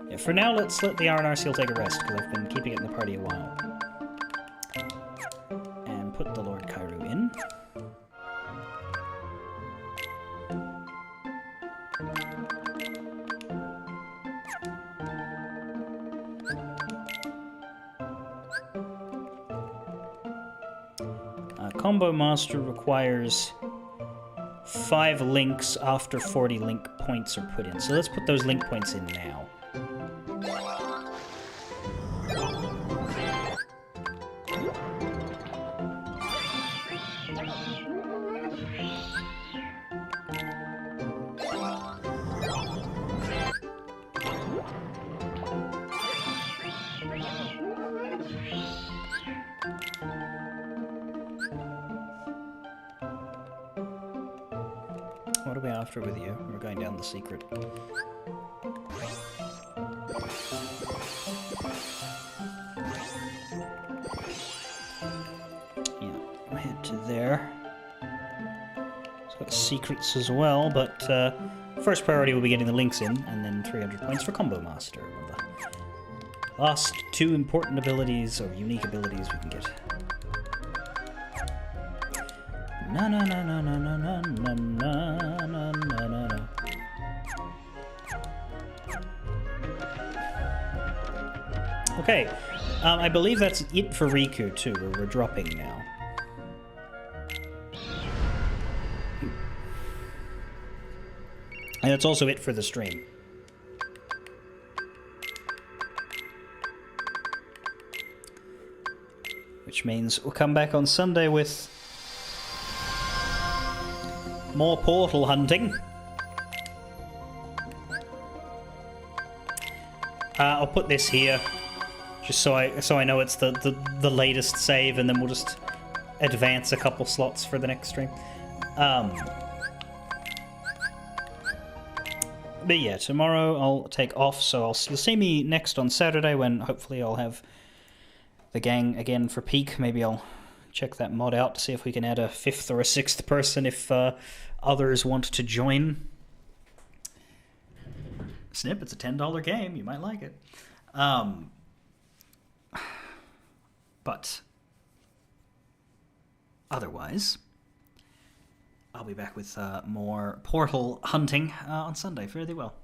Yeah, for now, let's let the R&R Seal take a rest, because I've been keeping it in the party a while. And put the Lord Kyroo in. Combo Master requires 5 links after 40 link points are put in. So let's put those link points in now. What are we after with you? We're going down the secret. Yeah, we'll head to there. It's got secrets as well, but first priority will be getting the links in, and then 300 points for Combo Master. One of the last 2 important abilities, or unique abilities we can get. Na na na na na na na na na na na na. Okay, I believe that's it for Riku too, where we're dropping now. And that's also it for the stream. Which means we'll come back on Sunday with more portal hunting. I'll put this here, just so I know it's the latest save, and then we'll just advance a couple slots for the next stream. But yeah, tomorrow I'll take off, so you'll see me next on Saturday when hopefully I'll have the gang again for Peak. Maybe I'll check that mod out to see if we can add a 5th or a 6th person if others want to join. Snip, it's a $10 game. You might like it. But otherwise, I'll be back with more portal hunting on Sunday. Fairly well.